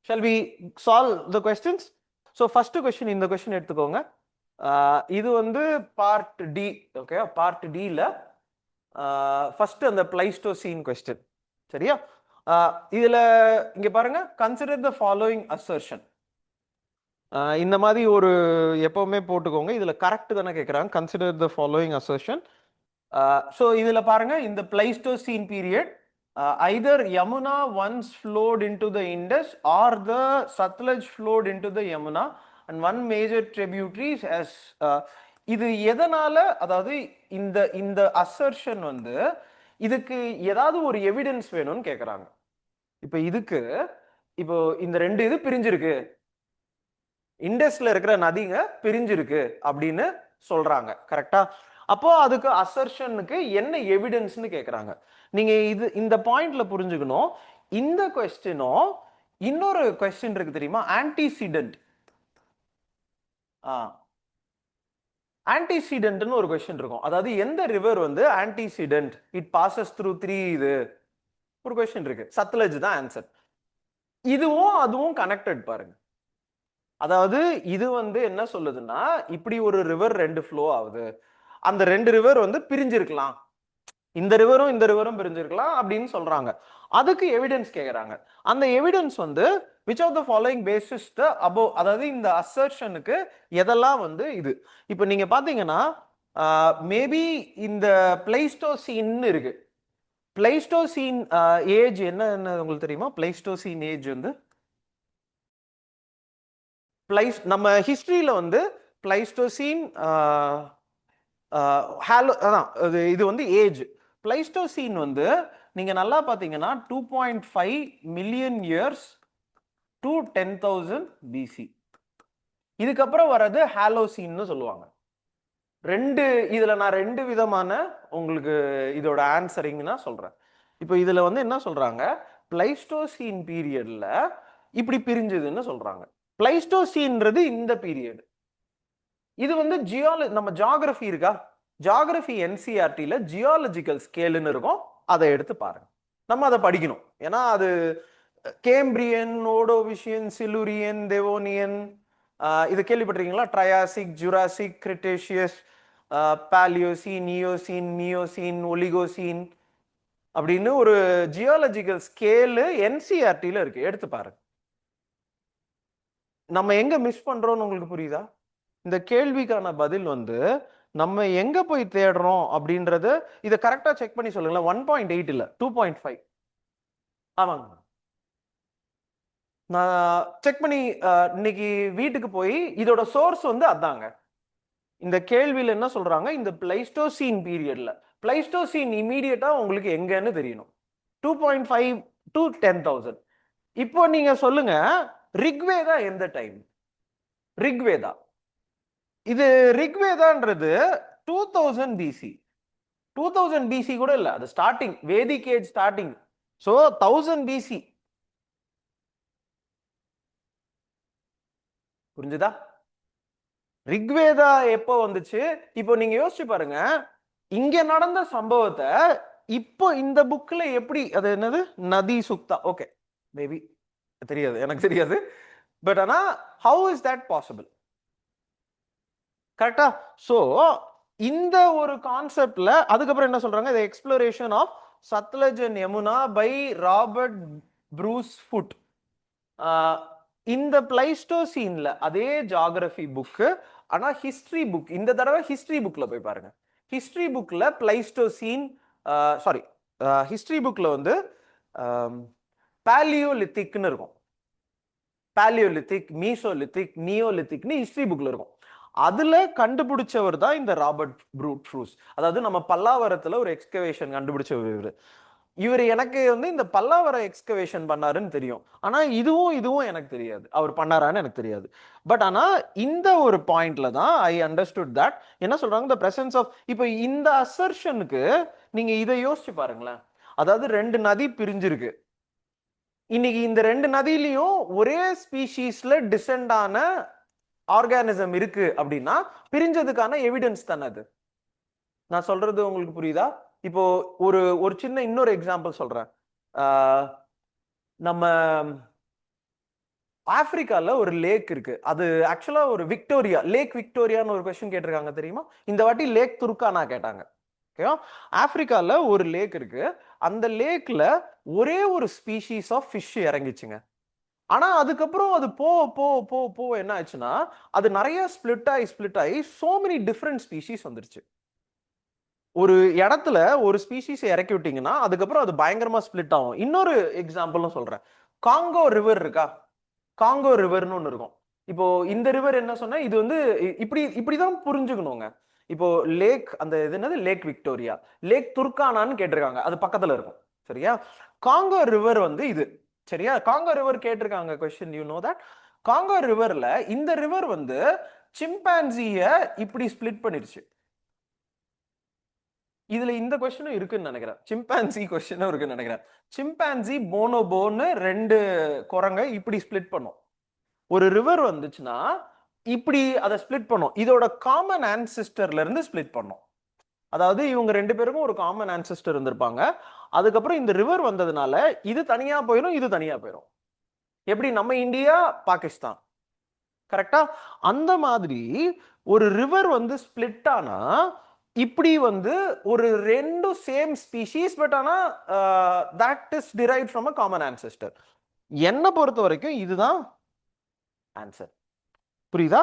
Shall we solve the questions? So first question, இந்த question எடுத்துக்கோங்க. இது வந்து பார்ட் டி. ஓகே, பார்ட் டில ஃபர்ஸ்ட் அந்த பிளைஸ்டோசீன் கொஸ்டின். சரியா? இதுல இங்க பாருங்க, கன்சிடர் த ஃபாலோயிங் அசர்ஷன். இந்த மாதிரி ஒரு எப்பவுமே போட்டுக்கோங்க. இதுல கரெக்ட் தானே கேட்குறாங்க. Consider the following assertion. So இதுல பாருங்க, இந்த பிளைஸ்டோசீன் period either Yamuna once flowed into the Indus or the Satluj flowed into the Yamuna and one major tributaries as இது எதனால, அதாவது இந்த இந்த அசர்ஷன் வந்து இதுக்கு ஏதாவது ஒரு எவிடன்ஸ் வேணும்னு கேக்குறாங்க. இப்போ இதுக்கு இப்போ இந்த ரெண்டு இது பிரிஞ்சிருக்கு, இண்டஸ்ல இருக்கிற நதிங்க பிரிஞ்சிருக்கு அப்படின்னு சொல்றாங்க. கரெக்டா? அப்போ அதுக்கு அசர்ஷனுக்கு என்ன எவிடன்ஸ்னு கேக்குறாங்க. நீங்க இது இந்த பாயிண்ட்ல புரிஞ்சுக்கணும். இந்த கொஸ்டினும் இன்னொரு கொஸ்டின் இருக்கு தெரியுமா, ஆன்டிசிடென்ட். ஆன்டிசிடென்ட்னு ஒரு கொஸ்டின் இருக்கும். அதாவது எந்த ரிவர் வந்து ஆன்டிசிடென்ட், இட் பாசஸ் த்ரூ 3 இது ஒரு கொஸ்டின் இருக்கு. சத்லஜ் தான் ஆன்சர். இதுவும் அதுவும் கனெக்டட் பாருங்க. அதாவது இது வந்து என்ன சொல்லுதுன்னா, இப்படி ஒரு ரிவர் ரெண்டு ஃப்ளோ ஆகுது, அந்த ரெண்டு ரிவர் வந்து பிரிஞ்சிருக்கலாம், இந்த ரிவரும் இந்த ரிவரும் பிரிஞ்சிருக்கலாம் அப்படின்னு சொல்றாங்க. அதுக்கு எவிடன்ஸ் கேக்குறாங்க. அந்த எவிடன்ஸ் வந்து which of the following basis the above, அதாவது இந்த அசர்ஷனுக்கு எதெல்லாம் வந்து இது. இப்போ நீங்க பாத்தீங்கன்னா மேபி இந்த பிளைஸ்டோசீன் இருக்கு. பிளைஸ்டோசீன் ஏஜ் என்ன உங்களுக்கு தெரியுமா? பிளைஸ்டோசீன் ஏஜ் வந்து நம்ம ஹிஸ்டரியில வந்து பிளைஸ்டோசீன் ஹாலோ அதான் இது வந்து ஏஜ். பிளைஸ்டோசீன் வந்து நீங்க நல்லா பாத்தீங்கன்னா 2.5 மில்லியன் இயர்ஸ் டு 10,000 பிசி. இதுக்கப்புறம் வர்றது ஹாலோசீன்னு சொல்லுவாங்க. இதுல நான் ரெண்டு விதமான உங்களுக்கு இதோட ஆன்சரிங் நான் சொல்றேன். இப்போ இதுல வந்து என்ன சொல்றாங்க, பிளைஸ்டோசீன் பீரியட்ல இப்படி பிரிஞ்சதுன்னு சொல்றாங்க. பிளைஸ்டோசீன்றது இந்த பீரியட். இது வந்து நம்ம ஜியாகிரபி இருக்கா, ஜியாகிரபி என்சிஆர்டில ஜியாலஜிக்கல் ஸ்கேல்னு இருக்கும், அதை எடுத்து பாருங்க. நம்ம அதை படிக்கணும். ஏன்னா அது கேம்பிரியன், ஓடோவிஷியன், சிலூரியன், டெவோனியன், இது கேள்விப்பட்டிருக்கீங்களா? ட்ரையாசிக், ஜுராசிக், கிரிட்டேஷியஸ், பாலியோசீன், நியோசீன், மியோசீன், ஒலிகோசீன் அப்படின்னு ஒரு ஜியாலஜிக்கல் ஸ்கேலு என்சிஆர்டில இருக்கு, எடுத்து பாருங்க. நம்ம எங்க மிஸ் பண்றோம்னு உங்களுக்கு புரியுதா? இந்த கேள்விக்கான பதில் வந்து நம்ம எங்க போய் தேடுறோம் அப்படின்றது இதை கரெக்டா செக் பண்ணி சொல்லுங்களேன். 1.8 இல்ல 2.5. ஆமாங்க, நான் செக் பண்ணி இன்னைக்கு வீட்டுக்கு போய் இதோட சோர்ஸ் வந்து அதாங்க. இந்த கேள்வியில என்ன சொல்றாங்க, இந்த பிளைஸ்டோசீன் பீரியட்ல, பிளைஸ்டோசீன் இமீடியட்டா உங்களுக்கு எங்கன்னு தெரியணும். 2.5 டு 10,000. இப்போ நீங்க சொல்லுங்க, ரிக்வேதா எந்த டைம்? ரிக்வேதா, இது ரிக்வேதான்றது 2000 பிசி. 2000 பிசி கூட இல்ல, அது starting, Vedic age starting. So 1000 BC. புரிஞ்சுதா? ரிக்வேதா எப்போ வந்துச்சு? இப்போ நீங்க யோசிச்சு பாருங்க, இங்க நடந்த சம்பவத்தை இப்போ இந்த புக்ல எப்படி, அது என்னது, நதி சுக்தா, ஓகே மேபி தெரியாது, எனக்கு தெரியாது. பட் ஆனா ஹவு இஸ் தட் பாசிபிள்? கரெக்டா? சோ இந்த ஒரு கான்செப்ட்ல அதுக்கப்புறம் என்ன சொல்றாங்க, the exploration of Sutlej and Yamuna by Robert Bruce Foote. இந்த பிளைஸ்டோசீன்ல அதே ஜியாகிரபி புக்கு, ஆனா ஹிஸ்டரி புக், இந்த தடவை ஹிஸ்டரி புக்ல போய் பாருங்க. ஹிஸ்டரி புக்ல பிளைஸ்டோசீன், சாரி, ஹிஸ்டரி புக்ல வந்து பாலியோலித்திக்னு இருக்கும். பாலியோலித்திக், மீசோலித்திக், நியோலித்திக்னு ஹிஸ்டரி புக்ல இருக்கும். அதுல கண்டுபிடிச்சவர் தான் இந்த ராபர்ட் ப்ரூஸ். அதாவது நம்ம பல்லாவரத்துல ஒரு எக்ஸ்கவேஷன் கண்டுபிடிச்சவர் இவர். எனக்கு வந்து இந்த பல்லாவரம் எக்ஸ்கவேஷன் பண்ணாருன்னு தெரியும், ஆனா இதுவும் எனக்கு தெரியாது, அவர் பண்ணாரான்னு எனக்கு தெரியாது. பட் ஆனா இந்த ஒரு பாயிண்ட்ல தான் ஐ அண்டர்ஸ்டுட் தட் என்ன சொல்றாங்க, தி பிரசன்ஸ் ஆஃப். இப்போ இந்த அசர்ஷனுக்கு நீங்க இதை யோசிச்சு பாருங்களேன். அதாவது ரெண்டு நதி பிரிஞ்சிருக்கு, இன்னைக்கு இந்த ரெண்டு நதியிலையும் ஒரே ஸ்பீஷீஸ்ல டிசெண்ட் ஆன ஆர்கானிசம் இருக்கு அப்படின்னா பிரிஞ்சதுக்கான எவிடன்ஸ் தானே அது. நான் சொல்றது உங்களுக்கு புரியுதா? இப்போ ஒரு ஒரு சின்ன இன்னொரு எக்ஸாம்பிள் சொல்றேன். நம்ம ஆப்பிரிக்கால ஒரு லேக் இருக்கு. அது ஆக்சுவலா ஒரு விக்டோரியா லேக், விக்டோரியான்னு ஒரு கொஸ்டின் கேட்டிருக்காங்க தெரியுமா? இந்த வாட்டி லேக் துர்கானா கேட்டாங்க. ஓகேவா? ஆப்பிரிக்கால ஒரு லேக் இருக்கு. அந்த லேக்ல ஒரே ஒரு ஸ்பீஷீஸ் ஆஃப் ஃபிஷ் இறங்கிச்சுங்க. ஆனா அதுக்கப்புறம் அது போ என்ன ஆச்சுன்னா, அது நிறைய ஸ்பிளிட் ஆகி சோ மெனி டிஃப்ரெண்ட் ஸ்பீஷீஸ் வந்துருச்சு. ஒரு இடத்துல ஒரு ஸ்பீஷீஸ் இறக்கி விட்டீங்கன்னா அதுக்கப்புறம் அது பயங்கரமா ஸ்பிளிட் ஆகும். இன்னொரு எக்ஸாம்பிளும் சொல்றேன். காங்கோ ரிவர் இருக்கா? காங்கோ ரிவர்னு ஒன்று இருக்கும். இப்போ இந்த ரிவர் என்ன சொன்னா, இது வந்து இப்படிதான் புரிஞ்சுக்கணுங்க. இப்போ லேக், அந்த இது என்னது, லேக் விக்டோரியா, லேக் துர்கானான்னு கேட்டிருக்காங்க, அது பக்கத்துல இருக்கும். சரியா? காங்கோ ரிவர் வந்து இது. சரியா? காங்கோ ரிவர் கேட்டிருக்காங்க question, you know that. Congo ரிவர்ல இந்த ரிவர் வந்து சிம்பான்சிய இப்படி ஸ்பிளிட் பண்ணிருச்சு. இதுல இந்த கொஸ்டினும் இருக்குன்னு நினைக்கிறேன். சிம்பான்சி கொஸ்டினும் இருக்குன்னு நினைக்கிறேன். சிம்பான்சி போனோபோன்னு ரெண்டு குரங்கை இப்படி ஸ்பிளிட் பண்ணும். ஒரு ரிவர் வந்துச்சுன்னா இப்படி அதை ஸ்பிளிட் பண்ணும். இதோட காமன் ஆன்சிஸ்டர்ல இருந்து ஸ்பிளிட் பண்ணும். அதாவது இவங்க ரெண்டு பேருக்கும் ஒரு காமன் ஆன்சிஸ்டர் இருந்திருப்பாங்க. அதுக்கப்புறம் இந்த ரிவர் வந்ததுனால இது தனியா போயிடும், இது தனியா போயிடும். எப்படி நம்ம இந்தியா பாகிஸ்தான், கரெக்டா? அந்த மாதிரி ஒரு ரிவர் வந்து ஸ்பிளிட் ஆனா இப்படி வந்து ஒரு ரெண்டு சேம் ஸ்பீஷீஸ், பட் ஆனா that is drive from a common ஆன்சிஸ்டர். என்ன பொறுத்த வரைக்கும் இதுதான் ஆன்சர். புரியுதா?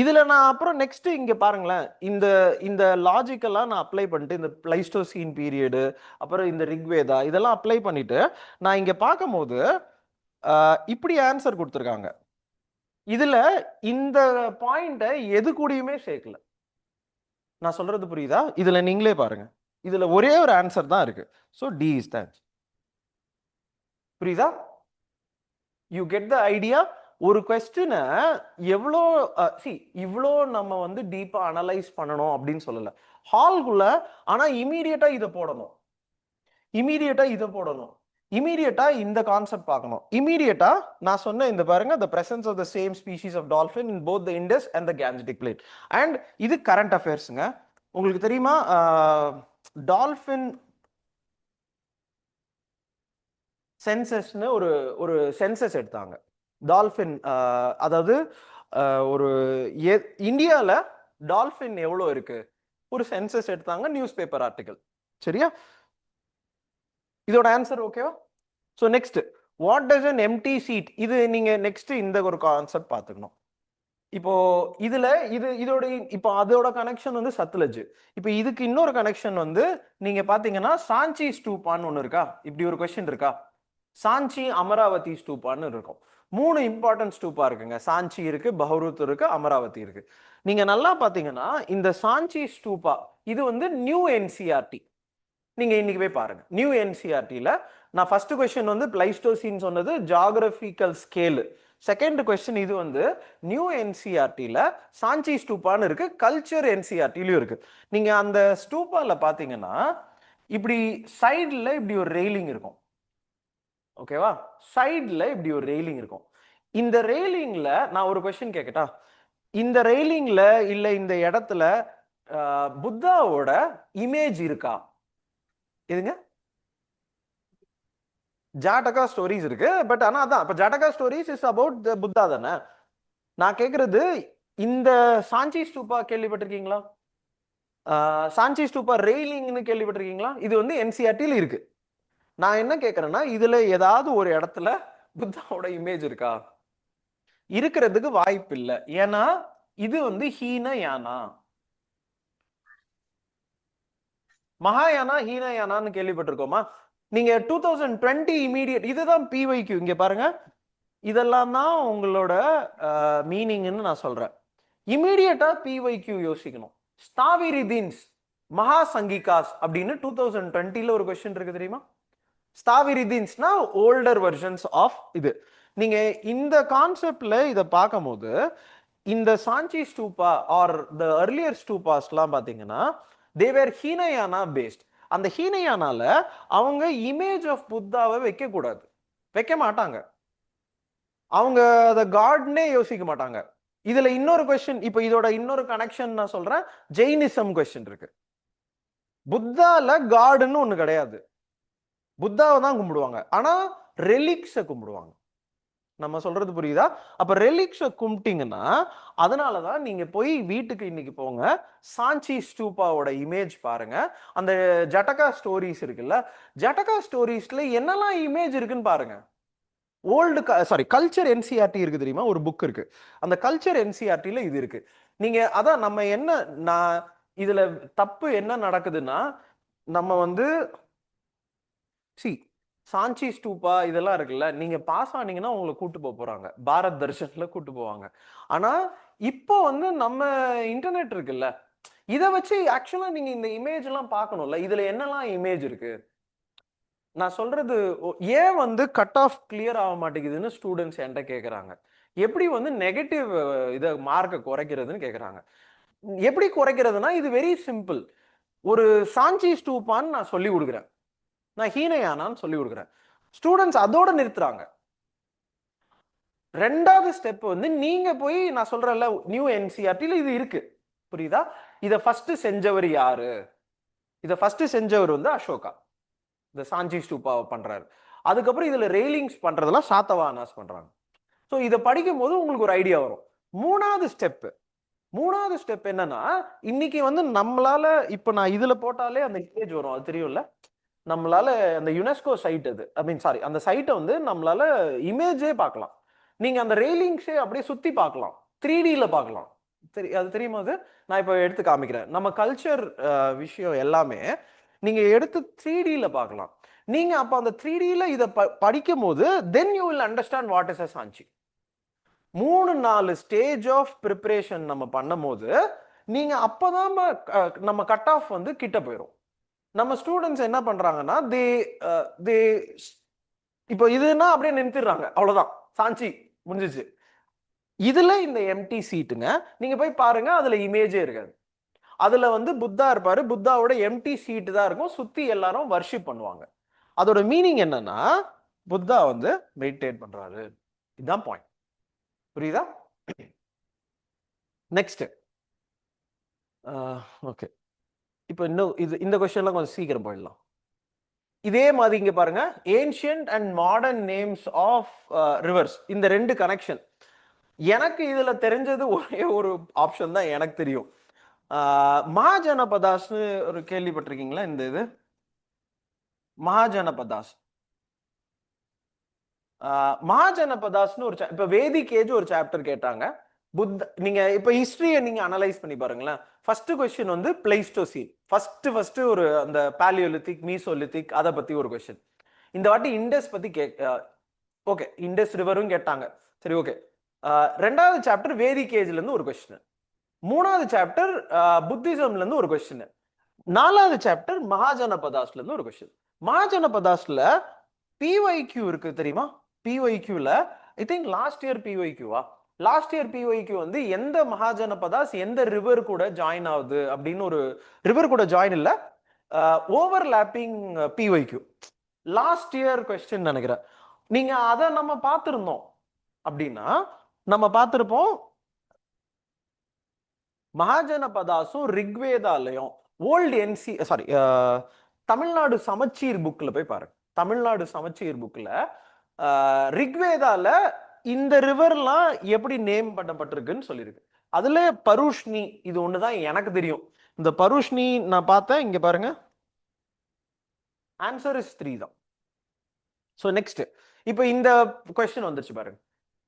இதுல நான் அப்புறம் நெக்ஸ்ட் இங்க பாருங்களேன், இந்த இந்த லாஜிக்கெல்லாம் நான் அப்ளை பண்ணிட்டு, இந்த பிளைஸ்டோசீன் பீரியடு, அப்புறம் இந்த ரிக்வேதா, இதெல்லாம் அப்ளை பண்ணிட்டு நான் இங்க பார்க்கும்போது இப்படி ஆன்சர் கொடுத்துருக்காங்க. இதுல இந்த பாயிண்ட எது கூடயுமே சேர்க்கல. நான் சொல்றது புரியுதா? இதுல நீங்களே பாருங்க, இதுல ஒரே ஒரு ஆன்சர் தான் இருக்கு. So D is the answer. புரியுதா? You get the idea? ஒரு கொஸ்டினை எவ்வளோ இவ்வளோ நம்ம வந்து டீப்பா அனலைஸ் பண்ணணும் அப்படின்னு சொல்லல, ஹால்குள்ள. ஆனா இமீடியட்டா இதை போடணும், இமீடியட்டா இதை போடணும், இமீடியட்டா இந்த கான்செப்ட் பார்க்கணும். இமீடியட்டா நான் சொன்ன இந்த பாருங்க, the presence of the same species of dolphin in both the Indus and the Gangetic Plain. And இது கரண்ட் அஃபேர்ஸுங்க. உங்களுக்கு தெரியுமா டால்ஃபின் சென்சஸ்னு ஒரு ஒரு சென்சஸ் எடுத்தாங்க. டால்ஃபின், அதாவது ஒரு இந்தியாவில் டால்ஃபின் எவ்வளோ இருக்கு ஒரு சென்சஸ் எடுத்தாங்க, நியூஸ் பேப்பர் ஆர்டிகல். சரியா? இதோட ஆன்சர் ஓகேவா? So next, what does an empty seat? இது நீங்க நெக்ஸ்ட் இந்த ஒரு கான்செப்ட் பார்த்துக்கணும். இப்போ இதுல இதோட இப்போ அதோட கனெக்ஷன் வந்து சத்லஜ். இப்போ இதுக்கு இன்னொரு கனெக்ஷன் வந்து நீங்க பாத்தீங்கன்னா சாஞ்சி ஸ்டூப்பான்னு ஒன்று இருக்கா? இப்படி ஒரு கொஸ்டின் இருக்கா? சாஞ்சி அமராவதி ஸ்டூப்பான்னு இருக்கும். மூணு இம்பார்ட்டன்ட் ஸ்டூப்பா இருக்குங்க. சாஞ்சி இருக்கு, பஹ்ரூத் இருக்கு, அமராவதி இருக்கு. நீங்க நல்லா பாத்தீங்கன்னா இந்த சாஞ்சி ஸ்டூப்பா இது வந்து நியூ என்சிஆர்டி. நீங்க இன்னைக்கு போய் பாருங்க நியூ என்சிஆர்டில. நான் ஃபர்ஸ்ட் கொஸ்டின் வந்து பிளைஸ்டோசின் சொன்னது ஜியாகிரபிக்கல் ஸ்கேல். செகண்ட் கொஸ்டின் இது வந்து நியூ என்சிஆர்டில சாஞ்சி ஸ்டூப்பான்னு இருக்கு, கல்ச்சர் என்சிஆர்டிலயும் இருக்கு. நீங்க அந்த ஸ்டூப்பால பாத்தீங்கன்னா இப்படி சைடுல இப்படி ஒரு ரெயிலிங் இருக்கும். ஓகேவா? சைடுல இப்படி ஒரு ரெயிலிங் இருக்கும். இந்த ரெயிலிங்ல நான் ஒரு கொஸ்டின் கேட்கட்டா? இந்த ரெயிலிங்ல இல்ல இந்த இடத்துல புத்தாவோட இமேஜ் இருக்கா? இதுங்க ஜாட்டகா ஸ்டோரிஸ் இருக்கு. பட் ஆனா அதான், இப்ப Jataka stories is about the Buddha தானே. நான் கேக்குறது, இந்த சாஞ்சி ஸ்டூப்பா கேள்விப்பட்டிருக்கீங்களா? சாஞ்சி ஸ்டூப்பா ரெயிலிங்னு கேள்விப்பட்டிருக்கீங்களா? இது வந்து என்சிஆர்டில இருக்கு. நான் என்ன கேக்குறேன்னா, இதுல ஏதாவது ஒரு இடத்துல புத்தாவோட இமேஜ் இருக்கா? இருக்கிறதுக்கு வாய்ப்பு இல்லை. ஏன்னா இது வந்து ஹீனயானா. மகாயானா ஹீனயானான்னு கேள்விப்பட்டிருக்கோமா? நீங்க 2020 இமீடியட், இதுதான் பிஒய்க்யூ. இங்க பாருங்க, இதெல்லாம் தான் உங்களோட மீனிங்னு நான் சொல்றேன். இமீடியட்டா பிஒய்க்யூ யோசிக்கணும். ஸ்தாவிரிதீன்ஸ் மகா சங்கிகாஸ் அப்படின்னு 2020 ஒரு கொஸ்டின் இருக்கு தெரியுமா? ஸ்தாவிரிதீன்ஸ்னா ஓல்டர் வெர்ஷன்ஸ் ஆஃப் இது. நீங்க இந்த கான்செப்ட்ல இதை பார்க்கும்போது இந்த சாஞ்சி ஸ்டூப்பா ஆர் த earlier ஸ்டூபாஸ்லாம் பாத்தீங்கன்னா தேவர் ஹீனயானா பேஸ்ட். அந்த ஹீனயானால அவங்க இமேஜ் ஆஃப் புத்தாவை வைக்க கூடாது, வைக்க மாட்டாங்க. அவங்க அதை காட்னே யோசிக்க மாட்டாங்க. இதுல இன்னொரு கொஸ்டின், இப்போ இதோட இன்னொரு கனெக்ஷன் நான் சொல்றேன். ஜெயினிசம் கொஸ்டின் இருக்கு. புத்தால காடுன்னு ஒண்ணு கிடையாது. புத்தாவை தான் கும்பிடுவாங்க, ஆனா ரெலிக்ஸை கும்பிடுவாங்க. நம்ம சொல்றது புரியுதா? அப்ப ரெலிக்ஸ கும்பிட்டீங்கன்னா, அதனாலதான் நீங்க போய் வீட்டுக்கு இன்னைக்கு போங்க, சாஞ்சி ஸ்தூபாவோட இமேஜ் பாருங்க. அந்த ஜட்டகா ஸ்டோரிஸ் இருக்குல்ல, ஜட்டகா ஸ்டோரிஸ்ல என்னெல்லாம் இமேஜ் இருக்குன்னு பாருங்க. ஓல்டு சாரி கல்ச்சர் என்சிஆர்டி இருக்கு தெரியுமா? ஒரு புக் இருக்கு. அந்த கல்ச்சர் என்சிஆர்டில இது இருக்கு. நீங்க அதான் நம்ம என்ன நான் இதுல தப்பு என்ன நடக்குதுன்னா, நம்ம வந்து சி சாஞ்சி ஸ்தூபா இதெல்லாம் இருக்குல்ல, நீங்க பாஸ் ஆனீங்கன்னா உங்களை கூட்டு போறாங்க. பாரத் தர்ஷன்ல கூட்டு போவாங்க. ஆனா இப்போ வந்து நம்ம இன்டர்நெட் இருக்குல்ல, இத வச்சு ஆக்சுவலா நீங்க இந்த இமேஜ் எல்லாம் பார்க்கணும்ல. இதுல என்னெல்லாம் இமேஜ் இருக்கு? நான் சொல்றது ஏன் வந்து கட் ஆஃப் கிளியர் ஆக மாட்டேங்குதுன்னு ஸ்டூடெண்ட்ஸ் என்கிட்ட கேக்குறாங்க. எப்படி வந்து நெகட்டிவ் இத மார்க்க குறைக்கிறதுன்னு கேக்குறாங்க. எப்படி குறைக்கிறதுனா இது வெரி சிம்பிள். ஒரு சாஞ்சி ஸ்தூபான்னு நான் சொல்லி கொடுக்குறேன். நான் ஹீனயானான்னு சொல்லி கொடுக்குறேன். ஸ்டூடெண்ட்ஸ் அதோட நிறுத்துறாங்க. ரெண்டாவது ஸ்டெப் வந்து நீங்க போய் நான் சொல்றேன்ல நியூ என்சிஆர்டில இது இருக்கு. புரியுதா? இத ஃபர்ஸ்ட் செஞ்சவர் யாரு? இத ஃபர்ஸ்ட் செஞ்சவர் வந்து அசோகா. இந்த சாஞ்சி ஸ்தூபாவை பண்றாரு. அதுக்கப்புறம் இதுல ரெயிலிங்ஸ் பண்றதெல்லாம் சாத்தவானாஸ் பண்றாங்க. ஸோ இதை படிக்கும் போது உங்களுக்கு ஒரு ஐடியா வரும். மூணாவது ஸ்டெப் என்னன்னா, இன்னைக்கு வந்து நம்மளால இப்ப நான் இதுல போட்டாலே அந்த இமேஜ் வரும், அது தெரியும்ல. நம்மளால அந்த யுனெஸ்கோ சைட் அது ஐ மீன் சாரி அந்த சைட்டை வந்து நம்மளால இமேஜே பார்க்கலாம். நீங்க அந்த ரெயிலிங்ஸே அப்படியே சுத்தி பார்க்கலாம், 3Dல பார்க்கலாம். அது தெரியுமா? அது நான் இப்போ எடுத்து காமிக்கிறேன். நம்ம கல்ச்சர் விஷயம் எல்லாமே நீங்க எடுத்து 3Dல பார்க்கலாம். நீங்க அப்ப அந்த 3Dல இதை படிக்கும் போது then you will understand what is a Sanchi. 3-4 stage of preparation நம்ம பண்ணும் போது நீங்க அப்பதான் நம்ம கட் ஆஃப் வந்து கிட்ட போயிடும். நம்ம ஸ்டூடெண்ட்ஸ் என்ன பண்றாங்கன்னா தே இப்போ இதுன்னா அப்படியே நிறுத்திடுறாங்க, அவ்வளவுதான் சாஞ்சி முடிஞ்சிச்சு. இதுல இந்த எம்டி சீட்டுங்க நீங்க போய் பாருங்க, அதுல இமேஜே இருக்காது. அதுல வந்து புத்தா இருப்பாரு, புத்தாவோட எம்டி சீட்டு தான் இருக்கும், சுத்தி எல்லாரும் வர்ஷிப் பண்ணுவாங்க. அதோட மீனிங் என்னன்னா புத்தா வந்து மெடிடேட் பண்றாரு. இதுதான் பாயிண்ட். புரியுதா? நெக்ஸ்ட் ஓகே, இப்போ இன்னும் இந்த கொஸ்டின்லாம் கொஞ்சம் சீக்கிரம் போயிடலாம். இதே மாதிரி இங்க பாருங்க, ancient and modern names of rivers. இந்த ரெண்டு கனெக்ஷன் எனக்கு இதுல தெரிஞ்சது ஒரே ஒரு ஆப்ஷன் தான் எனக்கு தெரியும். மகாஜனபதாஸ்னு ஒரு கேள்விப்பட்டிருக்கீங்களா? இந்த இது மகாஜனபதாஸ், மகாஜனபதாஸ்னு ஒரு இப்ப வேதிக் ஏஜ் ஒரு சாப்டர் கேட்டாங்க. நீங்க இப்ப ஹிஸ்டரியை நீங்க அனலைஸ் பண்ணி பாருங்களேன். ஃபர்ஸ்ட் கொஸ்டின் வந்து பிளைஸ்டோசீன், ஃபர்ஸ்ட் ஒரு அந்த பாலியோலித்திக் மீசோலித்திக் அதை பத்தி ஒரு கொஸ்டின். இந்த வாட்டி இண்டஸ் பத்தி ஓகே இண்டஸ் ரிவரும் கேட்டாங்க. சரி ஓகே. ரெண்டாவது சாப்டர் வேதிக் ஏஜ்ல இருந்து ஒரு கொஸ்டின். மூணாவது சாப்டர் புத்திசம்ல இருந்து ஒரு கொஸ்டின். நாலாவது சாப்டர் மகாஜனபதாஸ்ல இருந்து ஒரு கொஸ்டின். மகாஜனபதாஸ்ல பிஒய்க்யூ இருக்கு தெரியுமா? பிஒய்க்யூல ஐ திங்க் லாஸ்ட் இயர் பிஒய்க்யூவா, லாஸ்ட் இயர் பிஒய்க்யூ வந்து எந்த மகாஜனபதாஸ் எந்த ரிவர் கூட ஜாயின் ஆகுது அப்படின்னு ஒரு ரிவர் கூட ஜாயின் இல்ல, overlapping PYQ last year question நினைக்கிறேன். நீங்க அதை நம்ம பார்த்திருந்தோம் அப்படின்னா நம்ம பார்த்திருப்போம் மகாஜனபதாசும் ரிக்வேதாலையும் ஓல்டு என்சி சாரி தமிழ்நாடு சமச்சீர் புக்ல போய் பாருங்க. தமிழ்நாடு சமச்சீர் புக்ல ரிக்வேதால இந்த ரிவர்லாம் எப்படி நேம் பண்ணப்பட்டிருக்குன்னு சொல்லியிருக்கு. அதுல பருஷ்னி இது ஒண்ணுதான் எனக்கு தெரியும். இந்த பருஷ்னி நான் பார்த்தேன். இங்க பாருங்க, ஆன்சர் இஸ் 3 தான். ஸோ நெக்ஸ்ட் இப்போ இந்த கொஸ்டின் வந்துருச்சு பாருங்க.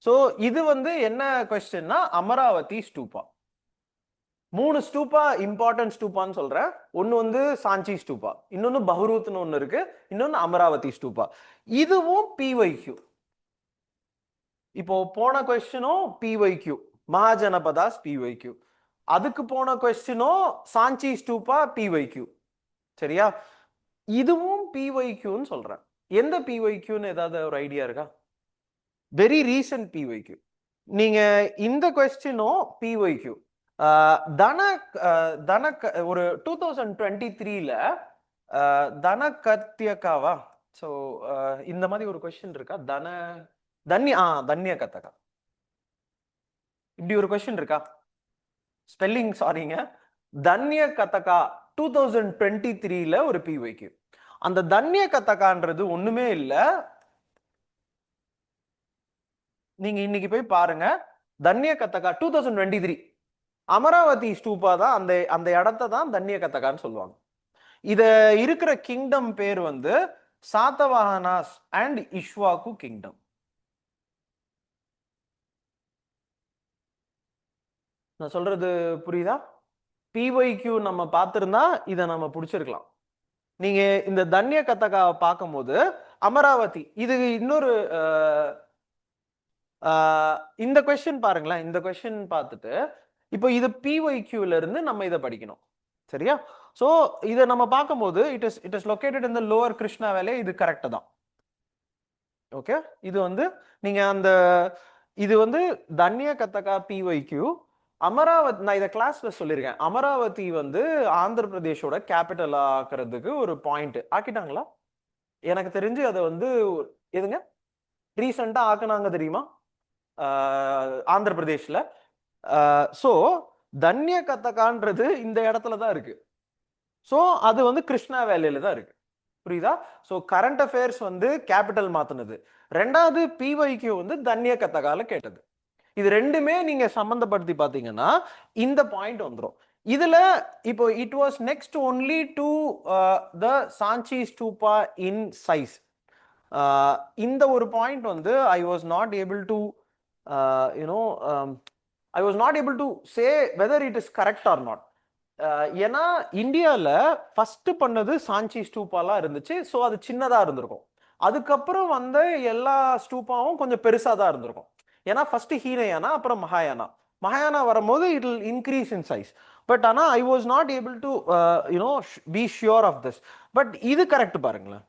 ஸோ இது வந்து என்ன கொஸ்டின்னா அமராவதி ஸ்தூபா. 3 ஸ்தூபா இம்பார்ட்டன்ட் ஸ்தூபான்னு சொல்றேன். ஒன்னு வந்து சாஞ்சி ஸ்தூபா, இன்னொன்னு பஹ்ரூத்னு ஒன்னு இருக்கு, இன்னொன்னு அமராவதி ஸ்தூபா. இதுவும் பிஒய்க்யூ. இப்போ போன கொஸ்டினும் பிஒய்க்யூ, மகாஜனபதாஸ் பிஒய்க்யூ. அதுக்கு போன கொஸ்டினும் சாஞ்சி ஸ்தூபா பிஒய்க்யூ. சரியா? இதுவும் பிஒய்க்யூன்னு சொல்றேன். எந்த பிஒய்க்யூன்னு ஏதாவது ஒரு ஐடியா இருக்கா? Very recent PYQ. நீங்க இந்த கொஸ்டினும் பிஒய்க்யூ தன தன ஒரு 2023ல தன கத்தியக்காவா, ஸோ இந்த மாதிரி ஒரு கொஸ்டின் இருக்கா? தன்ய கத்தகா, இப்படி ஒரு கொஸ்டின் இருக்கா? ஸ்பெல்லிங் சாரிங்க, தன்ய கத்தகா 2023ல ஒரு பிஒய்க்யூ. அந்த தன்ய கத்தகான்றது ஒண்ணுமே இல்ல, நீங்க இன்னைக்கு போய் பாருங்க, தன்ய கத்தகா 2023 அமராவதி ஸ்தூபா தான் அந்த அந்த இடத்த தான் தன்ய கத்தகான்னு சொல்லுவாங்க. இத இருக்கிற கிங்டம் பேர் வந்து சாத்தவாஹனாஸ் அண்ட் இஷ்வாகு கிங்டம். நான் சொல்றது புரியுதா? பிஒய்க்யூ நம்ம பார்த்திருந்தா இதை நம்ம பிடிச்சிருக்கலாம். நீங்க இந்த தன்ய கத்தகாவை பார்க்கும்போது அமராவதி இது இன்னொரு இந்த கொஸ்டின் பாருங்களேன். இந்த கொஸ்டின் பார்த்துட்டு இப்போ இது பிஒய்க்யூல இருந்து நம்ம இதை படிக்கணும். சரியா? சோ இதை நம்ம பார்க்கும்போது it is located in the lower Krishna வேலே. இது கரெக்ட் தான். ஓகே, இது வந்து நீங்க அந்த இது வந்து தன்ய கத்தகா பிஒய்க்யூ அமராவதி. நான் இதை கிளாஸ்ல சொல்லியிருக்கேன். அமராவதி வந்து ஆந்திர பிரதேஷோட கேபிட்டல் ஆக்குறதுக்கு ஒரு பாயிண்ட் ஆக்கிட்டாங்களா? எனக்கு தெரிஞ்சு அதை வந்து எதுங்க ரீசெண்டா ஆக்குனாங்க தெரியுமா? ஆந்திர பிரதேஷ்ல. சோ தன்ய கத்தகான்றது இந்த இடத்துல தான் இருக்கு. சோ அது வந்து கிருஷ்ணா வேலையில தான் இருக்கு. புரியுதா? சோ கரண்ட் அஃபேர்ஸ் வந்து கேபிட்டல் மாத்தினது. ரெண்டாவது பிஒய்க்யூ வந்து தன்ய கத்தகால கேட்டது. இது ரெண்டுமே நீங்க சம்பந்தப்படுத்தி பாத்தீங்கன்னா இந்த பாயிண்ட் வந்துடும். இதுல இப்போ it was next only to the Sanchi Stupa in size. இந்த ஒரு பாயிண்ட் வந்து ஐ was not able to you know I was not able to say whether it is correct R not. ஏன்னா இந்தியாவில் ஃபர்ஸ்ட் பண்ணது சாஞ்சி ஸ்தூப்பாலாம் இருந்துச்சு. ஸோ அது சின்னதாக இருந்திருக்கும். அதுக்கப்புறம் வந்த எல்லா ஸ்தூப்பாவும் கொஞ்சம் பெருசாக தான் இருந்திருக்கும். ஏன்னா ஃபர்ஸ்ட் ஹீனயானா அப்புறம் மகாயானா வரும்போது it will increase in size. But ஆனால் I was not able to you know be sure of this. But இது கரெக்ட் பாருங்களேன்.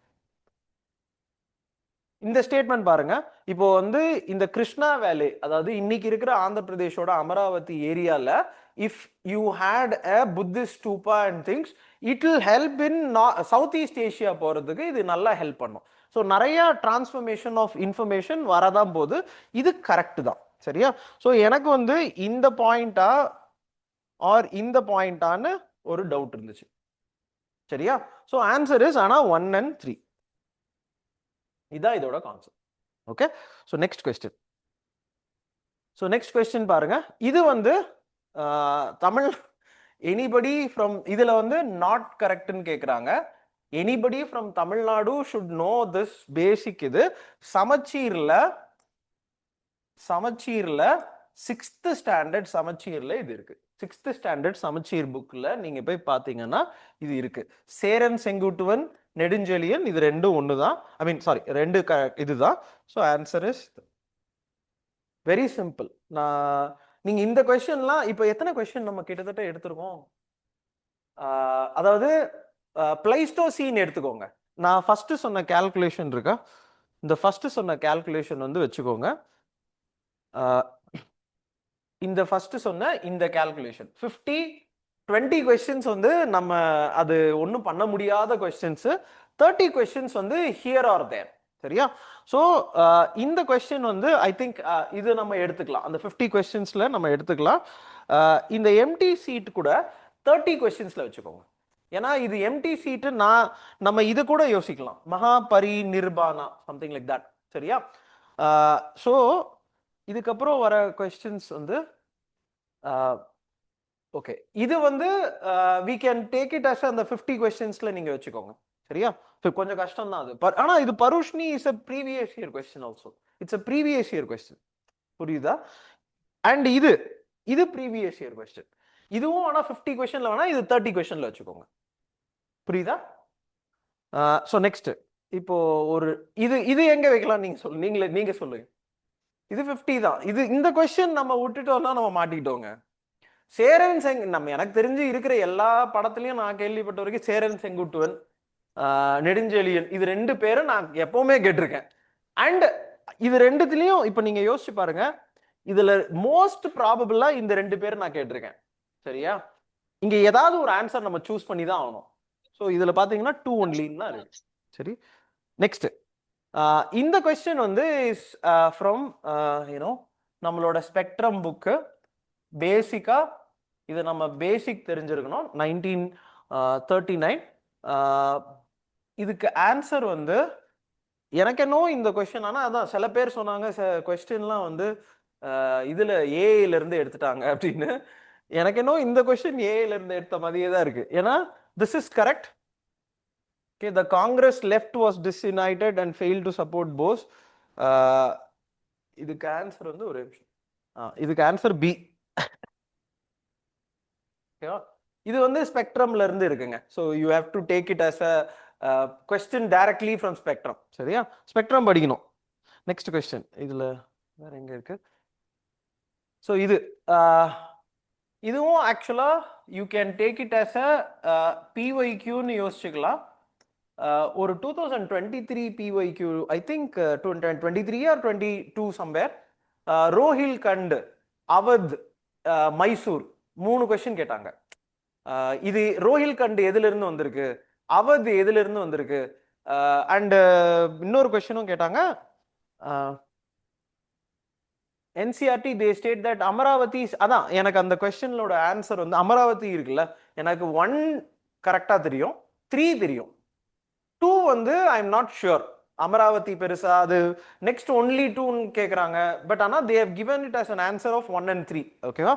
இந்த ஸ்டேட்மெண்ட் பாருங்க. இப்போ வந்து இந்த கிருஷ்ணா வேலி, அதாவது இன்னைக்கு இருக்கிற ஆந்திர பிரதேஷோட அமராவதி ஏரியால if you had a Buddhist stupa and things it will help in South East Asia போறதுக்கு இது நல்லா ஹெல்ப் பண்ணும். ஸோ நிறைய டிரான்ஸ்ஃபர்மேஷன் ஆஃப் இன்ஃபர்மேஷன் வரதான் போது இது கரெக்ட் தான். சரியா? ஸோ எனக்கு வந்து இந்த பாயிண்டா ஆர் இந்த பாயிண்டான்னு ஒரு டவுட் இருந்துச்சு. சரியா? ஸோ ஆன்சர் இஸ் ஆனா 1 and 3. இதான் இதோட concept. Okay, so next question. So next question பாருங்க. இது வந்து தமிழ் எனிபடி ஃப்ரம் இதுல வந்து நாட் கரெக்ட்னு கேட்குறாங்க. Anybody from Tamil Nadu should know this பேசிக். இது சமச்சீர்ல 6th ஸ்டாண்டர்ட் சமச்சீர்ல இது இருக்கு. 6th ஸ்டாண்டர்ட் சமச்சீர் புக்ல நீங்க போய் பாத்தீங்கன்னா இது இருக்கு. சேரன் செங்குட்டுவன் நெடுஞ்செழியன் இது ரெண்டும் ஒண்ணுதான். ஐ மீன் சாரி, ரெண்டு இதுதான். So answer is very simple. நீங்க இந்த கொஸ்டின்லாம் இப்போ எத்தனை கொஸ்டின் நம்ம கிட்டத்தட்ட எடுத்திருக்கோம்? அதாவது பிளைஸ்டோசீன் எடுத்துக்கோங்க. நான் ஃபர்ஸ்ட் சொன்ன கால்குலேஷன் இருக்கா? இந்த ஃபர்ஸ்ட் சொன்ன கால்குலேஷன் வந்து வச்சுக்கோங்க. இந்த ஃபர்ஸ்ட் சொன்ன இந்த கால்குலேஷன் 20 கொஸ்டின்ஸ் வந்து நம்ம அது ஒன்றும் பண்ண முடியாத கொஸ்டின்ஸ். 30 கொஸ்டின்ஸ் வந்து ஹியர் ஆர் தேர். சரியா? ஸோ இந்த கொஸ்டின் வந்து ஐ திங்க் இது நம்ம எடுத்துக்கலாம். அந்த 50 கொஸ்டின்ஸ்ல நம்ம எடுத்துக்கலாம். இந்த எம்டி சீட் கூட 30 கொஸ்டின்ஸ்ல வச்சுக்கோங்க. ஏன்னா இது எம்டி சீட்டு நம்ம இது கூட யோசிக்கலாம். மகா பரி நிர்பானா சம்திங் லைக் தட். சரியா? ஸோ இதுக்கப்புறம் வர கொஸ்டின்ஸ் வந்து ஓகே, இது வந்து we can take it as அந்த 50 கொஸ்டின்ஸ்ல நீங்க வச்சுக்கோங்க. சரியா? கொஞ்சம் கஷ்டம் தான் அது. ஆனா இது பருஷ்னி is a previous year question also. It's a previous year question. புரியுதா? அண்ட் இது previous year question. இதுவும் ஆனா 50 கொஸ்டின்ல வேணா இது 30 கொஸ்டின்ல வச்சுக்கோங்க. புரியுதா? ஸோ நெக்ஸ்ட் இப்போ ஒரு இது எங்க வைக்கலாம் நீங்க சொல்லுங்க. இது 50 தான். இந்த கொஸ்டின் நம்ம விட்டுட்டோம்னா நம்ம மாட்டிக்கிட்டோங்க. சேரன் நம்ம எனக்கு தெரிஞ்சு இருக்கிற எல்லா படத்துலயும் நான் கேள்விப்பட்ட வரைக்கும் சேரன் செங்குட்டுவன் நெடுஞ்செழியன் இது ரெண்டு பேரும் நான் எப்பவுமே கேட்டிருக்கேன். அண்ட் இது ரெண்டுத்துலயும் இப்ப நீங்க யோசிச்சு பாருங்க, இதுல மோஸ்ட் ப்ராபபிளா இந்த ரெண்டு பேரும் நான் கேட்டிருக்கேன். சரியா? இங்க ஏதாவது ஒரு ஆன்சர் நம்ம சூஸ் பண்ணி தான் ஆகணும். ஸோ இதுல பாத்தீங்கன்னா 2 ஒன்லின்னு தான் இருக்கு. சரி, நெக்ஸ்ட் இந்த கொஸ்டின் வந்து இஸ் ஃப்ரம் யூனோ நம்மளோட ஸ்பெக்ட்ரம் புக்கு. பேசிக்கா இது நம்ம பேசிக் தெரிஞ்சிருக்கணும். 1939. இதுக்கு ஆன்சர் வந்து எனக்கு என்னவோ இந்த கொஸ்டின், ஆனா அதான் சில பேர் சொன்னாங்க கொஸ்டின்லாம் வந்து இதுல ஏஐல இருந்து எடுத்துட்டாங்க அப்படின்னு. எனக்கு என்னவோ இந்த கொஸ்டின் ஏஐல இருந்து எடுத்த மாதிரியே தான் இருக்கு. ஏன்னா this is correct. Okay, the Congress left was disunited and failed to support Bose. இதுக்கு ஆன்சர் வந்து ஒரு நிமிஷம். இதுக்கு ஆன்சர் பி. ஓகேவா? இது வந்து ஸ்பெக்ட்ரம்ல இருந்து இருக்குங்க. So you have to take it as a question directly from Spectrum. சரியா? ஸ்பெக்ட்ரம் படிக்கணும். நெக்ஸ்ட் கொஸ்டின் இதுல வேற எங்க இருக்கு? ஸோ இதுவும் ஆக்சுவலா you can take it as a பிஒய்க்யூன்னு யோசிச்சுக்கலாம். ஒரு 2023 PYQ, I think 23 or 22 somewhere, Rohilkhand, Awadh, Mysore 3 question கேட்டாங்க. இது ரோஹில்கண்ட் எதுல இருந்து வந்திருக்கு, அவத் எதுல இருந்து வந்திருக்கு, அண்ட் இன்னொரு கொஸ்டினும் கேட்டாங்க. NCERT they state that Amaravati, அதான் எனக்கு அந்த கொஸ்டினோட ஆன்சர் வந்து அமராவதி இருக்குல்ல, எனக்கு 1 கரெக்டா தெரியும், 3 தெரியும், 2 வந்து I am not sure. Amaravati பெருசா, அது நெக்ஸ்ட் ஒன்லி 2ன்னு கேக்குறாங்க. பட் ஆனா they have given it as an answer of 1 and 3. ஓகேவா?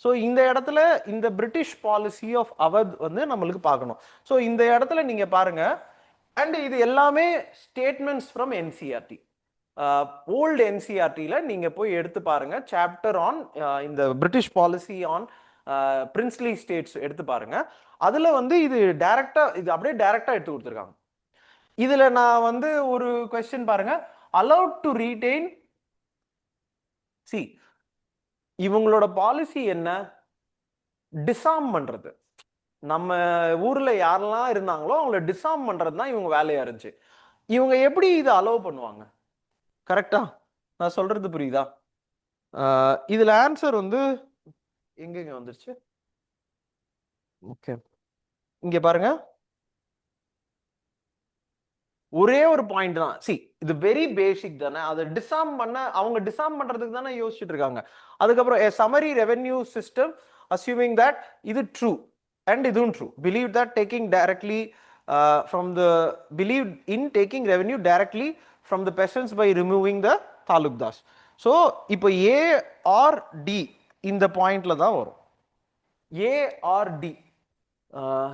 ஸோ இந்த இடத்துல இந்த பிரிட்டிஷ் பாலிசி ஆஃப் அவத் வந்து நம்மளுக்கு பார்க்கணும். ஸோ இந்த இடத்துல நீங்க பாருங்க, அண்ட் இது எல்லாமே ஸ்டேட்மெண்ட்ஸ் ஃப்ரம் என்சிஆர்டி. ஓல்டு என்சிஆர்டியில் நீங்க போய் எடுத்து பாருங்க, சாப்டர் ஆன் இந்த British policy on princely states எடுத்து பாருங்க. அதுல வந்து இது டைரக்டா, இது அப்படியே டைரக்டா எடுத்து கொடுத்துருக்காங்க. இதுல நான் வந்து ஒரு கொஸ்டின் பாருங்க, அலௌட் டு ரீடைன், சி இவங்களோட பாலிசி என்ன, டிசார்ம் பண்றது. நம்ம ஊர்ல யாரெல்லாம் இருந்தாங்களோ அவங்கள டிசார்ம் பண்றது தான் இவங்க வேலையா இருந்துச்சு. இவங்க எப்படி இதை அலோவ் பண்ணுவாங்க? கரெக்டா? நான் சொல்றது புரியுதா? இதுல ஆன்சர் வந்து எங்கெங்க வந்துருச்சு? ஓகே, இங்க பாருங்க, ஒரே ஒரு பாயிண்ட் தான். சி இது வெரி பேசிக் தானே, அதை டிசார்ம் பண்ண, அவங்க டிசார்ம் பண்றதுக்கு தானே யோசிச்சுட்டு இருக்காங்க. அதுக்கப்புறம் summary revenue system assuming that இது ட்ரூ அண்ட் இதுவும் true, believe that taking directly from the believe in taking revenue directly from the peasants by removing the taluqdars. So இப்போ ஏ ஆர் டி இந்த பாயிண்ட்ல தான் வரும். A R T.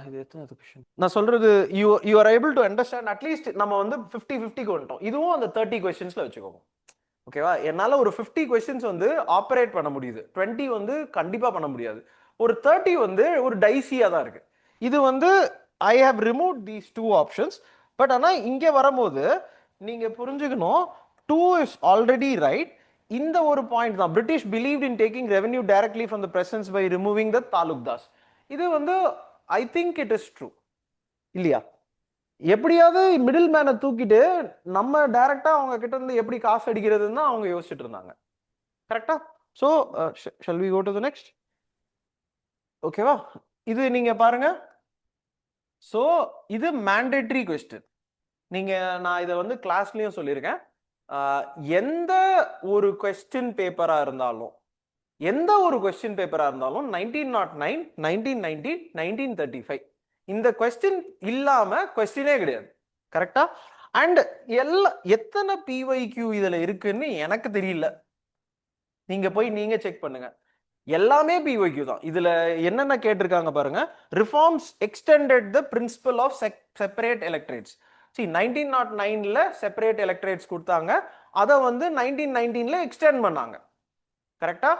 இது எத்தனாவது question? நான் சொல்றது you are able to understand. At least நம்ம வந்து 50-50க்கு வந்துட்டோம். இதுவும் அந்த 30 கொஸ்டின்ஸ்ல வச்சுக்கோங்க. ஓகேவா? என்னால ஒரு 50 கொஸ்டின்ஸ் வந்து ஆப்ரேட் பண்ண முடியுது, 20 வந்து கண்டிப்பா பண்ண முடியாது, ஒரு 30 வந்து ஒரு டைசியா தான் இருக்கு. இது வந்து I have remove these 2 options. But ஆனா இங்க வரும்போது நீங்க புரிஞ்சுக்கணும், 2 இஸ் ஆல்ரெடி ரைட். இந்த ஒரு பாயிண்ட் தான், British believed in taking revenue directly from the presence by removing the talukdars. இது வந்து I think it is true இல்லையா? எப்படியாவது மிடில் மேனை தூக்கிட்டு நம்ம டைரக்டா அவங்க கிட்ட இருந்து எப்படி காசு அடிக்கிறதுன்னு அவங்க யோசிச்சுட்டு இருந்தாங்க. கரெக்டா? So shall we go to the next? ஓகேவா? இது நீங்க பாருங்க. ஸோ இது மேண்டேட்டரி கொஸ்டின். நீங்க, நான் இதை வந்து கிளாஸ்லயும் சொல்லியிருக்கேன், எந்த ஒரு கொஸ்டின் பேப்பரா இருந்தாலும், எந்த ஒரு கொஸ்டின் பேப்பரா இருந்தாலும் 1909, 1990, 1935 இந்த கொஸ்டின் இல்லாம கொஸ்டினே கிடையாது. கரெக்டா? அண்ட் எத்தனை பிஒய்க்யூ இதுல இருக்குன்னு எனக்கு தெரியல, நீங்க போய் நீங்க செக் பண்ணுங்க. எல்லாமே பிஒய்க்யூ தான். இதுல என்னென்ன கேட்டிருக்காங்க பாருங்க. Reforms extended the principle of separate electorates. C 1909ல செப்பரேட் எலக்ட்ரேட்ஸ் கொடுத்தாங்க, அதை வந்து 1919ல எக்ஸ்டெண்ட் பண்ணாங்க. கரெக்டா?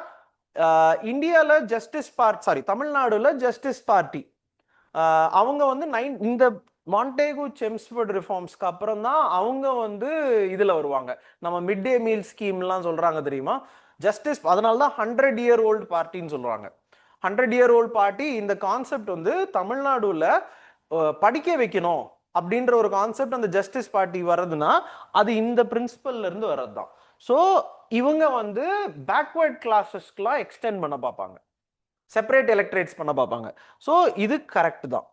இந்தியால ஜஸ்டிஸ் பார்ட்டி, சாரி தமிழ்நாடுல ஜஸ்டிஸ் பார்ட்டி, அவங்க வந்து இந்த மாண்டேகு செம்ஸ்ஃபோர்ட் ரிஃபார்ம்ஸ்க்கு அப்புறம் தான் அவங்க வந்து இதுல வருவாங்க. நம்ம மிட் டே மீல் ஸ்கீம்லாம் சொல்றாங்க தெரியுமா, ஜஸ்டிஸ். அதனால தான் 100 year old பார்ட்டின்னு சொல்றாங்க. 100 year old பார்ட்டி இந்த கான்செப்ட் வந்து தமிழ்நாடுல படிக்க வைக்கணும் அப்படின்ற ஒரு கான்செப்ட் அந்த ஜஸ்டிஸ் பார்ட்டி வர்றதுன்னா அது இந்த பிரின்சிபல்ல இருந்து வர்றது தான். ஸோ இவங்க வந்து பேக்வர்ட் கிளாஸஸ்க்குலாம் எக்ஸ்டெண்ட் பண்ண பார்ப்பாங்க, செப்பரேட் எலக்ட்ரேட்ஸ் பண்ண பார்ப்பாங்க. ஸோ இது கரெக்ட் தான்.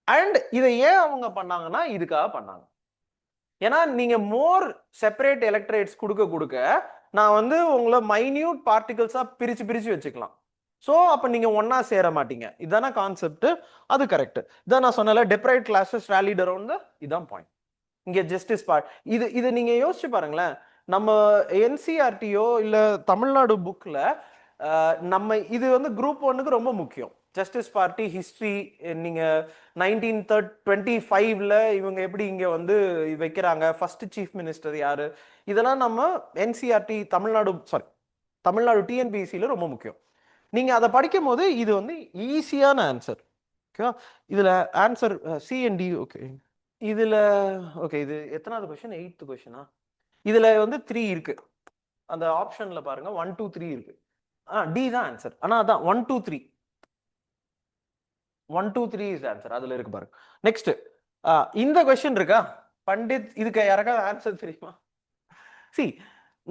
அண்ட் இதை ஏன் அவங்க பண்ணாங்கன்னா இதுக்காக பண்ணாங்க. ஏன்னா நீங்க மோர் செப்பரேட் எலக்ட்ரேட்ஸ் கொடுக்க கொடுக்க நான் வந்து உங்களை மைன்யூட் பார்ட்டிகல்ஸா பிரிச்சு பிரிச்சு வச்சுக்கலாம். ஸோ அப்ப நீங்க ஒன்னா சேர மாட்டீங்க. இதான கான்செப்ட். அது கரெக்ட். இதான் நான் சொன்னல, டெப்ரைட் கிளாஸஸ் ராலிட் அரவுண்ட் தி, இதான் பாயிண்ட். இங்க ஜஸ்டிஸ் பார்ட். இது நீங்க யோசிச்சு பாருங்களேன். நம்ம என்சிஆர்டியோ இல்ல தமிழ்நாடு புக்ல நம்ம இது வந்து குரூப் 1க்கு ரொம்ப முக்கியம். ஜஸ்டிஸ் பார்ட்டி ஹிஸ்டரி நீங்க 1925ல இவங்க எப்படி இங்க வந்து வைக்கிறாங்க, ஃபர்ஸ்ட் சீஃப் மினிஸ்டர் யாரு, இதெல்லாம் நம்ம என்சிஆர்டி தமிழ்நாடு டிஎன்பிஎஸ்சில ரொம்ப முக்கியம். நீங்க அதை படிக்கும் போது இது வந்து ஈஸியான ஆன்சர். ஓகேவா? இதுல ஆன்சர் சிஎன்டி. ஓகே, இதுல ஓகே இது எத்தனாவது கொஸ்டின்? 8th கொஸ்டினா? இதுல வந்து 3 இருக்கு. அந்த ஆப்ஷன்ல பாருங்க 1 2 3 இருக்கு. டி தான் ஆன்சர். ஆனா அதான் 1 2 3 1 2 3 இஸ் ஆன்சர். அதுல இருக்கு பாருங்க. நெக்ஸ்ட் இந்த கொஸ்டின் இருக்கா பண்டித், இதுக்கு யாருக்காவது ஆன்சர் தெரியுமா? சி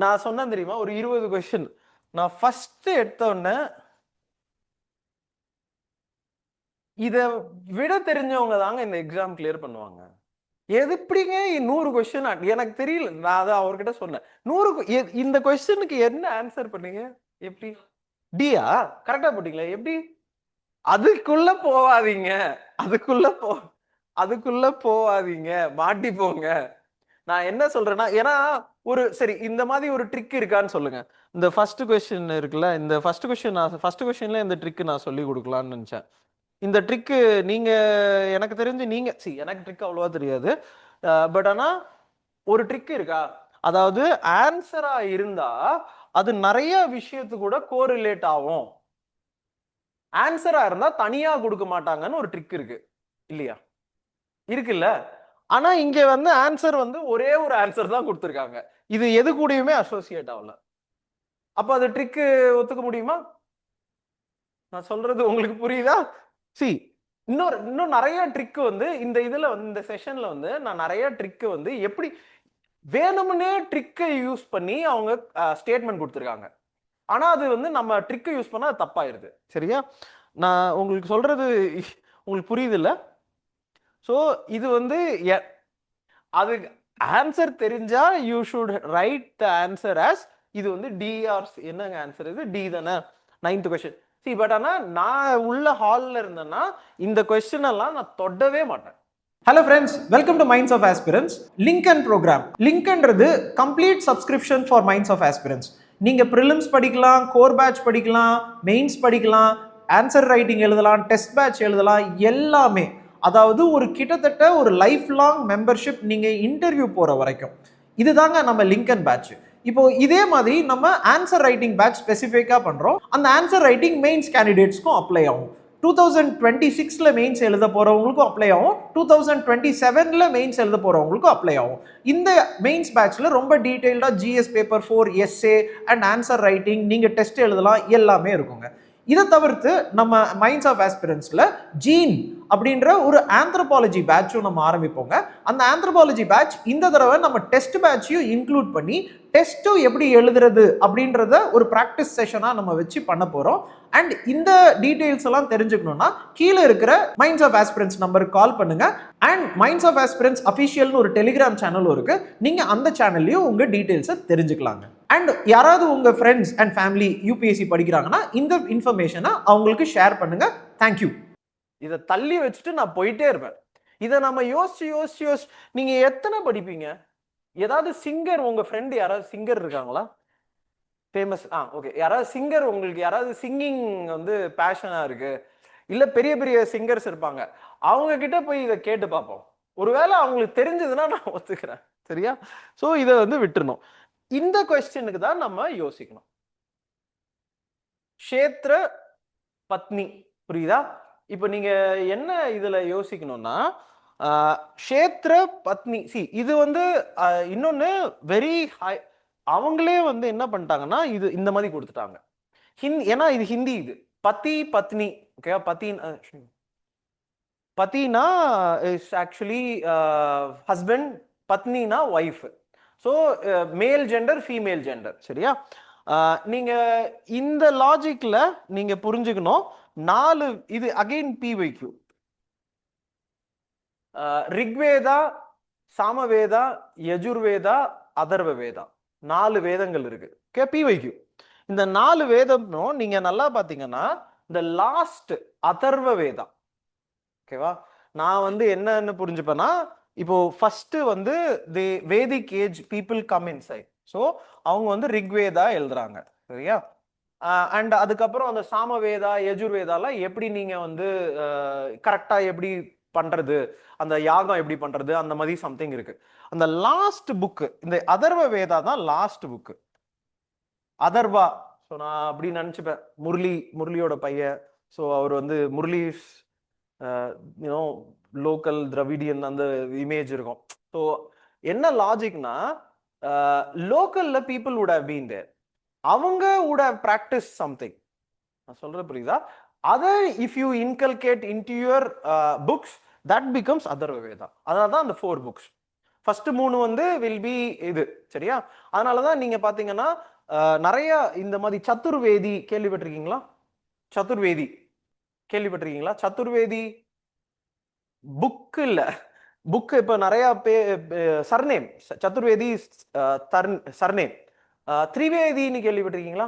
நான் சொன்னேன் தெரியுமா, ஒரு 20 கொஸ்டின். நான் ஃபர்ஸ்ட் எடுத்த உடனே இத விட தெரிஞ்சவங்க தாங்க இந்த எக்ஸாம் கிளியர் பண்ணுவாங்க. எது எப்படிங்க 100 கொஸ்டின்? எனக்கு தெரியல. நான் அதை அவர்கிட்ட சொன்னேன். 100 இந்த கொஸ்டினுக்கு என்ன ஆன்சர் பண்ணீங்க? எப்படி டியா கரெக்டா போட்டீங்களா? எப்படி? அதுக்குள்ள போவாதீங்க, அதுக்குள்ள போவாதீங்க, மாட்டிப்போங்க. நான் என்ன சொல்றேன்னா, ஏன்னா ஒரு சரி இந்த மாதிரி ஒரு ட்ரிக் இருக்கான்னு சொல்லுங்க. இந்த ஃபர்ஸ்ட் கொஸ்டின் இருக்குல்ல, இந்த ஃபர்ஸ்ட் கொஸ்டின்ல இந்த ட்ரிக் நான் சொல்லி கொடுக்கலாம்னு நினைச்சேன். இந்த ட்ரிக்கு நீங்க எனக்கு தெரிஞ்சு நீங்க எனக்கு ட்ரிக் அவ்வளவா தெரியாது. பட் ஆனா ஒரு ட்ரிக் இருக்கா, அதாவது ஆன்சரா இருந்தா அது நிறைய விஷயத்து கூட கோரிலேட் ஆகும். ஆன்சரா இருந்தா தனியா கொடுக்க மாட்டாங்கன்னு ஒரு ட்ரிக் இருக்கு இல்லையா? இருக்குல்ல? ஆனா இங்க வந்து ஆன்சர் வந்து ஒரே ஒரு ஆன்சர் தான் கொடுத்துருக்காங்க. இது எது கூடயுமே அசோசியேட் ஆகல. அப்ப அது ட்ரிக் ஒத்துக்க முடியுமா? நான் சொல்றது உங்களுக்கு புரியுதா? சி இன்னும் நிறைய ட்ரிக் வந்து இந்த இதுல வந்து இந்த செஷன்ல வந்து நான் நிறைய ட்ரிக் வந்து எப்படி வேணும்னே ட்ரிக்கை யூஸ் பண்ணி அவங்க ஸ்டேட்மெண்ட் கொடுத்துருக்காங்க. ஆனா அது வந்து நம்ம ட்ரிக்கை யூஸ் பண்ணா அது தப்பாயிருது. சரியா? நான் உங்களுக்கு சொல்றது உங்களுக்கு புரியுது இல்ல? ஸோ இது வந்து அது ஆன்சர் தெரிஞ்சா you should right the answer as இது வந்து டிஆர்ஸ். என்னங்க ஆன்சர்? இது டி தானே 9th கொஸ்டின். சி பட் ஆனா நான் உள்ள ஹால்ல இருந்தேன்னா இந்த கொஸ்டின் எல்லாம் நான் தொடவே மாட்டேன். Hello friends, welcome to Minds of Aspirants Lincoln program. லிங்கன்றது complete subscription for Minds of Aspirants. நீங்க ப்ரிலிம்ஸ் படிக்கலாம், கோர் பேட்ச் படிக்கலாம், மெயின்ஸ் படிக்கலாம், ஆன்சர் ரைட்டிங் எழுதலாம், டெஸ்ட் பேட்ச் எழுதலாம், எல்லாமே. அதாவது ஒரு கிட்டத்தட்ட ஒரு லைஃப் லாங் மெம்பர்ஷிப் நீங்க இன்டர்வியூ போற வரைக்கும். இதுதாங்க நம்ம லிங்கன் பேட்ச். இப்போ இதே மாதிரி நம்ம ஆன்சர் ரைட்டிங் பேட்ச் ஸ்பெசிஃபிக்கா பண்றோம். அந்த ஆன்சர் ரைட்டிங் மெயின்ஸ் கேண்டிடேட்ஸ்க்கும் அப்ளை ஆகும். 2026ல மெயின்ஸ் எழுத போறவங்களுக்கும் அப்ளை ஆகும், 2027ல மெயின்ஸ் எழுத போறவங்களுக்கும் அப்ளை ஆகும். இந்த மெயின்ஸ் பேட்ச்ல ரொம்ப டீடைல்டா GS paper 4, essay and answer writing, நீங்க டெஸ்ட் எழுதலாம், எல்லாமே இருக்குங்க. இதை தவிர்த்து நம்ம மைண்ட்ஸ் ஆஃப் ஆஸ்பிரன்ஸ்ல ஜீன் அப்படின்ற ஒரு ஆந்த்ரோபாலஜி பேட்சும் நம்ம ஆரம்பிப்போங்க. அந்த ஆந்த்ரோபாலஜி பேட்ச் இந்த தடவை நம்ம டெஸ்ட் பேட்சையும் இன்க்ளூட் பண்ணி டெஸ்ட்டும் எப்படி எழுதுறது அப்படின்றத ஒரு ப்ராக்டிஸ் செஷனாக நம்ம வச்சு பண்ண போகிறோம். அண்ட் இந்த டீடைல்ஸ் எல்லாம் தெரிஞ்சுக்கணும்னா கீழே இருக்கிற மைண்ட்ஸ் ஆஃப் ஆஸ்பிரன்ஸ் நம்பருக்கு கால் பண்ணுங்க. அண்ட் மைண்ட்ஸ் ஆஃப் ஆஸ்பிரன்ஸ் அஃபிஷியல்னு ஒரு டெலிகிராம் சேனலும் இருக்கு, நீங்க அந்த சேனல்லையும் உங்க டீடைல்ஸை தெரிஞ்சுக்கலாங்க. அண்ட் யாராவது உங்க ஃப்ரெண்ட்ஸ் அண்ட் ஃபேமிலி யூபிஎஸ்சி படிக்கிறாங்கன்னா இந்த இன்ஃபர்மேஷனை அவங்களுக்கு ஷேர் பண்ணுங்க. தேங்க்யூ. இதை தள்ளி வச்சுட்டு நான் போயிட்டே இருப்பேன். இதை நம்ம யோசிச்சு நீங்க எத்தனை படிப்பீங்க? ஏதாவது சிங்கர், உங்க ஃப்ரெண்ட் யாராவது சிங்கர் இருக்காங்களா? ஃபேமஸ் ஓகே, யாராவது சிங்கர், உங்களுக்கு யாராவது சிங்கிங் வந்து பேஷனா இருக்கு, இல்ல பெரிய பெரிய சிங்கர்ஸ் இருப்பாங்க, அவங்க கிட்ட போய் இதை கேட்டு பார்ப்போம். ஒருவேளை அவங்களுக்கு தெரிஞ்சதுன்னா நான் ஒத்துக்கிறேன். சரியா? ஸோ இதை வந்து விட்டுறணும். இந்த கொஸ்டினுக்கு தான் நம்ம யோசிக்கணும். க்ஷேத்ர பத்னி, புரியுதா? இப்போ நீங்க என்ன இதுல யோசிக்கணும்னா க்ஷேத்ர பத்னி, இது வந்து இன்னொன்னு வெரி ஹை. அவங்களே வந்து என்ன பண்ணிட்டாங்கன்னா இது இந்த மாதிரி கொடுத்துட்டாங்க. ஏன்னா இது ஹிந்தி. இது பதி பத்னி. ஓகே, பத்தினா இஸ் ஆக்சுவலி ஹஸ்பண்ட், பத்னினா wife. So male gender, female gender. சரியா? நீங்க இந்த லாஜிக்ல நீங்க புரிஞ்சுக்கணும். 4 இது அகைன் பிவைக்யூ. ரிக்வேதா, சாமவேதா, யஜுர்வேதா, அதர்வ வேதா, 4 வேதங்கள் இருக்கு. Okay, PYQ. இந்த 4 வேதமும் நீங்க நல்லா பாத்தீங்கன்னா இந்த லாஸ்ட் அதர்வ வேதா. ஓகேவா? நான் வந்து என்னன்னு புரிஞ்சுப்பேன்னா இப்போ ஃபர்ஸ்ட் வந்து the Vedic age people come inside. So அவங்க வந்து ரிக்வேதா எழுதுறாங்க, சரியா? அண்ட் அதுக்கப்புறம் அந்த சாமவேதா யஜுர்வேதாலாம் எப்படி நீங்க வந்து கரெக்டா எப்படி பண்றது, அந்த யாகம் எப்படி பண்றது, அந்த மாதிரி சம்திங் இருக்கு. அந்த லாஸ்ட் புக்கு இந்த அதர்வ வேதா தான் லாஸ்ட் புக்கு. அதர்வா, ஸோ நான் அப்படி நினச்சிப்பேன். முரளியோட பையன். ஸோ அவர் வந்து முரளி யூனோ லோக்கல் திராவிடியன் அந்த இமேஜ் இருக்கும். ஸோ என்ன லாஜிக்னா, லோக்கல்ல people would have been there, அவங்க வுட் ஹவ் பிராக்டிஸ் சம்திங். நான் சொல்றது புரியுதா? அதை if you inculcate into your books, that becomes Atharva Veda. அதனால தான் அந்த 4 புக்ஸ். ஃபர்ஸ்ட் 3 வந்து வில் பி இது, சரியா? அதனாலதான் நீங்க பாத்தீங்கன்னா நிறைய இந்த மாதிரி சத்துர்வேதி கேள்விப்பட்டிருக்கீங்களா? சத்துர்வேதி கேள்விப்பட்டிருக்கீங்களா? சத்துர்வேதி புக் இல்ல, புக் இப்ப நிறைய சர்நேம். சத்துர்வேதி சர்நேம். திரிவேதின்னு கேள்விப்பட்டிருக்கீங்களா?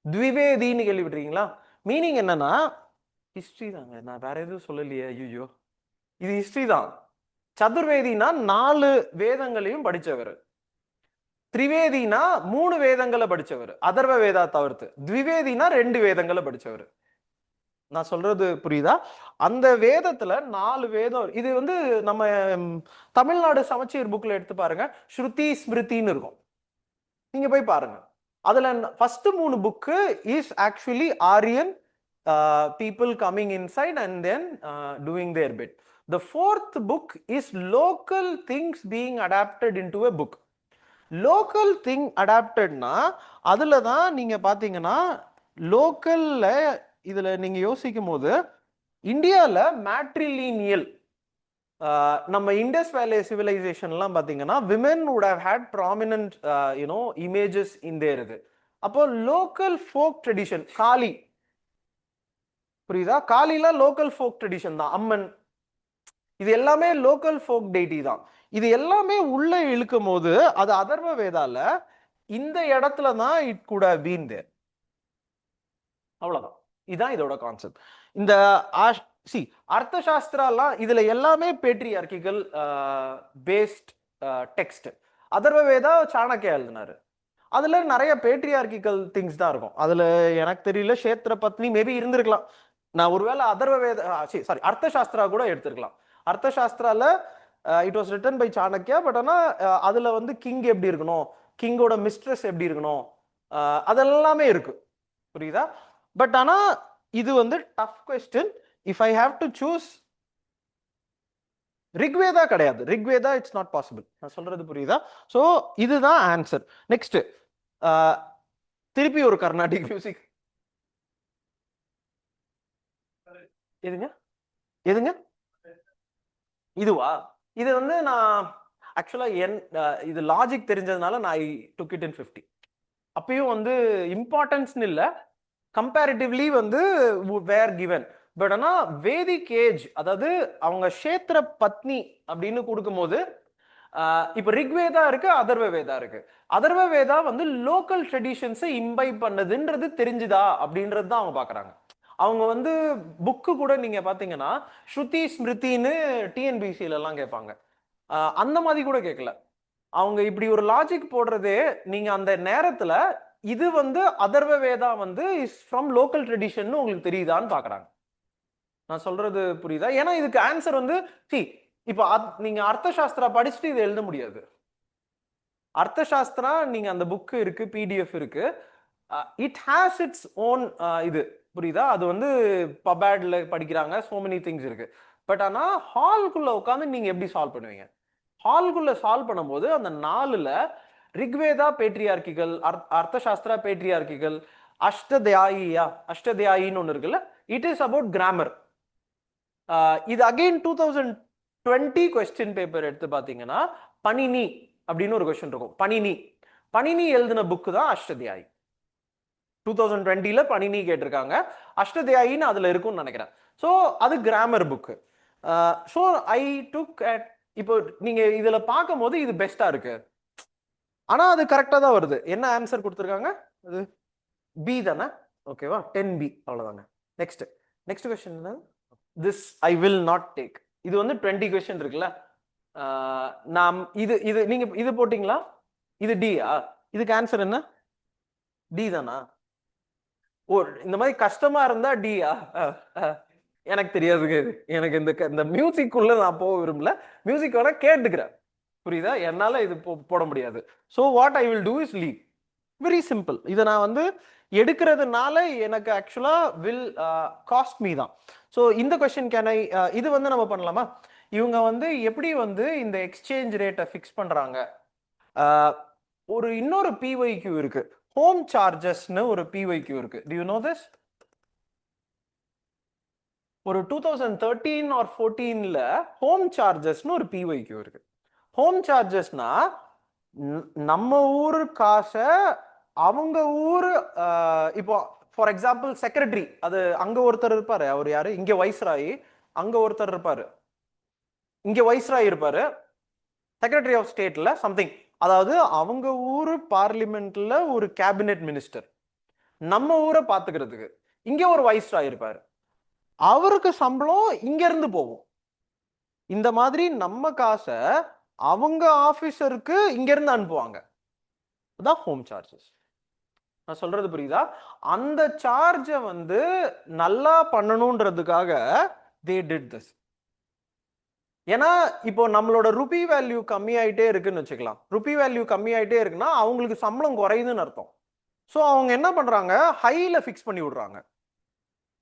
த்விவேதின்னு கேள்விப்பட்டிருக்கீங்களா? மீனிங் என்னன்னா ஹிஸ்டரி தாங்க, நான் வேற எதுவும் சொல்லலையே. ஐயோ, இது ஹிஸ்டரி தான். சதுர்வேதினா 4 வேதங்களையும் படிச்சவர். திரிவேதினா 3 வேதங்களை படிச்சவர், அதர்வ வேதா தவிர்த்து. த்விவேதினா 2 வேதங்களை படிச்சவர். நான் சொல்றது புரியுதா? அந்த வேதத்துல 4 வேதம். இது வந்து நம்ம தமிழ்நாடு சமச்சீர் புக்ல எடுத்து பாருங்க, ஸ்ருதி ஸ்மிருதின்னு இருக்கும். நீங்க போய் பாருங்க. அதுல first 3 book is actually Aryan people coming inside and then doing their bit. The 4th book is local things being adapted into a book. Local thing adaptedனா அதுல தான் நீங்க பாத்தீங்கன்னா லோக்கல்ல இதுல நீங்க யோசிக்கும் போது இந்தியால மேட்ரிலீனியல் நம்ம இண்டஸ் வேலி சிவிலைசேஷன்லாம் பாத்தீங்கன்னா women would have had prominent you know images in there இது. அப்போ லோக்கல் ஃபோக் ட்ரெடிஷன், காளி புரியுதா? காளில லோக்கல் ஃபோக் ட்ரெடிஷன் தான். அம்மன், இது எல்லாமே லோக்கல் ஃபோக் டெய்டி தான். இது எல்லாமே உள்ள இழுக்கும் போது அது அதர்வ வேதால இந்த இடத்துல தான் it could have been there. அவ்வளவுதான். இதுதான் இதோட கான்செப்ட். இந்த அர்த்த சாஸ்திராலாம் இதுல எல்லாமே patriarchal based text. Atharva Veda Chanakya எழுதினாரு. அதுல நிறைய பேட்ரியார்கிக்கல் திங்ஸ் தான் இருக்கும். அதுல எனக்கு தெரியல, கஷேத்திர பத்னி மேபி இருந்திருக்கலாம். நான் ஒருவேளை அதர்வ வேத சாரி அர்த்த சாஸ்திரா கூட எடுத்திருக்கலாம். அர்த்த சாஸ்திரால it was written by Chanakya. But ஆனா அதுல வந்து கிங் எப்படி இருக்கணும், கிங்கோட மிஸ்ட்ரஸ் எப்படி இருக்கணும், அதெல்லாமே இருக்கு, புரியுதா? பட் ஆனா இது வந்து tough question. If I have to choose, Rigveda கிடையாது. Rigveda it's not possible. நான் சொல்றது புரியுதா? ஸோ இதுதான் ஆன்சர். நெக்ஸ்ட் திருப்பி ஒரு கர்நாடிக் மியூசிக். எதுங்க எதுங்க இதுவா? இது வந்து நான் ஆக்சுவலா இது லாஜிக் தெரிஞ்சதுனால நான் ஐ டுக் இட் இன் 50. அப்பயும் வந்து இம்பார்ட்டன்ஸ்னு இல்லை, கம்பேரிட்டிவ்லி வந்து வேர் கிவன். பட் ஆனா வேதிக் ஏஜ், அதாவது அவங்க கஷேத்திர பத்னி அப்படின்னு கொடுக்கும்போது இப்ப ரிக்வேதா இருக்கு, அதர்வ வேதா இருக்கு. அதர்வ வேதா வந்து லோக்கல் ட்ரெடிஷன்ஸை இம்பைப் பண்ணதுன்றது தெரிஞ்சுதா அப்படின்றது தான் அவங்க பாக்குறாங்க. அவங்க வந்து புக்கு கூட நீங்க பாத்தீங்கன்னா ஸ்ருதி ஸ்மிருதின்னு டிஎன்பிசில எல்லாம் கேட்பாங்க. அந்த மாதிரி கூட கேட்கல. அவங்க இப்படி ஒரு லாஜிக் போடுறதே நீங்க அந்த நேரத்துல இது வந்து அதர்வ வேதா வந்து இஸ் ஃப்ரம் லோக்கல் ட்ரெடிஷன் உங்களுக்கு தெரியுதான்னு பாக்குறாங்க. நான் சொல்றது புரியுதா? ஏன்னா இதுக்கு ஆன்சர் வந்து இப்ப நீங்க அர்த்த சாஸ்திரா படிச்சுட்டு இதை எழுத முடியாது. அர்த்த சாஸ்திரா நீங்க அந்த புக் இருக்கு, பிடிஎஃப் இருக்கு, இட் ஹாஸ் இட்ஸ் ஓன் இது, புரியுதா? அது வந்து பபேட்ல படிக்கிறாங்க, சோ மெனி திங்ஸ் இருக்கு. பட் ஆனா ஹால்குள்ள உட்காந்து நீங்க எப்படி சால்வ் பண்ணுவீங்க? ஹால்குள்ள சால்வ் பண்ணும்போது அந்த 4ல ரிக்வேதா பேட்ரியார்கிகள், அர்த்த சாஸ்திரா பேட்ரியார்கிகள், அஷ்டதயாயின்னு ஒண்ணு இருக்குல்ல, இட் இஸ் அபவுட் கிராமர். இது அகைன் 2020 கொஸ்டின் பேப்பர் எடுத்து பாத்தீங்கன்னா பனினி அப்படின்னு ஒரு கொஸ்டின் இருக்கும். பனினி எழுதின புக்கு தான் அஷ்டதயாயி. 2020ல பனினி கேட்டிருக்காங்க, அஷ்டதயாயின்னு அதுல இருக்கும்னு நினைக்கிறேன். ஸோ அது grammar book. So I took at, இப்போ நீங்க இதுல பார்க்கும் போது இது பெஸ்டா இருக்கு. ஆனா அது கரெக்டா தான் வருது. என்ன ஆன்சர் கொடுத்துருக்காங்க? அது பி தானே? ஓகேவா? 10B, அவ்வளவுதாங்க. Next question. This I will not take. இது வந்து 20 கொஸ்டின் இருக்குல்ல, நாம் இது இது நீங்க இது போட்டீங்களா? இது டியா? இதுக்கு ஆன்சர் என்ன? டி தானா? ஓ, இந்த மாதிரி கஷ்டமா இருந்தா டியா? எனக்கு தெரியாதுங்க இது. எனக்கு இந்த மியூசிக் உள்ள நான் போக விரும்பல. மியூசிக் வேணா கேட்டுக்கிறேன். புரியுதா? என்னால இது போட முடியாது. So what I will do is leave. Very simple. இதை நான் வந்து எடுக்கிறதுனால எனக்கு ஆக்சுவலா வில் காஸ்ட் மீ தான். ஸோ இந்த கொஸ்டின் கேன் ஐ இது வந்து நம்ம பண்ணலாமா? இவங்க வந்து எப்படி வந்து இந்த எக்ஸ்சேஞ்ச் ரேட்டை ஃபிக்ஸ் பண்றாங்க? ஒரு இன்னொரு பிஒய்க்யூ இருக்கு, ஹோம் சார்ஜஸ்னு ஒரு பிஒய்க்யூ இருக்கு. To you know this? ஒரு 2013 ஆர் 14ல ஹோம் சார்ஜஸ்னு ஒரு பிஒய்க்யூ இருக்கு. ஹோம் சார்ஜஸ்னா நம்ம ஊரு காசை அவங்க ஊரு இப்போ ஃபார் எக்ஸாம்பிள் செக்ரட்டரி, அது அங்க ஒருத்தர் இருப்பாரு, அவர் யாரு, இங்க வைஸ்ராய், அங்க ஒருத்தர் இருப்பாரு, இங்க வைஸ்ராய் இருப்பாரு, செக்ரட்டரி ஆஃப் ஸ்டேட்ல சம்திங், அதாவது அவங்க ஊரு பார்லிமெண்ட்ல ஒரு கேபினெட் மினிஸ்டர், நம்ம ஊரை பாத்துக்கிறதுக்கு இங்க ஒரு வைஸ்ராய் இருப்பாரு, அவருக்கு சம்பளம் இங்க இருந்து போகும். இந்த மாதிரி நம்ம காசை அவங்க ஆபீசருக்கு இங்க இருந்து அனுப்புவாங்க. அதான் ஹோம் சார்ஜஸ். நான் சொல்றது புரியுதா? அந்த சார்ஜை வந்து நல்லா பண்ணணும்ன்றதுக்காக they did this. ஏன்னா இப்போ நம்மளோட ருபி வேல்யூ கம்மி ஆயிட்டே இருக்குன்னு வச்சுக்கலாம். ருபி வேல்யூ கம்மி ஆயிட்டே இருக்குன்னா அவங்களுக்கு சம்பளம் குறையுதுன்னு அர்த்தம். ஸோ அவங்க என்ன பண்றாங்க, ஹைல ஃபிக்ஸ் பண்ணி விடுறாங்க.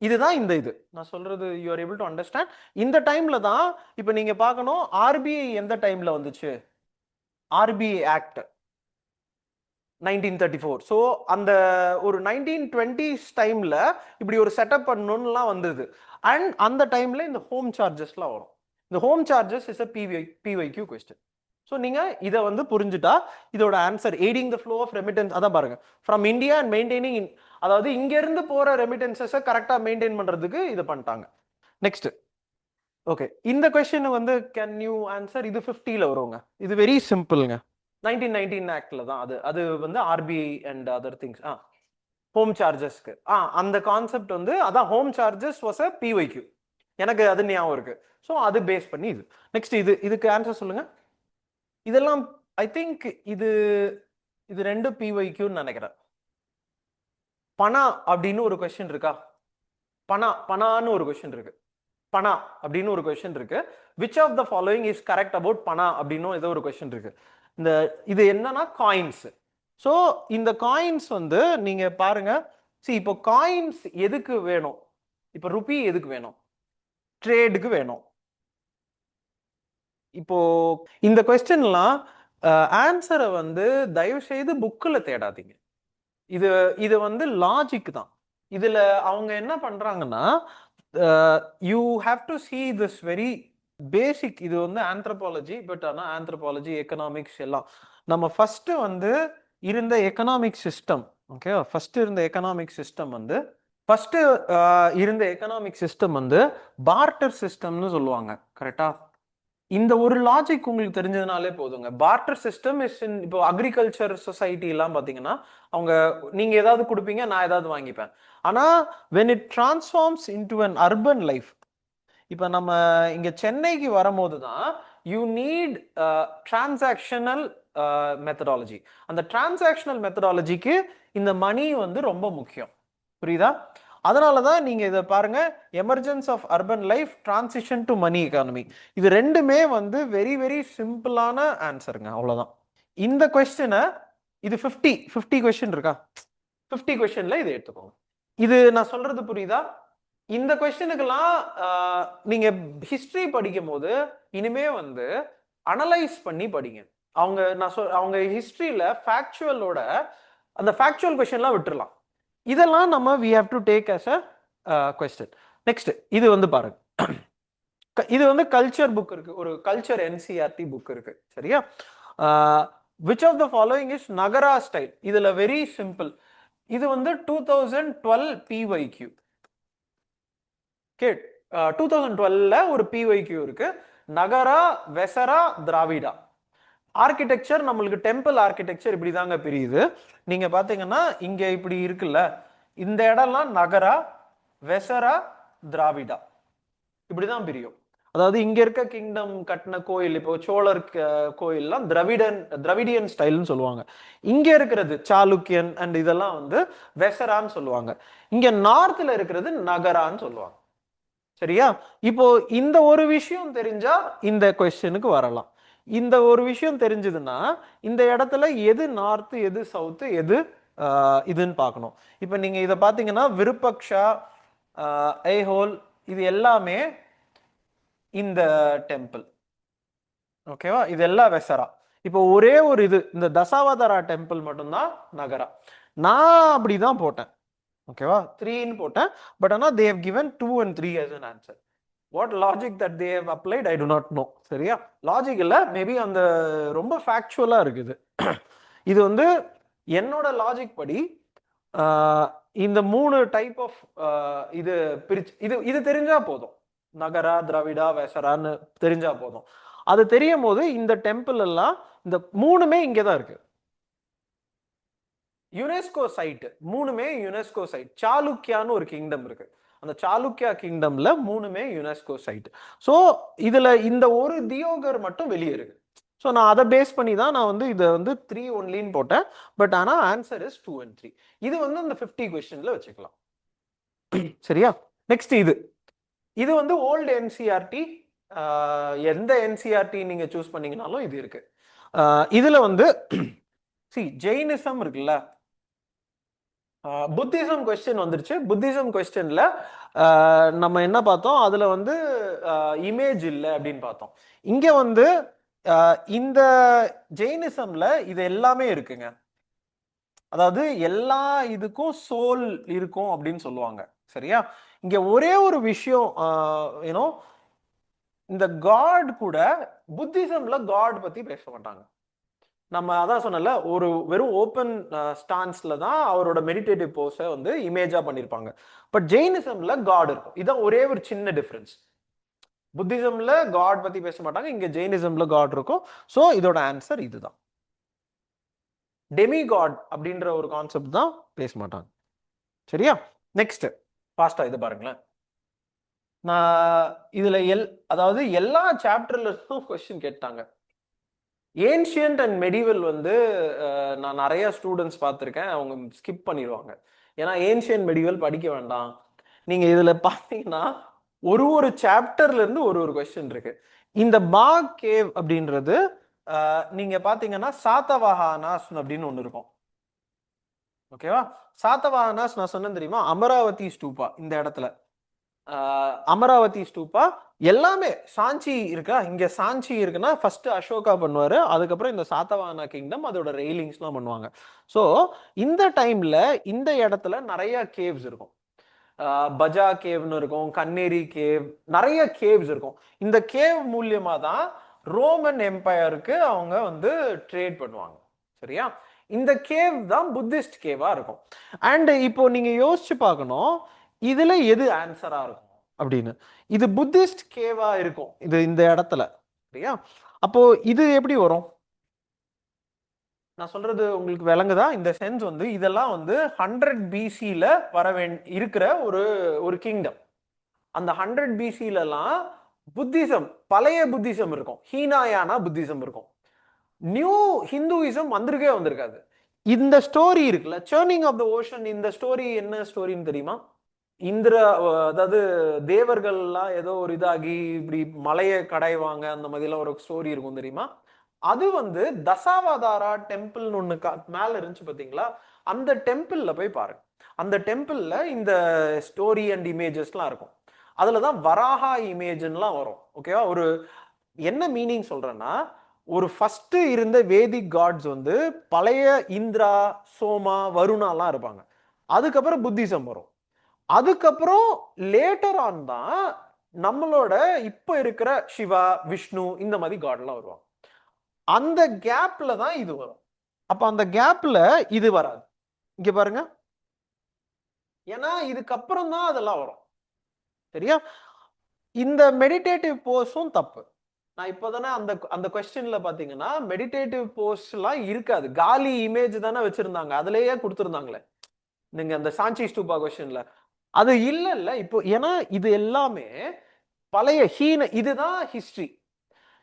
இதுதான் இந்த இது நான் சொல்றது, you are able to understand. இந்த டைம்ல தான் இப்போ நீங்க பார்க்கணும், ஆர்பிஐ எந்த டைம்ல வந்துச்சு? RBI act 1934. ஸோ அந்த ஒரு 1920s டைம்ல இப்படி ஒரு செட்டப் பண்ணணும்லாம் வந்தது. அண்ட் அந்த டைம்ல இந்த ஹோம் சார்ஜஸ்லாம் வரும். இந்த home charges is a PYQ question. So நீங்க இதை வந்து புரிஞ்சுட்டா இதோட answer aiding the flow of remittance, அதான் பாருங்க, ஃப்ரம் இந்தியா அண்ட் மெயின்டைனிங், அதாவது இங்க இருந்து போற ரெமிட்டன்சஸை கரெக்டா மெயின்டைன் பண்றதுக்கு இது பண்ணிட்டாங்க. நெக்ஸ்ட், ஓகே, இந்த கொஸ்டின் வந்து கேன் யூ ஆன்சர்? இது 50ல வருங்க. இது வெரி சிம்பிள்ங்க. 1919 ஆக்ட்ல தான் அது அது வந்து RBI and other things. Home சார்ஜஸ்க்கு அந்த கான்செப்ட் வந்து அதான், home charges was a PYQ. எனக்கு அது ஞாபகம் இருக்கு. ஸோ அது பேஸ் பண்ணி இது. நெக்ஸ்ட் இதுக்கு ஆன்சர் சொல்லுங்க. இதெல்லாம் ஐ திங்க் இது இது ரெண்டு பிஒய்க்யூன்னு நினைக்கிறேன். பணா அப்படின்னு ஒரு கொஸ்டின் இருக்கா? பணான்னு ஒரு கொஸ்டின் இருக்கு. பணா அப்படின்னு ஒரு கொஸ்டின் இருக்கு. Which of the following is correct about பணா அப்படின்னு ஏதோ ஒரு கொஸ்டின் இருக்கு. இந்த இது என்னன்னா காயின்ஸ். ஸோ இந்த காயின்ஸ் வந்து நீங்க பாருங்க, இப்போ காயின்ஸ் எதுக்கு வேணும்? இப்போ ருபி எதுக்கு வேணும்? ட்ரேடுக்கு வேணும். இப்போ இந்த கொஸ்டின்லாம் ஆன்சரை வந்து தயவு செய்து புக்கில் தேடாதீங்க. இது இது வந்து லாஜிக் தான். இதுல அவங்க என்ன பண்றாங்கன்னா, you have to see this very பேசிக். இது வந்து ஆந்த்ரோபாலஜி, பட் ஆனால் ஆந்த்ரோபாலஜி, எக்கனாமிக்ஸ் எல்லாம் நம்ம ஃபர்ஸ்ட் வந்து இருந்த எக்கனாமிக் சிஸ்டம். ஓகே, ஃபர்ஸ்ட் இருந்த எக்கனாமிக் சிஸ்டம் வந்து பார்ட்டர் சிஸ்டம்னு சொல்லுவாங்க. கரெக்டா? இந்த ஒரு லாஜிக் உங்களுக்கு தெரிஞ்சதுனாலே போதுங்க. பார்ட்டர் சிஸ்டம் இஸ் இன், இப்போ அக்ரிகல்ச்சர் சொசைட்டி எல்லாம் பாத்தீங்கன்னா அவங்க நீங்க ஏதாவது கொடுப்பீங்க, நான் ஏதாவது வாங்கிப்பேன். ஆனா when it transforms into an urban life, இப்போ நம்ம இங்க சென்னைக்கு வரும்போது தான் யூ நீட் டிரான்சாக்ஷனல் மெத்தடாலஜி. அந்த டிரான்சாக்ஷனல் மெத்தடாலஜிக்கு இந்த மணி வந்து ரொம்ப முக்கியம். புரியுதா? அதனாலதான் நீங்க இதை பாருங்க, emergence of urban life, transition to money economy. இது ரெண்டுமே வந்து வெரி வெரி சிம்பிளான ஆன்சருங்க. அவ்வளவுதான். இந்த கொஸ்டினை, இது 50 கொஸ்டின் இருக்கா? 50 கொஸ்டின்ல இதை எடுத்துக்கோங்க. இது நான் சொல்றது புரியுதா? இந்த கொஸ்டினுக்கெல்லாம் நீங்க ஹிஸ்டரி படிக்கும் போது இனிமே வந்து அனலைஸ் பண்ணி படிங்க. அவங்க ஹிஸ்டரியில ஃபேக்சுவலோட அந்த ஃபேக்சுவல் கொஸ்டின்லாம் விட்டுறலாம். இதெல்லாம் நம்ம we have to take as a question. Next இது வந்து பாருங்க, இது வந்து கல்ச்சர் புக் இருக்கு, ஒரு கல்ச்சர் என்சிஆர்டி புக் இருக்கு. சரியா? which of the following is Nagara style? இதுல வெரி சிம்பிள். இது வந்து 2012 பிஒய்க்யூ. ஓகே, 2012ல ஒரு பிஒய்க்யூ இருக்கு, நகரா, வெசரா, திராவிடா. ஆர்கிடெக்சர் நம்மளுக்கு டெம்பிள் ஆர்கிடெக்சர் இப்படி தாங்க பிரியுது. நீங்க பாத்தீங்கன்னா இங்க இப்படி இருக்குல்ல, இந்த இடம்லாம் நகரா, வெசரா, திராவிடா, இப்படிதான் பிரியும். அதாவது இங்க இருக்க கிங்டம் கட்டின கோயில், இப்போ சோழர் கோயில்லாம் திராவிடியன் ஸ்டைல்னு சொல்லுவாங்க. இங்க இருக்கிறது சாளுக்கியன் அண்ட் இதெல்லாம் வந்து வெசரான்னு சொல்லுவாங்க. இங்க நார்த்ல இருக்கிறது நகரான்னு சொல்லுவாங்க. சரியா? இப்போ இந்த ஒரு விஷயம் தெரிஞ்சா இந்த கொஸ்டினுக்கு வரலாம். இந்த ஒரு விஷயம் தெரிஞ்சதுன்னா இந்த இடத்துல எது நார்த், எது சவுத், எது இதுன்னு பார்க்கணும். இப்போ நீங்க இதை பார்த்தீங்கன்னா விருப்பக்ஷா, ஐஹோல், இது எல்லாமே இந்த டெம்பிள். ஓகேவா? இது எல்லாம் வெசரா. இப்போ ஒரே ஒரு இது இந்த தசாவதாரா டெம்பிள் மட்டும்தான் நகரா. நான் அப்படிதான் போட்டேன். ஓகேவா? 3ன்னு போட்டேன். பட் ஆனால் they have given 2 and 3 as an answer. What logic that they have applied, I do not know. சரியா? லாஜிக் இல்ல, மேபி அந்த ரொம்ப ஃபேக்சுவலா இருக்குது. இது வந்து என்னோட லாஜிக் படி இந்த 3 டைப் ஆஃப் இது பிரிச்சு இது இது தெரிஞ்சா போதும். நகரா, திராவிடா, வெசரான்னு தெரிஞ்சா போதும். அது தெரியும் போது இந்த டெம்பிள் எல்லாம் இந்த 3மே இங்கே தான் இருக்கு. யுனெஸ்கோ சைட் 3மே யுனெஸ்கோ சைட். சாளுக்கியான்னு ஒரு கிங்டம் இருக்கு. அந்த சாளுக்கியா கிங்டம்ல 3மே யுனெஸ்கோ சைட். ஸோ இதுல இந்த ஒரு தியோகர் மட்டும் வெளியே இருக்கு. ஸோ நான் அதை பேஸ் பண்ணி தான் நான் வந்து இதை வந்து 3 ஒன்லின்னு போட்டேன். பட் ஆனால் ஆன்சர் இஸ் 2 and 3. இது வந்து அந்த 50 கொஸ்டின்ல வச்சுக்கலாம். சரியா? நெக்ஸ்ட் இது வந்து ஓல்டு என்சிஆர்டி. எந்த என்சிஆர்டி நீங்க சூஸ் பண்ணீங்கனாலும் இது இருக்கு. இதுல வந்து ஜெயினிசம் இருக்குல்ல, புத்திசம் கொஸ்டின் வந்துருச்சு. புத்திசம் கொஸ்டின்ல நம்ம என்ன பார்த்தோம், அதுல வந்து இமேஜ் இல்லை அப்படின்னு பார்த்தோம். இங்க வந்து இந்த ஜெயினிசம்ல இது எல்லாமே இருக்குங்க. அதாவது எல்லா இதுக்கும் சோல் இருக்கும் அப்படின்னு சொல்லுவாங்க. சரியா? இங்க ஒரே ஒரு விஷயம், யூனோ, இந்த காட் கூட புத்திசம்ல காட் பத்தி பேச மாட்டாங்க. நம்ம அதான் சொன்னல, ஒரு வெறும் ஓப்பன் ஸ்டான்ஸ்ல தான் அவரோட மெடிடேட்டிவ் போஸை வந்து இமேஜா பண்ணியிருப்பாங்க. பட் ஜெயினிசம்ல காட் இருக்கும். இதான் ஒரே ஒரு சின்ன டிஃபரன்ஸ். புத்திசம்ல காட் பத்தி பேச மாட்டாங்க, இங்க ஜெயினிசம்ல காட் இருக்கும். ஸோ இதோட ஆன்சர் இதுதான். டெமி காட் அப்படின்ற ஒரு கான்செப்ட் தான் பேச மாட்டாங்க. சரியா? நெக்ஸ்ட் ஃபாஸ்டா இது பாருங்களேன். நான் இதுல அதாவது எல்லா சாப்டர்ல இருந்தும் கொஸ்டின் கேட்டாங்க. ஏன்ஷியன்ட் அண்ட் மெடிவல் வந்து நான் நிறைய ஸ்டூடெண்ட்ஸ் பார்த்துருக்கேன், அவங்க ஸ்கிப் பண்ணிடுவாங்க. ஏன்னா ஏன்ஷியன்ட் மெடிவல் படிக்க வேண்டாம். நீங்க இதுல பார்த்தீங்கன்னா ஒரு சாப்டர்ல இருந்து ஒரு கொஸ்டின் இருக்கு. இந்த பாக் கேவ் அப்படின்றது நீங்க பாத்தீங்கன்னா சாத்தவாஹானாஸ் அப்படின்னு ஒண்ணு இருக்கும். ஓகேவா? சாத்தவாஹானாஸ் நான் சொன்னேன் தெரியுமா, அமராவதி ஸ்தூபா. இந்த இடத்துல அமராவதி ஸ்தூபா எல்லாமே சாஞ்சி இருக்கா, இங்க சாஞ்சி இருக்குன்னா ஃபர்ஸ்ட் அசோகா பண்ணுவாரு, அதுக்கப்புறம் இந்த சாத்தவாஹனா கிங்டம் அதோட ரெயிலிங்ஸ்லாம் பண்ணுவாங்க. ஸோ இந்த டைம்ல இந்த இடத்துல நிறைய கேவ்ஸ் இருக்கும். பஜா கேவ்னு இருக்கும், கண்ணேரி கேவ், நிறைய கேவ்ஸ் இருக்கும். இந்த கேவ் மூலியமா தான் ரோமன் எம்பையருக்கு அவங்க வந்து ட்ரேட் பண்ணுவாங்க. சரியா? இந்த கேவ் தான் புத்திஸ்ட் கேவா இருக்கும். அண்ட் இப்போ நீங்க யோசிச்சு பார்க்கணும், இதுல எது ஆன்சரா இருக்கும் அப்படின்னு. இது புத்திஸ்ட் கேவா இருக்கும் இது இந்த இடத்துல. சரியா? அப்போ இது எப்படி வரும்? நான் சொல்றது உங்களுக்கு விளங்குதா? இந்த சென்ஸ் வந்து இதெல்லாம் வந்து 100 பிசில இருக்கிற ஒரு கிங்டம். அந்த 100 பிசிலலாம் புத்திசம், பழைய புத்திசம் இருக்கும், ஹீனாயானா புத்திசம் இருக்கும். நியூ ஹிந்துயிசம் வந்திருக்காது. இந்த ஸ்டோரி இருக்குல்ல, சேர்னிங் ஆஃப் த ஓஷன், இந்த ஸ்டோரி என்ன ஸ்டோரின்னு தெரியுமா? அதாவது தேவர்கள்லாம் ஏதோ ஒரு இதாகி இப்படி மலையை கடைவாங்க, அந்த மாதிரிலாம் ஒரு ஸ்டோரி இருக்கும் தெரியுமா? அது வந்து தசாவதாரா டெம்பிள்னு ஒண்ணு மேல இருந்துச்சு பாத்தீங்களா? அந்த டெம்பிள்ல போய் பாருங்க. அந்த டெம்பிள்ல இந்த ஸ்டோரி அண்ட் இமேஜஸ்லாம் இருக்கும். அதுலதான் வராஹா இமேஜ்லாம் வரும். ஓகேவா? ஒரு என்ன மீனிங் சொல்றேன்னா, ஒரு ஃபர்ஸ்ட் இருந்த வேதிக் காட்ஸ் வந்து பழைய இந்திரா, சோமா, வருணாலாம் இருப்பாங்க. அதுக்கப்புறம் புத்திசம் வரும். அதுக்கப்புறம் லேட்டர் ஆன் தான் நம்மளோட இப்ப இருக்கிற சிவா, விஷ்ணு இந்த மாதிரி காட்லாம் வருவாங்க. அந்த கேப்ல தான் இது வரும். அப்ப அந்த கேப்ல இது வராது. இங்க பாருங்க, ஏன்னா இதுக்கப்புறம் தான் அதெல்லாம் வரும். சரியா? இந்த மெடிடேட்டிவ் போஸும் தப்பு. நான் இப்போதானே அந்த அந்த கொஸ்டின்ல பாத்தீங்கன்னா மெடிடேட்டிவ் போஸ் எல்லாம் இருக்காது, காலி இமேஜ் தானே வச்சிருந்தாங்க, அதுலயே கொடுத்துருந்தாங்களே நீங்க அந்த சாஞ்சி ஸ்டூபா கொஸ்டின்ல. அது இல்ல இப்போ. ஏன்னா இது எல்லாமே பழைய ஹீன இதுதான் ஹிஸ்டரி.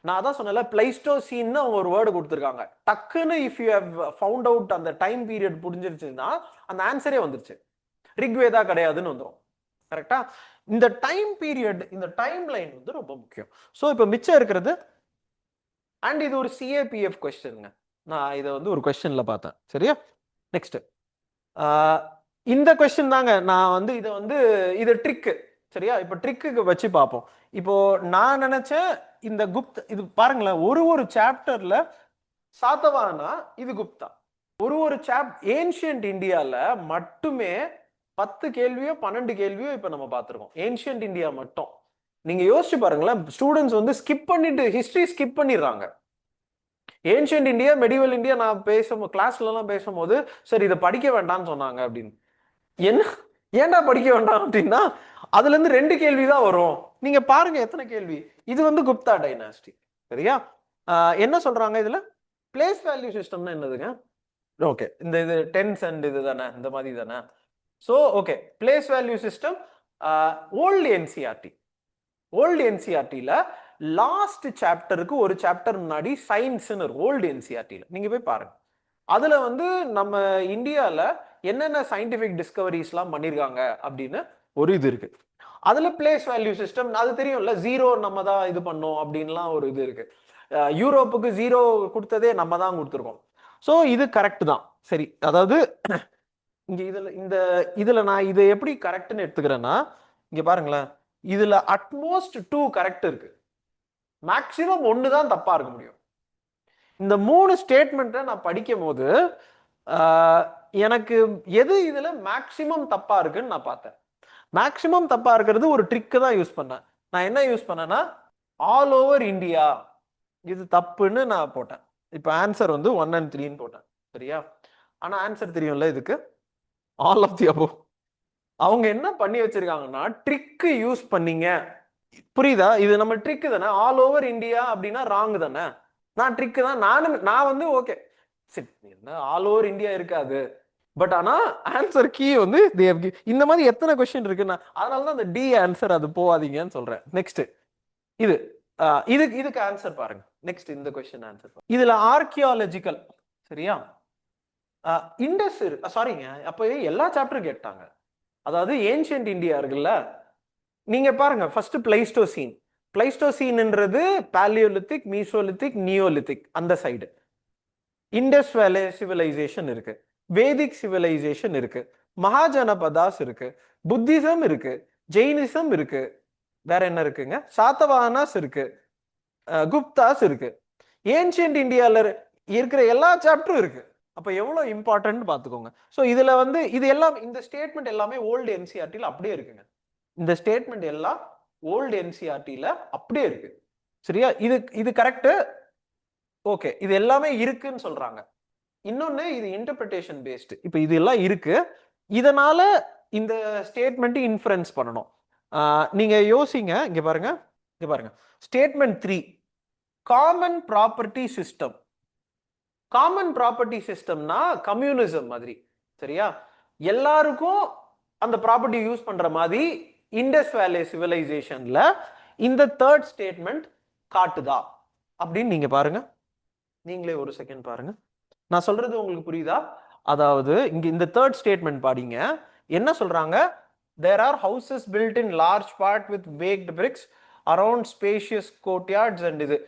நான் தான் சொன்னல பிளைஸ்டோசீன்னு அவங்க ஒரு வேர்டு கொடுத்துருக்காங்க. டக்குன்னு if you have found out அந்த டைம் பீரியட் புரிஞ்சிருச்சுன்னா அந்த ஆன்சரே வந்துருச்சு. ரிக்வேதா கிடையாதுன்னு வந்துடும். கரெக்டா? இந்த டைம் பீரியட், இந்த டைம் லைன் வந்து ரொம்ப முக்கியம். ஸோ இப்போ மிச்சம் இருக்கிறது, அண்ட் இது ஒரு சிஏபிஎஃப் கொஸ்டின்ங்க. நான் இதை வந்து ஒரு கொஸ்டின்ல பார்த்தேன். சரியா? நெக்ஸ்ட் இந்த கொஸ்டின் தாங்க. நான் வந்து இதை வந்து இது ட்ரிக்கு. சரியா? இப்போ ட்ரிக்கு வச்சு பார்ப்போம். இப்போ நான் நினைச்சேன் இந்த குப்தா, இது பாருங்களேன், ஒரு சாப்டர்ல சாத்தவானா, இது குப்தா. ஒரு ஏன்ஷியன்ட் இந்தியால மட்டுமே 10 கேள்வியோ 12 கேள்வியோ இப்ப நம்ம பார்த்திருக்கோம். ஏன்ஷியன்ட் இந்தியா மட்டும். நீங்க யோசிச்சு பாருங்களேன், ஸ்டூடெண்ட்ஸ் வந்து ஸ்கிப் பண்ணிட்டு ஹிஸ்டரி ஸ்கிப் பண்ணிடுறாங்க. ஏன்ஷியன்ட் இந்தியா, மெடிவல் இந்தியா நான் கிளாஸ்ல எல்லாம் பேசும்போது சரி இதை படிக்க வேண்டாம்னு சொன்னாங்க அப்படின்னு. என்ன ஏன்டா படிக்க வேண்டாம் அப்படின்னா அதுல இருந்து 2 கேள்விதான் வரும். நீங்க பாருங்க எத்தனை கேள்வி. இது வந்து குப்தா டைனாஸ்டி. சரியா? என்ன சொல்றாங்க இதுல? பிளேஸ் வேல்யூ சிஸ்டம்னா என்னதுங்க? ஓகே, இந்த இது டென்ஸ் அண்ட் இது தானே, இந்த மாதிரி தானே. So okay, place value system old NCERT. Old என்சிஆர்டியில் லாஸ்ட் சாப்டருக்கு ஒரு சாப்டர் முன்னாடி சயின்ஸ்னு ஓல்டு என்சிஆர்டியில் நீங்க போய் பாருங்க. அதுல வந்து நம்ம இந்தியாவில் என்னென்ன சயின்டிபிக் டிஸ்கவரிஸ்லாம் பண்ணியிருக்காங்க அப்படின்னு ஒரு இது இருக்கு. அதுல பிளேஸ் வேல்யூ சிஸ்டம் அது தெரியும்ல, ஜீரோ நம்ம தான் இது பண்ணோம் அப்படின்லாம் ஒரு இது இருக்கு. யூரோப்புக்கு ஜீரோ கொடுத்ததே நம்ம தான் கொடுத்துருக்கோம். ஸோ இது கரெக்ட் தான். சரி, அதாவது இங்க இதுல நான் இதை எப்படி கரெக்ட்னு எடுத்துக்கிறேன்னா, இங்க பாருங்களேன், இதுல அட்மோஸ்ட் 2 கரெக்ட் இருக்கு, மேக்சிமம் 1 தான் தப்பா இருக்க முடியும். இந்த 3 ஸ்டேட்மெண்ட்டை நான் படிக்கும் போது எனக்கு எது இதுல மேக்சிமம் தப்பா இருக்குன்னு நான் பார்த்தேன். மேக்சிமம் தப்பா இருக்கிறது ஒரு ட்ரிக்கு தான் யூஸ் பண்ணேன். நான் என்ன யூஸ் பண்ணேன்னா, ஆல் ஓவர் இந்தியா இது தப்புன்னு நான் போட்டேன். இப்போ ஆன்சர் வந்து 1 and 3ன்னு போட்டேன். சரியா? ஆனா ஆன்சர் தெரியும்ல இதுக்கு, ஆல் ஆஃப் தி அபோவ். அவங்க என்ன பண்ணி வச்சிருக்காங்கன்னா ட்ரிக்கு யூஸ் பண்ணீங்க. புரியுதா? இது நம்ம ட்ரிக்கு தானே. ஆல் ஓவர் இந்தியா அப்படின்னா ராங் தானே. நான் ட்ரிக்கு தான். நான் வந்து ஓகே சரி, என்ன ஆல் ஓவர் இந்தியா இருக்காது, பட் ஆனா ஆன்சர் கீ வந்து இந்த மாதிரி எத்தனை கொஸ்டின் இருக்குன்னா அதனாலதான் அந்த டி ஆன்சர் அது போவாதீங்கன்னு சொல்றேன். நெக்ஸ்ட் இது இதுக்கு ஆன்சர் பாருங்க. நெக்ஸ்ட் இந்த கொஸ்டின் ஆன்சர் இதுல ஆர்கியாலஜிக்கல். சரியா? இண்டஸ் சாரிங்க, அப்போ எல்லா சாப்டரும் கேட்டாங்க. அதாவது ஏன்ஷியன்ட் இந்தியா இருக்குல்ல, நீங்க பாருங்க ஃபர்ஸ்ட் பிளைஸ்டோசீன். பிளைஸ்டோசீன்ன்றது பாலியோலித்திக், மீசோலித்திக், நியோலித்திக் அந்த சைடு. இண்டஸ் வேலே சிவிலைசேஷன் இருக்கு, வேதிக் சிவிலைசேஷன் இருக்கு, மகாஜனபதாஸ் இருக்கு, புத்திசம் இருக்கு, ஜெயினிசம் இருக்கு, வேற என்ன இருக்குங்க, சாத்தவானாஸ் இருக்கு, குப்தாஸ் இருக்கு. ஏன்ஷியன்ட் இந்தியால இருக்கிற எல்லா சாப்டரும் இருக்கு. அப்ப எவ்வளவு இம்பார்ட்டன்ட் பாத்துக்கோங்க. சோ இதுல வந்து இது எல்லாம், இந்த ஸ்டேட்மெண்ட் எல்லாமே ஓல்டு என்சிஆர்டில அப்படியே இருக்குங்க. இந்த ஸ்டேட்மெண்ட் எல்லாம் ஓல்டு என்சிஆர்டில அப்படியே இருக்கு. சரியா? இது கரெக்ட். ஓகே, இது எல்லாமே இருக்குன்னு சொல்றாங்க. இன்னொன்னு இது இன்டர்பிரிட்டேஷன் பேஸ்டு. இப்ப இது எல்லாம் இருக்கு, இதனால இந்த ஸ்டேட்மெண்ட் இன்ஃபரன்ஸ் பண்ணணும். நீங்க யோசிங்க. இங்க பாருங்க, இங்க பாருங்க, statement 3 common property system. Common property சிஸ்டம்னா கம்யூனிசம் மாதிரி. சரியா? எல்லாருக்கும் அந்த ப்ராப்பர்ட்டி யூஸ் பண்ற மாதிரி இண்டஸ் வேலே சிவிலைசேஷன்ல இந்த தேர்ட் ஸ்டேட்மெண்ட் காட்டுதா அப்படின்னு நீங்க பாருங்க. நீங்களே ஒரு செகண்ட் பாருங்க, நான் சொல்றது உங்களுக்கு புரியுதா? அதாவது இங்க இந்த தேர்ட் ஸ்டேட்மெண்ட் பாடிங்க. என்ன சொல்றாங்க? there are houses built in large part with baked bricks around spacious courtyards and இது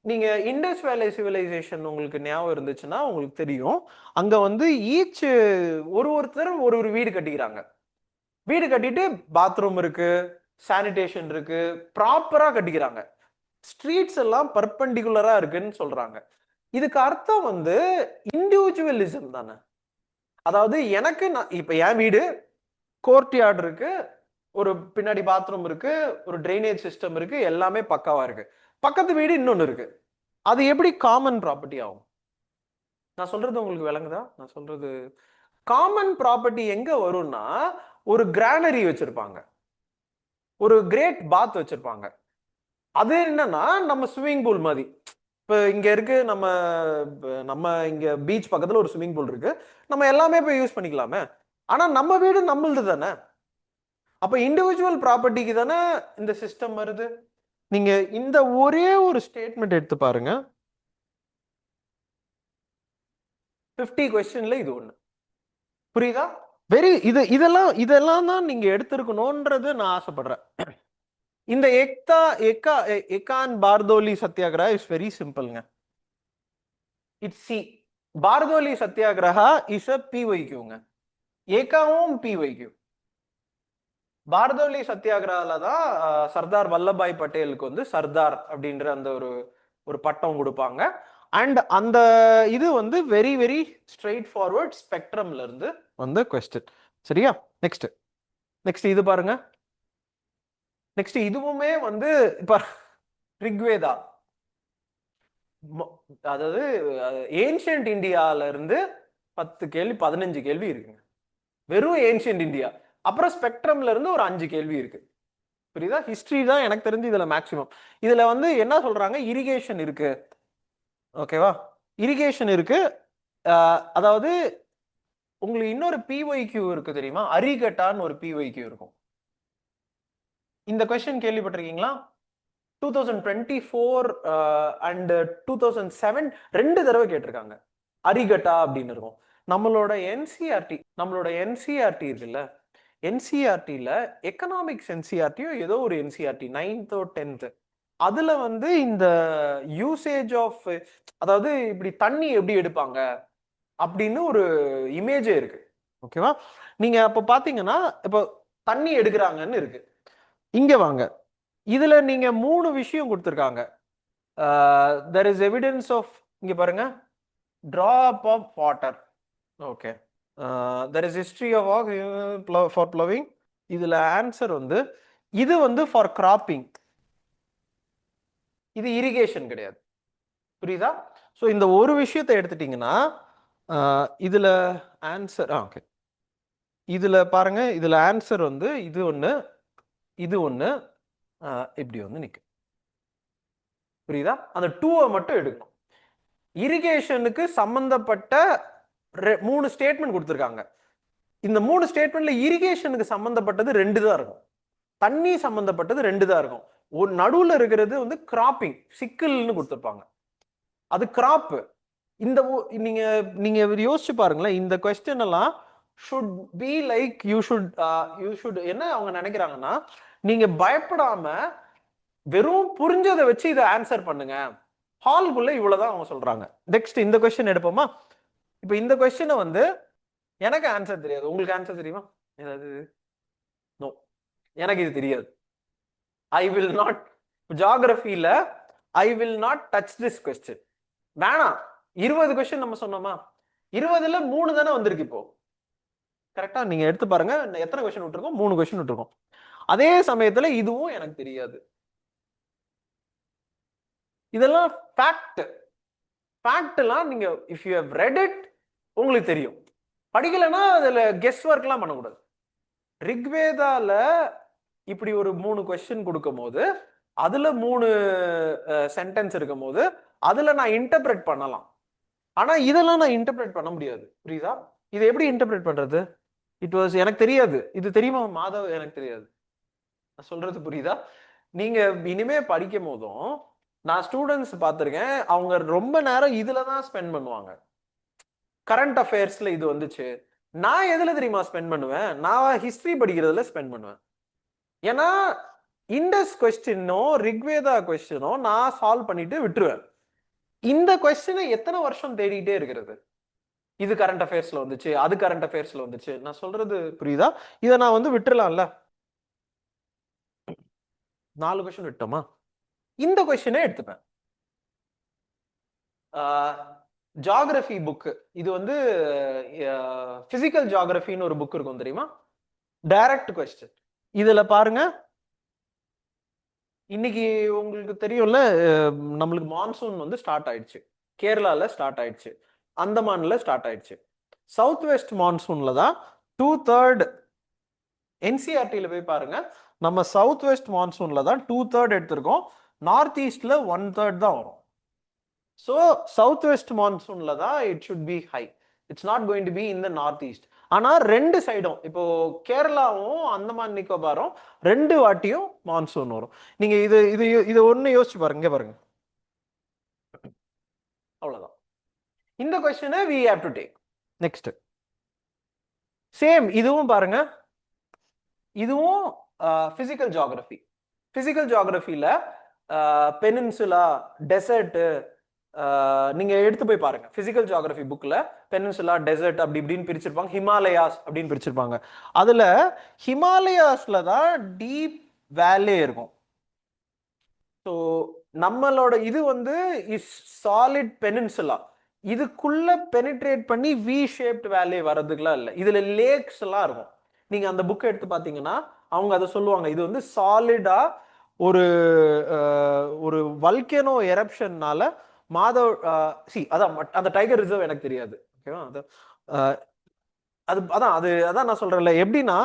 நீங்க இண்டஸ் வேலே சிவிலைசேஷன் உங்களுக்கு ஞாபகம் இருந்துச்சுன்னா உங்களுக்கு தெரியும், அங்க வந்து ஈச் ஒருத்தர் ஒரு வீடு கட்டிக்கிறாங்க. வீடு கட்டிட்டு பாத்ரூம் இருக்கு, சானிடேஷன் இருக்கு, ப்ராப்பரா கட்டிக்கிறாங்க. ஸ்ட்ரீட்ஸ் எல்லாம் பர்பெண்டிகுலரா இருக்குன்னு சொல்றாங்க. இதுக்கு அர்த்தம் வந்து இண்டிவிஜுவலிசம் தானே. அதாவது எனக்கு இப்ப என் வீடு கோர்ட்யார்ட் இருக்கு, ஒரு பின்னாடி பாத்ரூம் இருக்கு, ஒரு ட்ரைனேஜ் சிஸ்டம் இருக்கு, எல்லாமே பக்காவா இருக்கு. பக்கத்து வீடு இன்னொன்னு இருக்கு, அது எப்படி காமன் ப்ராப்பர்ட்டி ஆகும்? நான் சொல்றது உங்களுக்கு விளங்குதா? நான் சொல்றது காமன் ப்ராப்பர்ட்டி எங்க வரும்னா, ஒரு கிரானரி வச்சிருப்பாங்க, ஒரு கிரேட் பாத் வச்சிருப்பாங்க. அது என்னன்னா நம்ம ஸ்விம்மிங் பூல் மாதிரி. இப்போ இங்க இருக்கு, நம்ம இங்க பீச் பக்கத்துல ஒரு ஸ்விம்மிங் பூல் இருக்கு, நம்ம எல்லாமே போய் யூஸ் பண்ணிக்கலாமே. ஆனா நம்ம வீடு நம்மளது தானே. அப்ப இண்டிவிஜுவல் ப்ராப்பர்ட்டிக்கு தானே இந்த சிஸ்டம் வருது. நீங்க இந்த ஒரே ஒரு ஸ்டேட்மெண்ட் எடுத்து பாருங்க, 50 கொஸ்டின்ல இது ஒண்ணு. புரியுதா? இதெல்லாம் தான் நீங்க எடுத்திருக்கணும்ன்றது நான் ஆசைப்படுறேன். இந்த எக்கான் பார்தோலி சத்தியாகிரகா இஸ் வெரி சிம்பிள்ங்க. It's C. Bardoli satyagraha is a பிஒய்க்யூங்க. ஏகாவும் பிஒய்க்யூ. பார்தோலி சத்தியாகிரகால தான் சர்தார் வல்லபாய் பட்டேலுக்கு வந்து சர்தார் அப்படின்ற அந்த ஒரு பட்டம் கொடுப்பாங்க. அண்ட் அந்த இது வந்து வெரி வெரி ஸ்ட்ரெயிட் ஃபார்வர்ட் ஸ்பெக்ட்ரம்ல இருந்து வந்த கொஸ்டின். சரியா? நெக்ஸ்ட் இது பாருங்க. நெக்ஸ்ட் இதுவுமே வந்து இப்ப ரிக்வேதா, அதாவது ஏன்ஷியன்ட் இந்தியால இருந்து 10 கேள்வி 15 கேள்வி இருக்குங்க, வெறும் ஏன்ஷியன்ட் இந்தியா. அப்புறம் ஸ்பெக்ட்ரம்ல இருந்து ஒரு 5 கேள்வி இருக்கு. புரியுதா? ஹிஸ்டரி தான் எனக்கு தெரிஞ்சு இதுல மேக்சிமம். இதுல வந்து என்ன சொல்றாங்க, இரிகேஷன் இருக்கு. ஓகேவா? இரிகேஷன் இருக்கு. அதாவது உங்களுக்கு இன்னொரு பிஒய்க்யூ இருக்கு தெரியுமா? அரிகட்டான்னு ஒரு பிஒய்க்யூ இருக்கும். இந்த கொஸ்டின் கேள்விப்பட்டிருக்கீங்களா? 2024 அண்ட் 2007 2 தடவை கேட்டிருக்காங்க. அரிகட்டா அப்படின்னு இருக்கும். நம்மளோட என்சிஆர்டி இருக்குல்ல, என்சிஆர்டில எக்கனாமிக்ஸ் என்சிஆர்டியோ ஏதோ ஒரு என்சிஆர்டி 9th or 10th, அதுல வந்து இந்த யூசேஜ் ஆஃப், அதாவது இப்படி தண்ணி எப்படி எடுப்பாங்க அப்படின்னு ஒரு இமேஜே இருக்கு. ஓகேவா? நீங்க அப்ப பாத்தீங்கன்னா இப்போ தண்ணி எடுக்கிறாங்கன்னு இருக்கு. இங்க வாங்க, இதுல நீங்க 3 விஷயம் கொடுத்துருக்காங்க. there is evidence of, இங்க பாருங்க, drop of water. Okay. there is history of for plowing. இதுல ஆன்சர் வந்து இது வந்து ஃபார் கிராப்பிங், இது இரிகேஷன் கிடையாது. புரியுதா? ஸோ இந்த ஒரு விஷயத்தை எடுத்துட்டீங்கன்னா இதுல ஆன்சர் ஓகே, இதுல பாருங்க, இதுல ஆன்சர் வந்து இது ஒண்ணு, இது ஒண்ணு, இப்படி வந்து நிற்கும். புரியுதா? அந்த 2 மட்டும் எடுக்கணும். இரிகேஷனுக்கு சம்பந்தப்பட்ட 3 ஸ்டேட்மெண்ட் கொடுத்துருக்காங்க. இந்த 3 ஸ்டேட்மெண்ட்ல இரிகேஷனுக்கு சம்பந்தப்பட்டது 2 தான் இருக்கும், தண்ணி சம்பந்தப்பட்டது 2 தான் இருக்கும். ஒரு நடுவுல இருக்கிறது வந்து கிராப்பிங், சிக்கல்னு கொடுத்துருப்பாங்க, அது கிராப். இந்த நீங்க நீங்க யோசிச்சு பாருங்களேன், இந்த கொஸ்டின் எல்லாம் should be like you should என்ன அவங்க நினைக்கிறாங்கன்னா, நீங்க பயப்படாம வெறும் புரிஞ்சதை வச்சு இதை ஆன்சர் பண்ணுங்க. ஹால்குள்ள இவ்வளவுதான் அவங்க சொல்றாங்க. நெக்ஸ்ட் இந்த கொஸ்டின் எடுப்போமா? இப்ப இந்த கொஸ்டினை வந்து எனக்கு ஆன்சர் தெரியாது, உங்களுக்கு ஆன்சர் தெரியுமா? ஏதாவது? நோ, எனக்கு இது தெரியாது. ஐ வில் நாட், ஜியோகிராஃபில I will not touch this question. வேணாம். 20 கொஸ்டின் நம்ம சொன்னோமா, 20ல 3 தானே வந்திருக்கு இப்போ. கரெக்டா? நீங்க எடுத்து பாருங்க, எத்தனை கொஸ்டின் விட்டுருக்கோம்? 3 கொஸ்டின் விட்டுருக்கோம். அதே சமயத்துல இதுவும் எனக்கு தெரியாது. இதெல்லாம் ஃபேக்ட். ஃபேக்ட்லாம் நீங்க if you have read it உங்களுக்கு தெரியும். படிக்கலைன்னா அதுல கெஸ் ஒர்க்லாம் பண்ணக்கூடாது. ரிக்வேதால இப்படி ஒரு 3 கொஸ்டின் கொடுக்கும் போது அதுல 3 சென்டென்ஸ் இருக்கும் போது அதுல நான் இன்டர்பிரேட் பண்ணலாம். ஆனா இதெல்லாம் நான் இன்டர்பிரேட் பண்ண முடியாது. புரியுதா? இதை எப்படி இன்டர்பிரேட் பண்றது? எனக்கு தெரியாது. இது தெரியுமா மாதவ்? எனக்கு தெரியாது. நான் சொல்றது புரியுதா? நீங்க இனிமே படிக்கும் போதும் நான் ஸ்டூடெண்ட்ஸ் பார்த்திருக்கேன், அவங்க ரொம்ப நேரம் இதுலதான் ஸ்பெண்ட் பண்ணுவாங்க. கரண்ட் அஃபேர்ஸ்ல இது வந்துச்சு, நான் எதுல தெரியுமா ஸ்பெண்ட் பண்ணுவேன்? நான் ஹிஸ்டரி படிக்கிறதுல ஸ்பெண்ட் பண்ணுவேன். ஏன்னா இண்டஸ் கொஸ்டினோ ரிக்வேதா கொஸ்டினோ நான் சால்வ் பண்ணிட்டு விட்டுருவேன். இந்த கொஸ்டினை எத்தனை வருஷம் தேடிட்டே இருக்கிறது? இது கரண்ட் அஃபேர்ஸ்ல வந்துச்சு, அது கரண்ட் அஃபேர்ஸ்ல வந்துச்சு. நான் சொல்றது புரியுதா? இதை நான் வந்து விட்டுறலாம்ல. 4 கொஸ்டின் விட்டோமா? இந்த கொஸ்டினே எடுத்துப்பேன். ஜியோகிராஃபி புக், இது வந்து பிசிக்கல் ஜியோகிராஃபின்னு ஒரு புக் இருக்கும் தெரியுமா? Direct question. இதுல பாருங்க, இன்னைக்கு உங்களுக்கு தெரியும்ல, நம்மளுக்கு மான்சூன் வந்து ஸ்டார்ட் ஆயிடுச்சு. கேரளால ஸ்டார்ட் ஆயிடுச்சு, அந்தமான்ல ஸ்டார்ட் ஆயிடுச்சு. சவுத் வெஸ்ட் மான்சூன்ல தான் 2/3. என்சிஆர்டில போய் பாருங்க, நம்ம சவுத் வெஸ்ட் மான்சூன்ல தான் 2/3 எடுத்திருக்கோம். நார்த் ஈஸ்ட்ல 1/3 தான் வரும். ஸோ சவுத் வெஸ்ட் மான்சூன்ல தான் it should be high. It's not going to be in the north east. ஆனா ரெண்டு சைடும் இப்போ கேரளாவும் அந்தமான் நிக்கோபாரும் ரெண்டு வாட்டியும் மான்சூன் வரும். நீங்க இது இது இது ஒண்ணு யோசிச்சு பாருங்க, பாருங்க. அவ்வளவுதான். இந்த கொஸ்டினை we have to take. Next same இதுவும் பாருங்க, இதுவும் பிசிக்கல் ஜியோகிராஃபி. பிசிக்கல் ஜியோகிராஃபில பெனின்சுலா, டெசர்ட், நீங்க எடுத்து போய் பாருங்க. பிசிக்கல் ஜியோகிராஃபி புக்ல பெனின்சுலா, டெசர்ட் அப்படி இப்படின்னு பிரிச்சிருப்பாங்க. ஹிமாலயாஸ் அப்படின்னு பிரிச்சிருப்பாங்க. அதுல ஹிமாலயாஸ்ல தான் டீப் வேலே இருக்கும். ஸோ நம்மளோட இது வந்து இஸ் சாலிட் பெனின்சுலா. இதுக்குள்ள பெனிட்ரேட் பண்ணி வி ஷேப்ட் வேலே வர்றதுக்குலாம் இல்லை. இதுல லேக்ஸ் எல்லாம் இருக்கும். நீங்க அந்த புக் எடுத்து பாத்தீங்கன்னா அவங்க அதை சொல்லுவாங்க, இது வந்து சாலிடா ஒரு ஒரு வல்கேனோ எரப்ஷன்னால மாதவ் அதான் அந்த டைகர் ரிசர்வ் எனக்கு தெரியாது. ஓகேவா? அது அதான் அதான் நான் சொல்றேன்ல, எப்படின்னா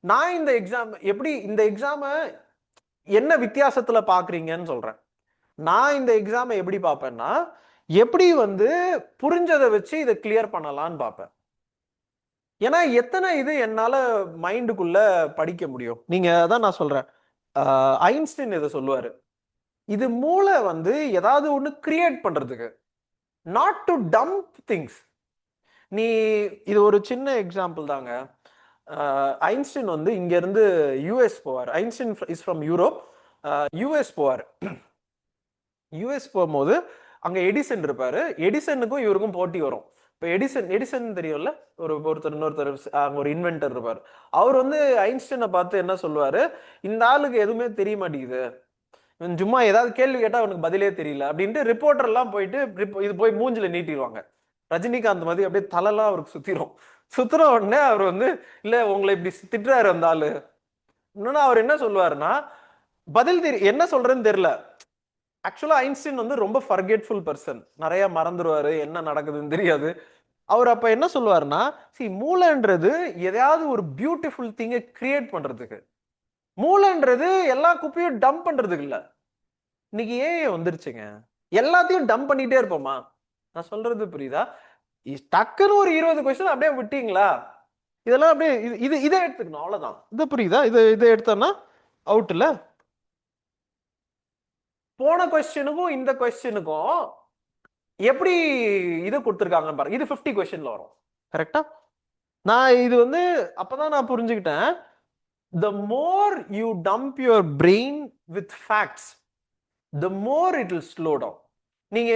நான் இந்த எக்ஸாம் எப்படி இந்த எக்ஸாம என்ன வித்தியாசத்துல பாக்குறீங்கன்னு சொல்றேன். நான் இந்த எக்ஸாமை எப்படி பார்ப்பேன்னா, எப்படி வந்து புரிஞ்சதை வச்சு இதை கிளியர் பண்ணலான்னு பார்ப்பேன். ஏன்னா எத்தனை இது என்னால மைண்டுக்குள்ள படிக்க முடியும். நீங்க அதான் நான் சொல்றேன், ஐன்ஸ்டைன் இதை சொல்லுவாரு, இது மூளை வந்து ஏதாவது ஒண்ணு கிரியேட் பண்றதுக்கு, நாட் டு டம்ப் திங்ஸ். நீ இது ஒரு சின்ன எக்ஸாம்பிள் தாங்க. ஐன்ஸ்டைன் வந்து இங்க இருந்து யூஎஸ் போவார். Einstein is from Europe. US போவார். யூஎஸ் போகும்போது அங்க எடிசன் இருப்பாரு. எடிசனுக்கும் இவருக்கும் போட்டி வரும். இப்போ எடிசன் தெரியும்ல, ஒருத்தர் இன்னொருத்தர் அங்க ஒரு இன்வென்டர் இருப்பார். அவர் வந்து ஐன்ஸ்டைனை பார்த்து என்ன சொல்லுவாரு, இந்த ஆளுக்கு எதுவுமே தெரிய மாட்டேங்குது, சும்மா ஏதாவது கேள்வி கேட்டா அவனுக்கு பதிலே தெரியல அப்படின்ட்டு ரிப்போர்ட்டர் எல்லாம் போயிட்டு இது போய் மூஞ்சில நீட்டிடுவாங்க. ரஜினிகாந்த் மாதிரி அப்படியே தலைலாம் அவருக்கு சுத்துற உடனே அவர் வந்து, இல்ல உங்களை இப்படி திட்டுறாரு அந்த ஆளு. இன்னொன்னு அவர் என்ன சொல்லுவாருன்னா, பதில் என்ன சொல்றேன்னு தெரியல. ஆக்சுவலா ஐன்ஸ்டைன் வந்து ரொம்ப ஃபர்கெட்ஃபுல் பர்சன், நிறைய மறந்துடுவாரு, என்ன நடக்குதுன்னு தெரியாது. அவர் அப்ப என்ன சொல்லுவாருன்னா, மூளைன்றது எதையாவது ஒரு பியூட்டிஃபுல் திங்கை கிரியேட் பண்றதுக்கு. மூளைன்றது எல்லா குப்பையும் டம்ப் பண்றதுக்கு இல்ல. இன்னைக்கு ஏஐ வந்துருச்சுங்க, எல்லாத்தையும் டம்ப் பண்ணிட்டே இருப்போமா? நான் சொல்றது புரியுதா? டக்குன்னு ஒரு 20 கொஸ்டின் அப்படியே விட்டீங்களா, இதெல்லாம் அப்படியே இதை எடுத்துக்கணும், அவ்வளவுதான். இது புரியுதா? இதை எடுத்தோம்னா அவுட் இல்ல. போன கொஸ்டினுக்கும் இந்த கொஸ்டினுக்கும் எப்படி இது கொடுத்துருக்காங்க பாருங்க. இது 50 கொஸ்டின்ல வரும், கரெக்டா? நான் இது வந்து அப்பதான் நான் புரிஞ்சுக்கிட்டேன், the more you dump your brain with facts, the more it will slow down. நீங்க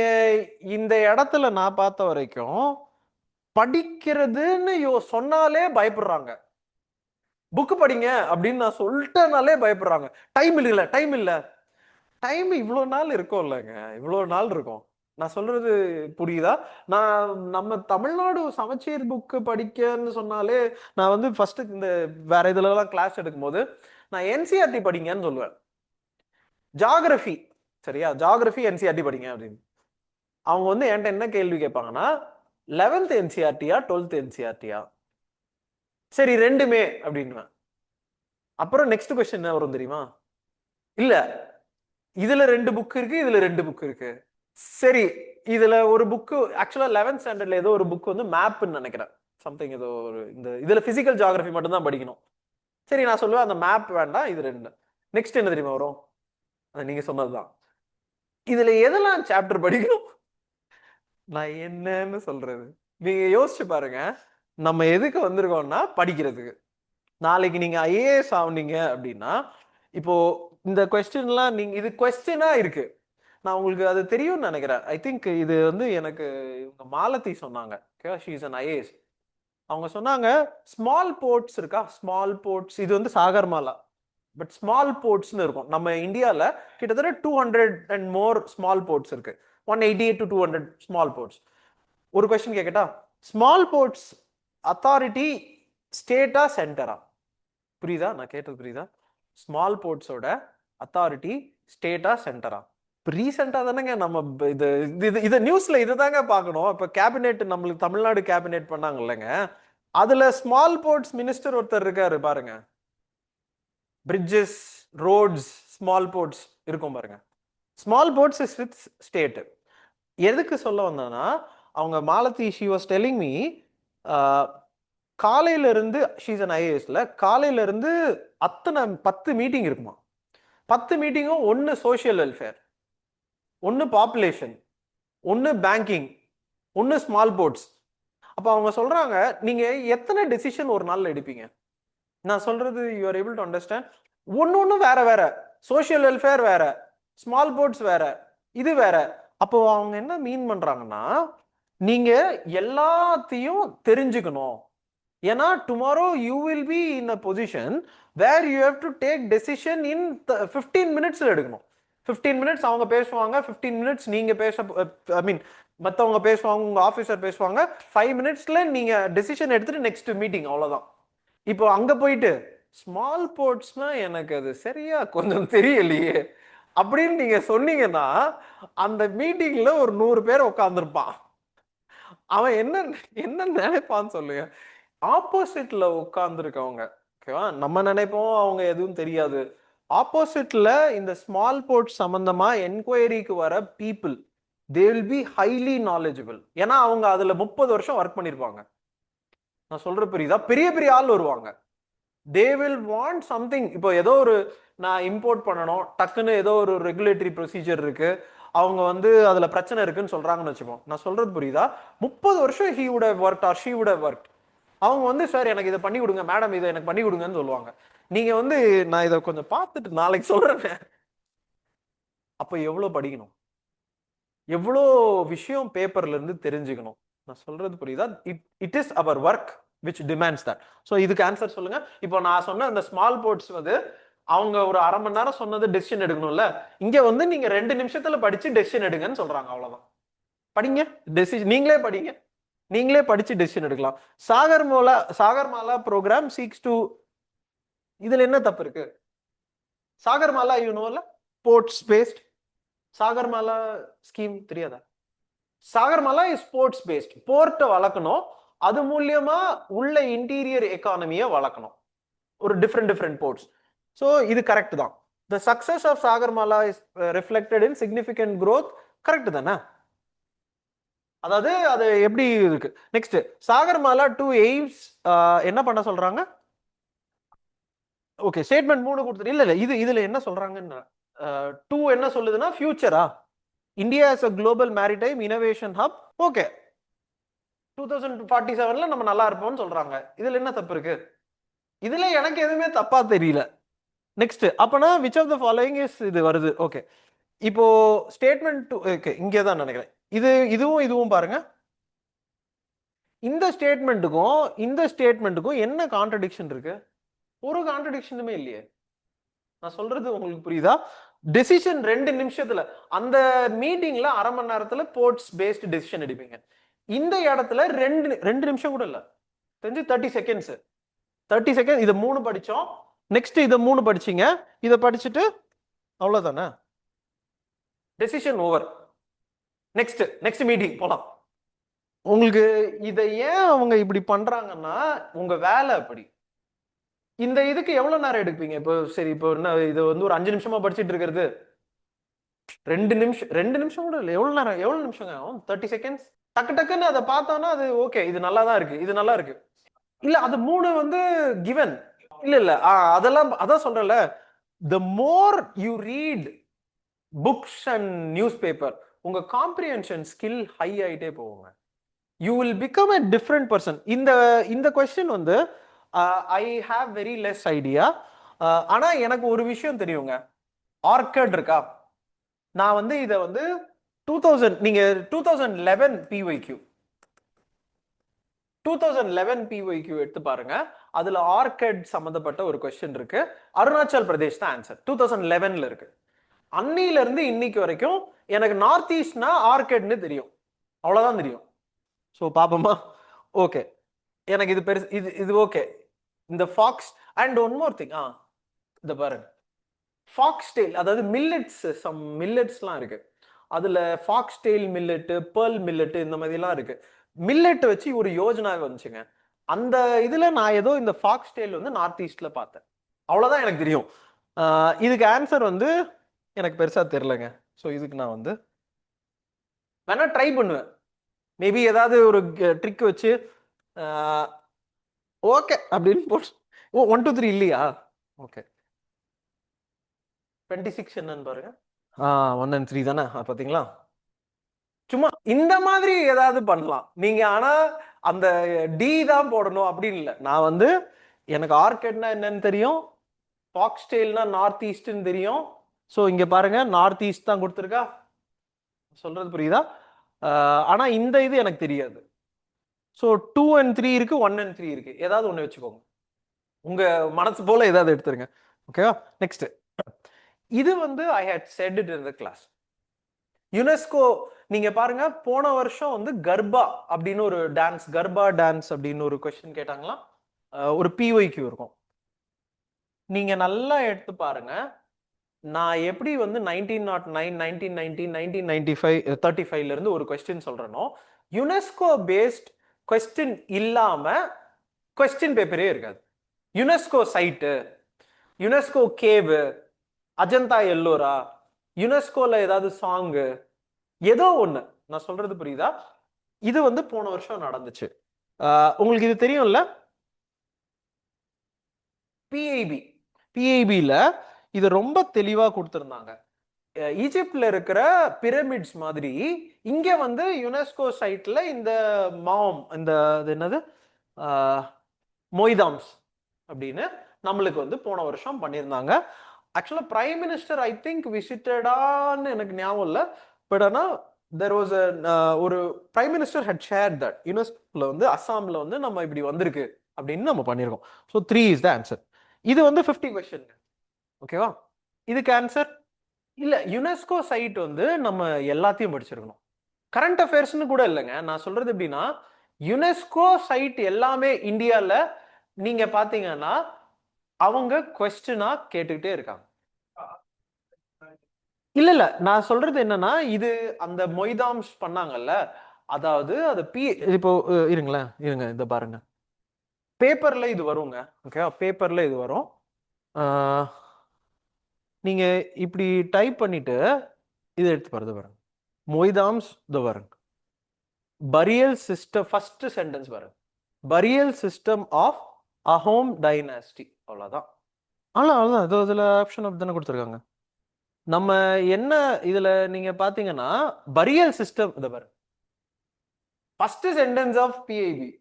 இந்த இடத்துல நான் பார்த்த வரைக்கும் படிக்கிறதுன்னு சொன்னாலே பயப்படுறாங்க. புக்கு படிங்க அப்படின்னு நான் சொல்லிட்டேனாலே பயப்படுறாங்க. டைம் இல்ல. டைம் இவ்வளவு நாள் இருக்கும் இல்லைங்க, இவ்வளவு நாள் இருக்கும். நான் சொல்றது புரியுதா? நான் நம்ம தமிழ்நாடு சமச்சீர் புக்கு படிக்கன்னு சொன்னாலே, நான் வந்து ஃபர்ஸ்ட் இந்த வேற இதுல எல்லாம் கிளாஸ் எடுக்கும் போது நான் என்சிஆர்டி படிங்கன்னு சொல்லுவேன். ஜியோகிராஃபி, சரியா, ஜியோகிராஃபி என்சிஆர்டி படிங்க அப்படின்னு. அவங்க வந்து என்கிட்ட என்ன கேள்வி கேட்பாங்கன்னா, 11th என்சிஆர்டியா 12th என்சிஆர்டியா? சரி ரெண்டுமே அப்படின்னுவேன். அப்புறம் நெக்ஸ்ட் கொஸ்டின் என்ன வரும் தெரியுமா? இல்ல இதுல 2 புக் இருக்கு, இதுல 2 புக் இருக்கு. சரி இதுல ஒரு புக்கு ஆக்சுவலா 11th ஸ்டாண்டர்ட்ல ஏதோ ஒரு புக் வந்து மேப்னு நினைக்கிறேன், சம்திங் ஏதோ ஒரு இந்த இதுல பிசிக்கல் ஜியோகிராஃபி மட்டும் தான் படிக்கணும். சரி நான் சொல்லுவேன் அந்த மேப் வேண்டாம், இது 2. நெக்ஸ்ட் என்ன தெரியுமா வரும்? நீங்க சொன்னதுதான். இதுல எதெல்லாம் சாப்டர் படிக்கணும்? நான் என்னன்னு சொல்றது? நீங்க யோசிச்சு பாருங்க, நம்ம எதுக்கு வந்திருக்கோம்னா படிக்கிறதுக்கு. நாளைக்கு நீங்க ஐஏஎஸ் ஆவீங்க அப்படின்னா, இப்போ இந்த கொஸ்டின்லாம் நீங்க இது கொஸ்டினா இருக்கு, நான் உங்களுக்கு அது தெரியும்னு நினைக்கிறேன். ஐ திங்க் இது வந்து எனக்கு இவங்க மாலதி சொன்னாங்க. She is an IAS. அவங்க சொன்னாங்க ஸ்மால் போர்ட்ஸ் இருக்கா, ஸ்மால் போர்ட்ஸ், இது வந்து சாகர்மாலா, பட் ஸ்மால் போர்ட்ஸ்னு இருக்கும். நம்ம இந்தியாவில் கிட்டத்தட்ட 200 and more ஸ்மால் போர்ட்ஸ் இருக்கு. 188 to 200 ஸ்மால் போர்ட்ஸ். ஒரு கொஸ்டின் கேட்கட்டா, ஸ்மால் போர்ட்ஸ் அத்தாரிட்டி ஸ்டேட்டா சென்டரா? புரியுதா நான் கேட்டது? புரியுதா? ஸ்மால் போர்ட்ஸோட அத்தாரிட்டி ஸ்டேட்டா சென்டரா? ரீசெண்டா தானேங்க நம்ம இது நியூஸ்ல இதுதாங்க பார்க்கணும். இப்ப கேபினெட், நம்மளுக்கு தமிழ்நாடு கேபினெட் பண்ணாங்க இல்லைங்க, அதுல ஸ்மால் போர்ட்ஸ் மினிஸ்டர் ஒருத்தர் இருக்காரு பாருங்க. பிரிட்ஜஸ், ரோட்ஸ், ஸ்மால் போர்ட்ஸ் இருக்கும் பாருங்க. Small ports is with state. எதுக்கு சொல்ல வந்தேன்னா, அவங்க Malathi she was telling me, காலையில இருந்து ஷீஸ் அன் ஐஏஎஸ்ல காலையில இருந்து அத்தனை 10 மீட்டிங் இருக்குமா. 10 மீட்டிங்கும் ஒன்னு சோசியல் வெல்ஃபேர், ஒன்னு பாப்புலேஷன், ஒன்னு பேங்கிங், ஒன்னு ஸ்மால் போர்ட்ஸ். அப்ப அவங்க சொல்றாங்க நீங்க எத்தனை டெசிஷன் ஒரு நாள்ல எடுப்பீங்க? நான் சொல்றது you are able to understand. ஒன்னு வேற வேற, சோசியல் வெல்ஃபேர் வேற, ஸ்மால் போர்ட்ஸ் வேற, இது வேற. அப்போ அவங்க என்ன மீன் பண்றாங்கன்னா நீங்க எல்லாத்தையும் தெரிஞ்சுக்கணும். ஏன்னா tomorrow you will be in a position where you have to take decision in 15 மினிட்ஸ்ல எடுக்கணும். 15 மினிட்ஸ் அவங்க பேசுவாங்க, 15 மினிட்ஸ் நீங்க பேச, ஐ மீன் மற்றவங்க பேசுவாங்க, உங்க ஆஃபீஸர் பேசுவாங்க. 5 மினிட்ஸ்ல நீங்க டெசிஷன் எடுத்துட்டு நெக்ஸ்ட் மீட்டிங், அவ்வளவுதான். இப்போ அங்க போயிட்டு ஸ்மால் போர்ட்ஸ்னா எனக்கு அது சரியா கொஞ்சம் தெரியலையே அப்படின்னு நீங்க சொன்னீங்கன்னா அந்த மீட்டிங்ல ஒரு 100 பேர் உட்காந்துருப்பான். அவன் என்ன என்ன நினைப்பான்னு சொல்லுங்க. ஆப்போசிட்ல உட்கார்ந்துருக்கவங்க, ஓகேவா, நம்ம நினைப்போம் அவங்க எதுவும் தெரியாது. ஆப்போசிட்ல இந்த ஸ்மால் போர்ட் சம்பந்தமா என்கொயரிக்கு வர people, they will be highly knowledgeable. ஏன்னா அவங்க அதுல 30 வருஷம் ஒர்க் பண்ணிருப்பாங்க. நான் சொல்ற புரியுதா? பெரிய பெரிய ஆள் வருவாங்க. They will want something. இப்போ ஏதோ ஒரு நான் இம்போர்ட் பண்ணணும், டக்குன்னு ஏதோ ஒரு ரெகுலேட்டரி ப்ரொசீஜர் இருக்கு, அவங்க வந்து அதுல பிரச்சனை இருக்குன்னு சொல்றாங்கன்னு வச்சுப்போம். நான் சொல்றது புரியுதா? 30 வருஷம் he would have worked or she would have worked. அவங்க வந்து சார் எனக்கு இதை பண்ணி கொடுங்க, மேடம் இதை எனக்கு பண்ணி கொடுங்கன்னு சொல்லுவாங்க. நீங்க வந்து நான் இதை கொஞ்சம் பார்த்துட்டு நாளைக்கு சொல்றேன். அப்ப எவ்வளவு படிக்கணும், எவ்வளோ விஷயம் பேப்பர்ல இருந்து தெரிஞ்சுக்கணும். நான் சொல்றது புரியுதா? It is our work which demands that. So இதுக்கு ஆன்சர் சொல்லுங்க. இப்போ நான் சொன்ன அந்த ஸ்மால் போர்ட்ஸ் வந்து அவங்க ஒரு அரை மணி நேரம் சொன்னது டெசிஷன் எடுக்கணும்ல, இங்க வந்து நீங்க 2 நிமிஷத்துல படிச்சு டெசிஷன் எடுங்கன்னு சொல்றாங்க, அவ்வளவுதான். படிங்க, டெசிஷன் நீங்களே படிங்க, நீங்களே படிச்சு டெசிஷன் எடுக்கலாம். சாகர்மாலா ப்ரோக்ராம் சீக்ஸ் டு, இதுல என்ன தப்பு இருக்கு? சாகர்மாலா யூ நோல, போர்ட்ஸ் பேஸ்ட். சாகர்மாலா ஸ்கீம் தெரியாதா? Sagarmala is sports based. போர்ட்டை வளர்க்கணும், அது மூலியமா உள்ள இன்டீரியர் எக்கானமியை வளர்க்கணும், ஒரு டிஃப்ரெண்ட் போர்ட்ஸ். ஸோ இது கரெக்ட் தான். The success of Sagarmala is reflected in significant growth. Correct தானே? அதாவது அது எப்படி இருக்கு. நெக்ஸ்ட் சாகர்மாலா 2 எய்ம்ஸ் என்ன பண்ண சொல்றாங்க? ஓகே, ஸ்டேட்மெண்ட் 3 கொடுத்துரு. இல்ல இதுல என்ன சொல்றாங்கன்னா 2 என்ன சொல்லுதுன்னா ஃபியூச்சரா India is a global maritime innovation hub. Okay, 2047ல நம்ம நல்லா இருப்போம்னு சொல்றாங்க. இதுல என்ன தப்பு இருக்கு? இதுல எனக்கு எதுவுமே தப்பா தெரியல. நெக்ஸ்ட் அப்பனா which of the following is இது வருது. ஓகே, இப்போ ஸ்டேட்மெண்ட் 2, ஓகே இங்கே தான் நினைக்கிறேன். இதுவும் பாருங்க. இந்த ஸ்டேட்மெண்ட்டுக்கும் இந்த ஸ்டேட்மெண்ட்டுக்கும் என்ன கான்ட்ரடிக்ஷன் இருக்கு? ஒரு கான்ட்ரடிக்ஷனுமே இல்லையே. நான் சொல்றது உங்களுக்கு புரியுதா? டெசிஷன் 2 நிமிஷத்துல, அந்த மீட்டிங்ல அரை மணி நேரத்துல போர்ட்ஸ் பேஸ்ட் டெசிஷன் எடுப்பீங்க. இந்த இடத்துல 2 நிமிஷம் கூட இல்ல, தெரிஞ்சு 30 செகண்ட்ஸ். 30 செகண்ட் இதை 3 படிச்சோம். நெக்ஸ்ட் இதை 3 படிச்சீங்க, இதை படிச்சுட்டு அவ்வளவுதானே, டெசிஷன் ஓவர். நெக்ஸ்ட் மீட்டிங் போலாம். உங்களுக்கு இதை ஏன் அவங்க இப்படி பண்றாங்கன்னா உங்க வேலை அப்படி. இந்த இதுக்கு எவ்வளவு நேரம் எடுப்பீங்க? இப்போ சரி, இப்போ என்ன இது வந்து ஒரு 5 நிமிஷமா படிச்சுட்டு இருக்கிறது, 2 நிமிஷம் கூட இல்லை. எவ்வளவு நேரம், எவ்வளவு நிமிஷங்க ஆகும்? 30 செகண்ட்ஸ். டக்கு டக்குன்னு அதை பார்த்தோம்னா அது ஓகே, இது நல்லா தான் இருக்கு, இது நல்லா இருக்கு. இல்ல அது 3 வந்து கிவன். இல்ல அதெல்லாம் அதான் சொல்றேன்ல, the more you read books and newspaper, உங்க காம்ப்ரிஹென்ஷன் ஸ்கில் ஹை ஆயிட்டே போகுங்க. you will become a different person. இந்த கொஸ்டின் வந்து I have very less idea. ஆனா எனக்கு ஒரு விஷயம் தெரியுங்க, ஆர்கட் இருக்கா. நான் வந்து இதை வந்து 2000, நீங்க 2011 PYQ 2011 PYQ எடுத்து பாருங்க. அதுல ஆர்கட் சம்பந்தப்பட்ட ஒரு கொஸ்டின் இருக்கு. அருணாச்சல் பிரதேஷ் தான் ஆன்சர். 2011ல இருக்கு. அன்னில இருந்து இன்னைக்கு வரைக்கும் எனக்கு நார்த் ஈஸ்ட்னா ஆர்கட்னு தெரியும், அவ்வளவுதான் தெரியும். ஸோ பாப்போமா? ஓகே, எனக்கு இது பெருசு, இது ஓகே. இந்த fox and one more thing, இந்த பாருங்க, ஃபாக்ஸ் டெயில், அதாவது மில்லட்ஸ், சம் மில்லட்ஸ்லாம் இருக்கு. அதுல fox tail millet, pearl millet, இந்த மாதிரிலாம் இருக்கு. மில்லட் வச்சு ஒரு யோஜனாவே வந்துச்சுங்க. அந்த இதுல நான் ஏதோ இந்த ஃபாக்ஸ் டெயில் வந்து நார்த் ஈஸ்ட்ல பார்த்தேன், அவ்வளவுதான் எனக்கு தெரியும். இதுக்கு ஆன்சர் வந்து எனக்கு பெருசா தெரியலங்க. ஸோ இதுக்கு நான் வந்து வேணா ட்ரை பண்ணுவேன், மேபி ஏதாவது ஒரு ட்ரிக் வச்சு ஓகே அப்படின்னு போட்டு. ஓ 1 2 3 இல்லையா? ஓகே 26 என்னன்னு பாருங்க. 1 and 3 தானே பாத்தீங்களா? சும்மா இந்த மாதிரி ஏதாவது பண்ணலாம் நீங்க. ஆனா அந்த டி தான் போடணும் அப்படின்னு இல்லை. நான் வந்து எனக்கு ஆர்கெட்னா என்னன்னு தெரியும், ஃபாக்ஸ்டெயில்னா நார்த் ஈஸ்ட்னு தெரியும். ஸோ இங்க பாருங்க நார்த் ஈஸ்ட் தான் கொடுத்துருக்கா. சொல்றது புரியுதா? ஆனா இந்த இது எனக்கு தெரியாது. ஸோ 2 and 3 இருக்கு, 1 and 3 இருக்கு. ஏதாவது ஒண்ணு வச்சுக்கோங்க, உங்க மனசு போல ஏதாவது எடுத்துருங்க. ஓகேவா? நெக்ஸ்ட், இது வந்து I had said it in the class. UNESCO நீங்க பாருங்க, போன வருஷம் வந்து கர்பா அப்படின்னு ஒரு டான்ஸ், கர்பா டான்ஸ் அப்படின்னு ஒரு கொஸ்டின் கேட்டாங்களா, ஒரு பிஒய்க்யூ இருக்கும். நீங்க நல்லா எடுத்து பாருங்க. நான் எப்படி வந்து 1909 1990 1995 35ல இருந்து ஒரு கொஸ்டின் சொல்றேனோ, யுனெஸ்கோ பேஸ்ட் கொஸ்டின் இல்லாம கொஸ்டின் பேப்பரே இருக்காது. UNESCO site, UNESCO cave, Ajanta Ellora, யுனெஸ்கோல ஏதாவது சாங்கு, ஏதோ ஒண்ணு. நான் சொல்றது புரியுதா? இது வந்து போன வருஷம் நடந்துச்சு. உங்களுக்கு இது தெரியும்ல? பிஐபி, பிஐபில இது ரொம்ப தெளிவா கொடுத்திருந்தாங்க. ஈஜிப்ட்ல இருக்கிற பிரமிட்ஸ் மாதிரி இங்க வந்து யுனெஸ்கோ சைட்ல இந்த மாம், இந்த என்னது மொய்தாம்ஸ் அப்படின்னு நம்மளுக்கு வந்து போன வருஷம் பண்ணியிருந்தாங்க. ஆக்சுவலா பிரைம் மினிஸ்டர் ஐ திங்க் விசிட்டடான்னு எனக்கு ஞாபகம் இல்லை. பட் ஆனா தெர் வாஸ் ஒரு prime minister had shared that யுனெஸ்கோல வந்து அஸ்ஸாம்ல வந்து நம்ம இப்படி வந்திருக்கு அப்படின்னு நம்ம பண்ணியிருக்கோம். So 3 is the answer. இது வந்து 50 கொஸ்டின். ஓகேவா? இதுக்கு ஆன்சர் இல்ல. யுனெஸ்கோ சைட் வந்து நம்ம எல்லாத்தையும் படிச்சிருக்கணும். கரண்ட் அஃபேர்ஸ்னு கூட இல்லைங்க. நான் சொல்றது எப்படின்னா, யுனெஸ்கோ சைட் எல்லாமே இந்தியால நீங்க பாத்தீங்கன்னா அவங்க கொஸ்டினா கேட்டுக்கிட்டே இருக்காங்க. இல்ல இல்ல, நான் சொல்றது என்னன்னா, இது அந்த மொய்தாம்ஸ் பண்ணாங்கல்ல, அதாவது அது இப்போ இருங்களேன், இருங்க இத பாருங்க. பேப்பர்ல இது வருங்க. ஓகே, பேப்பர்ல இது வரும். நீங்க இப்படி டைப் பண்ணிட்டு இதை எடுத்து பாருங்க பாருங்க. மொய்தாம்ஸ் த பாருங்க. பரியல் சிஸ்டம், ஃபர்ஸ்ட் சென்டென்ஸ் பாருங்க. பரியல் சிஸ்டம் ஆஃப் அஹோம் டைனாஸ்டி. அவ்வளவுதான். அவ்வளவுதான். இதோ இதுல ஆப்ஷன் ஆஃப் தானே கொடுத்துருக்காங்க. நம்ம என்ன இதுல நீங்க பாத்தீங்கன்னா பரியல் சிஸ்டம் இத பாருங்க. First sentence of PIB.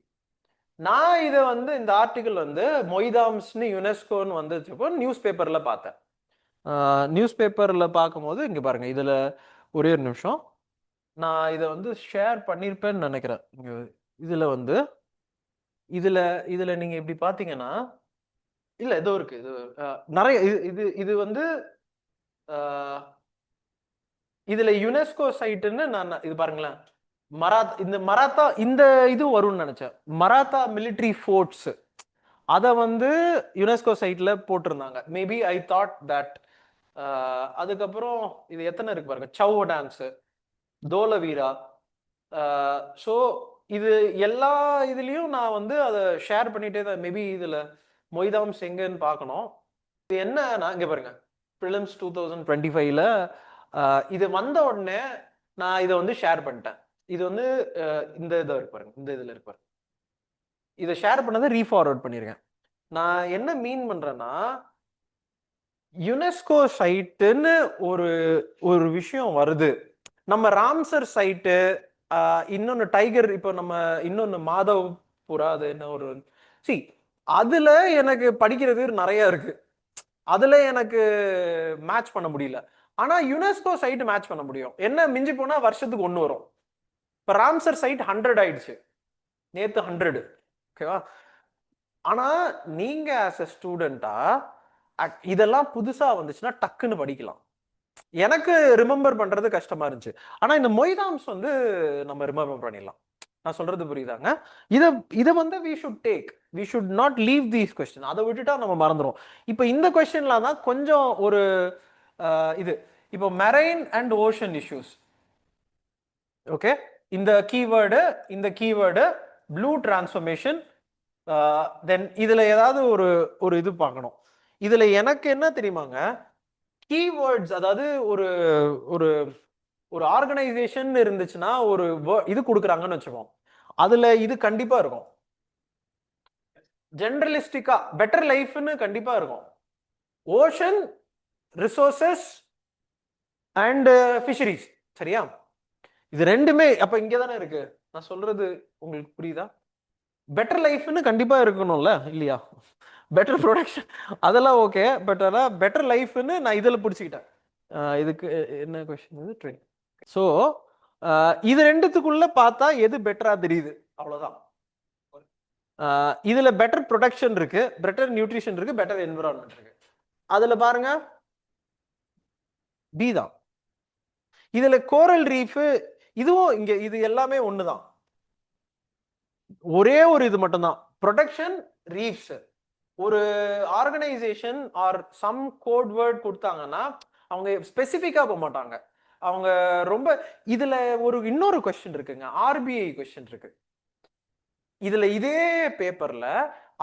நான் இதை வந்து இந்த ஆர்டிகிள் வந்து மொய்தாம்ஸ்னு யுனெஸ்கோன்னு வந்துச்சப்போ நியூஸ் பேப்பர்ல பார்த்தேன். நியூஸ் பேப்பர்ல பார்க்கும்போது இங்க பாருங்க, இதுல ஒரே ஒரு நிமிஷம், நான் இதை வந்து ஷேர் பண்ணிருப்பேன்னு நினைக்கிறேன். இதுல வந்து இதுல இதுல நீங்க இப்படி பாத்தீங்கன்னா, இல்ல ஏதோ இருக்கு, இது நிறைய இது இது வந்து இதுல யுனெஸ்கோ சைட்டுன்னு நான் இது பாருங்களேன். இந்த மராத்தா இந்த இது வரும்னு நினைச்சேன். மராத்தா மிலிட்டரி ஃபோர்ட்ஸ் அத வந்து யுனெஸ்கோ சைட்ல போட்டிருந்தாங்க. Maybe I thought that. அதுக்கப்புறம் இது எத்தனை இருக்கு பாருங்க, சவ் டான்ஸ், தோலவீரா. ஸோ இது எல்லா இதுலயும் நான் வந்து அதை ஷேர் பண்ணிட்டே தான். மேபி இதுல மொய்தாம்ஸ் எங்கன்னு பார்க்கணும். இது என்ன இங்க பாருங்க, ப்ரிலிம்ஸ் 2025ல இது வந்த உடனே நான் இதை வந்து ஷேர் பண்ணிட்டேன். இது வந்து இந்த இதை இருக்கு பாருங்க, இந்த இதுல இருக்கு பாருங்க. இதை ஷேர் பண்ணதை ரீஃபார்வர்ட் பண்ணிருக்கேன். நான் என்ன மீன் பண்றேன்னா, யுனெஸ்கோ சைட்டுன்னு ஒரு ஒரு விஷயம் வருது. நம்ம ராம்சர் சைட்டு, இன்னொன்னு டைகர், இப்போ நம்ம இன்னொன்னு மாதவ் புரா, அது என்ன ஒரு சி, அதுல எனக்கு படிக்கிறது நிறைய இருக்கு. அதுல எனக்கு மேட்ச் பண்ண முடியல. ஆனா யுனெஸ்கோ சைட் மேட்ச் பண்ண முடியும். என்ன மிஞ்சி போனா வருஷத்துக்கு ஒண்ணு வரும். இப்ப ராம்சர் சைட் 100 ஆயிடுச்சு, நேத்து 100. ஓகேவா? ஆனா நீங்க ஆஸ் அ ஸ்டூடெண்டா இதெல்லாம் புதுசா வந்துச்சுன்னா டக்குன்னு படிக்கலாம். எனக்கு ரிமெம்பர் பண்றது கஷ்டமா இருந்துச்சு. ஆனா இந்த மொய்தாம்ஸ் வந்து நம்ம ரிமெம்பர் பண்ணிடலாம். நான் சொல்றது புரியுதாங்க? இத இத வந்து we should take, we should not leave these questions. அதை விட்டுட்டா நம்ம மறந்துரும். இப்போ இந்த கொஸ்டின்ல தான் கொஞ்சம் ஒரு இது, இப்போ marine and ocean issues. Okay, இந்த கீவேர்டு ப்ளூ டிரான்ஸ்ஃபர்மேஷன். தென் இதுல ஏதாவது ஒரு ஒரு இது பார்க்கணும். இதுல எனக்கு என்ன தெரியுமாங்க, கீவேர்ட்ஸ், அதாவது ஒரு ஒரு ஒரு ஆர்கனைசேஷன் இருந்துச்சுன்னா ஒரு இது கொடுக்குறாங்கன்னு வச்சுக்கோம், அதுல இது கண்டிப்பா இருக்கும். ஜெனரலிஸ்டிக்கா பெட்டர் லைஃப்னு கண்டிப்பா இருக்கும். Ocean, resources and fisheries. சரியா? இது ரெண்டுமே அப்ப இங்க தானே இருக்கு. நான் சொல்றது உங்களுக்கு புரியுதா? பெட்டர் லைஃப்னு கண்டிப்பா இருக்கணும்ல, இல்லையா? பெட்டர் ப்ரொடக்ஷன் அதெல்லாம் ஓகே. பட் ஆனா பெட்டர் லைஃப்னு நான் இதுல பிடிச்சிக்கிட்டேன். இதுக்கு என்ன கொஸ்டின் இது? ட்ரெயின். ஸோ இது ரெண்டுத்துக்குள்ள பார்த்தா எது பெட்டரா தெரியுது, அவ்வளவுதான். இதுல பெட்டர் ப்ரொடக்ஷன் இருக்கு, பெட்டர் நியூட்ரிஷன் இருக்கு, பெட்டர் என்விரான்மெண்ட் இருக்கு. அதுல பாருங்க பி தான். இதுல கோரல் ரீஃப் இதுவும் இங்க இது எல்லாமே ஒண்ணுதான். ஒரே ஒரு இது மட்டும்தான் ப்ரொடக்ஷன் ரீஃப்ஸ். ஒரு organisation or some code word கொடுத்தாங்கன்னா அவங்க ஸ்பெசிஃபிக்கா போக மாட்டாங்க. அவங்க ரொம்ப இதுல ஒரு இன்னொரு கொஸ்டின் இருக்குங்க, ஆர்பிஐ கொஸ்டின் இருக்கு இதுல. இதே பேப்பர்ல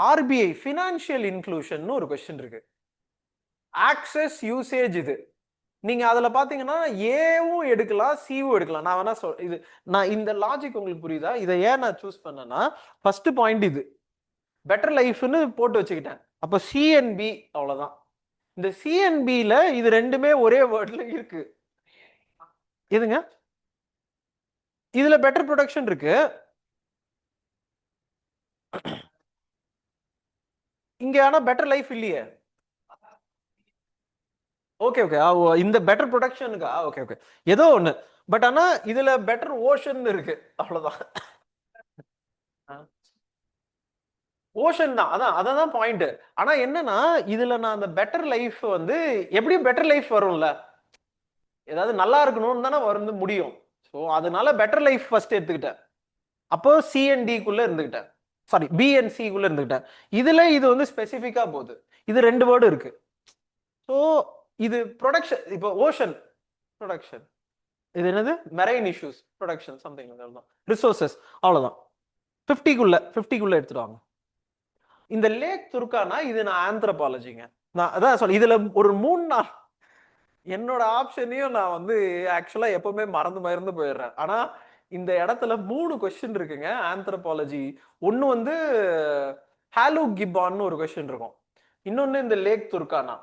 ஆர்பிஐ ஃபினான்ஷியல் இன்க்ளூஷன் ஒரு கொஸ்டின் இருக்கு. ஆக்சஸ் யூசேஜ் இது நீங்க அதுல பாத்தீங்கன்னா ஏவும் எடுக்கலாம், சிவும் எடுக்கலாம். நான் வேணா இது நான் இந்த லாஜிக் உங்களுக்கு புரியுதா? இதை ஏன் நான் சூஸ் பண்ணேன்னா ஃபர்ஸ்ட் பாயிண்ட் இது பெட்டர் லைஃப்னு போட்டு வச்சுக்கிட்டேன். அப்ப சிஎன்பி அவ்வளவுதான். இந்த சிஎன்பில இது ரெண்டுமே ஒரே வேர்ட்ல இருக்கு. எதுங்க? இதுல பெட்டர் ப்ரொடக்ஷன் இருக்கு, இங்க ஆனா பெட்டர் லைஃப் இல்லையே. ஓகே ஓகே, இந்த பெட்டர் ப்ரொடக்ஷனுக்கா? ஓகே ஓகே, ஏதோ ஒண்ணு. பட் ஆனா இதுல பெட்டர் ஓஷன் இருக்கு, அவ்வளவுதான். ஓஷன் தான், அதான் அதான் பாயிண்ட். ஆனா என்னன்னா இதுல நான் அந்த பெட்டர் லைஃப் வந்து எப்படியும் பெட்டர் லைஃப் வரும்ல, ஏதாவது நல்லா இருக்கணும்னு தானே வந்து முடியும். ஸோ அதனால பெட்டர் லைஃப் ஃபர்ஸ்ட் எடுத்துக்கிட்டேன். அப்போ சிஎன்டிக்குள்ள இருந்துகிட்டேன், சாரி பிஎன்சிக்குள்ள இருந்துகிட்டேன். இதுல இது வந்து ஸ்பெசிஃபிக்கா போகுது. இது ரெண்டு வேர்டு இருக்கு. ஸோ இது ப்ரொடக்ஷன். இப்போ ஓஷன் ப்ரொடக்ஷன், இது என்னது? Marine issues production something. Resources, அவ்வளவுதான். 50க்குள்ள எடுத்துடுவாங்க. இந்த லேக் துர்கானா இது நான் ஆந்த்ரோபாலஜிங்க. நான் அதான் சொல்ல இதுல ஒரு 3 நாள் என்னோட ஆப்ஷனையும் நான் வந்து ஆக்சுவலா எப்பவுமே மறந்து போயிடுறேன். ஆனா இந்த இடத்துல 3 கொஸ்டின் இருக்குங்க ஆந்த்ரோபாலஜி. ஒன்னு வந்து ஹாலோ கிப்பான்னு ஒரு கொஸ்டின் இருக்கும், இன்னொன்னு இந்த லேக் துர்கானா.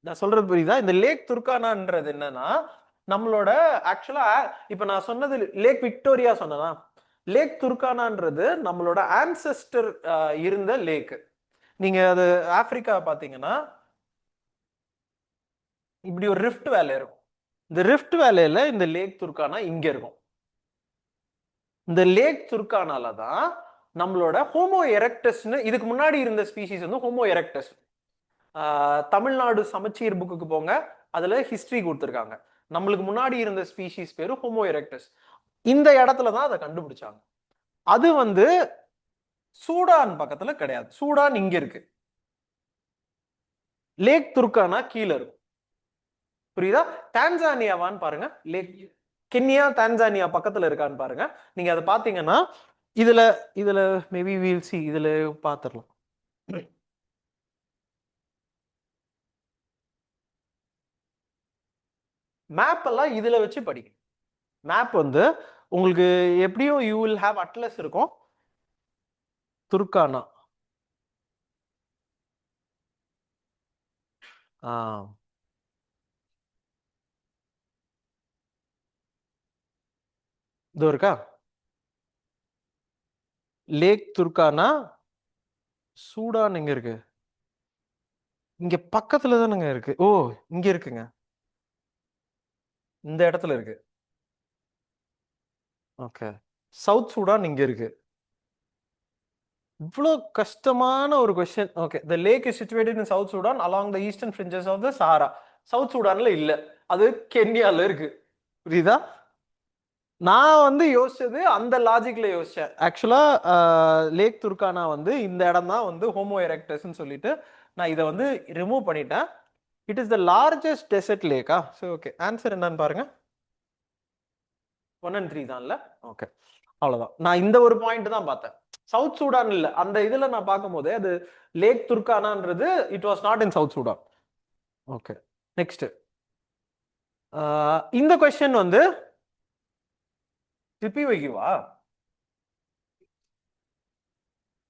நான் சொல்றது புரியுதா? இந்த லேக் துர்கானான்றது என்னன்னா நம்மளோட ஆக்சுவலா இப்ப நான் சொன்னது லேக் விக்டோரியா சொன்னதா, லேக் துர்கானான்றது நம்மளோட ஆன்செஸ்டர் இருந்த லேக். நீங்க அது ஆப்பிரிக்கா பாத்தீங்கன்னா இப்படி ஒரு ரிஃப்ட் வேலை இருக்கும். இந்த ரிஃப்ட் வேலையில இந்த லேக் துர்கானா இங்க இருக்கும். இந்த லேக் துர்கானால தான் நம்மளோட ஹோமோ எரெக்டஸ்னு இதுக்கு முன்னாடி இருந்த ஸ்பீசிஸ் வந்து ஹோமோ எரெக்டஸ். தமிழ்நாடு சமச்சீர் புக்குக்கு போங்க, அதுல ஹிஸ்டரி கொடுத்துருக்காங்க. நம்மளுக்கு முன்னாடி இருந்த ஸ்பீசிஸ் பேரு ஹோமோ எரெக்டஸ். இந்த இடத்துல தான் அதை கண்டுபிடிச்சாங்க. அது வந்து சூடான் பக்கத்துல கிடையாது, சூடான் இங்க இருக்கு, லேக் துர்கானா கீழே இருக்கும். புரியுதா? டான்சானியாவான்னு பாருங்க, லேக் கென்யா டான்சானியா பக்கத்துல இருக்கான்னு பாருங்க. நீங்க அதை பாத்தீங்கன்னா இதுல இதுல மேபி வீல் சி இதுல பாத்துடலாம். மேப் எல்லாம் இதுல வச்சு படிக்க. மேப் வந்து உங்களுக்கு எப்படியும் யூ வில் ஹேவ் அட்லஸ் இருக்கும். துர்கானா இது இருக்கா? லேக் துர்கானா சூடான் எங்க இருக்கு? இங்க பக்கத்துல தானுங்க இருக்கு. ஓ, இங்க இருக்குங்க, இந்த இடத்துல இருக்கு. ஓகே, சவுத் சூடான் இங்க இருக்கு. இவ்வளோ கஷ்டமான ஒரு question. Okay, the lake is situated in South Sudan along the eastern fringes of the Sahara. South சூடான்ல இல்ல, அது கென்யால இருக்கு. புரியுதா? நான் வந்து யோசிச்சது அந்த லாஜிக்ல யோசிச்சேன். ஆக்சுவலா லேக் துர்கானா வந்து இந்த இடம் தான் வந்து ஹோமோ எரெக்டஸ்ன்னு சொல்லிட்டு நான் இதை வந்து ரிமூவ் பண்ணிட்டேன். It is the largest desert லேக்கா? சரி, ஓகே, ஆன்சர் என்னன்னு பாருங்க. 1 and 3 தான்ல. ஓகே, அவ்வளவுதான். நான் இந்த ஒரு பாயிண்ட் தான் பார்த்தேன். சவுத் சூடான் இல்ல அந்த இதுல நான் பார்க்கும்போது அது லேக் துர்கானான்றது it was not in South Sudan. Okay, next. இந்த கொஸ்டின் வந்து திருப்பி வைக்கவா?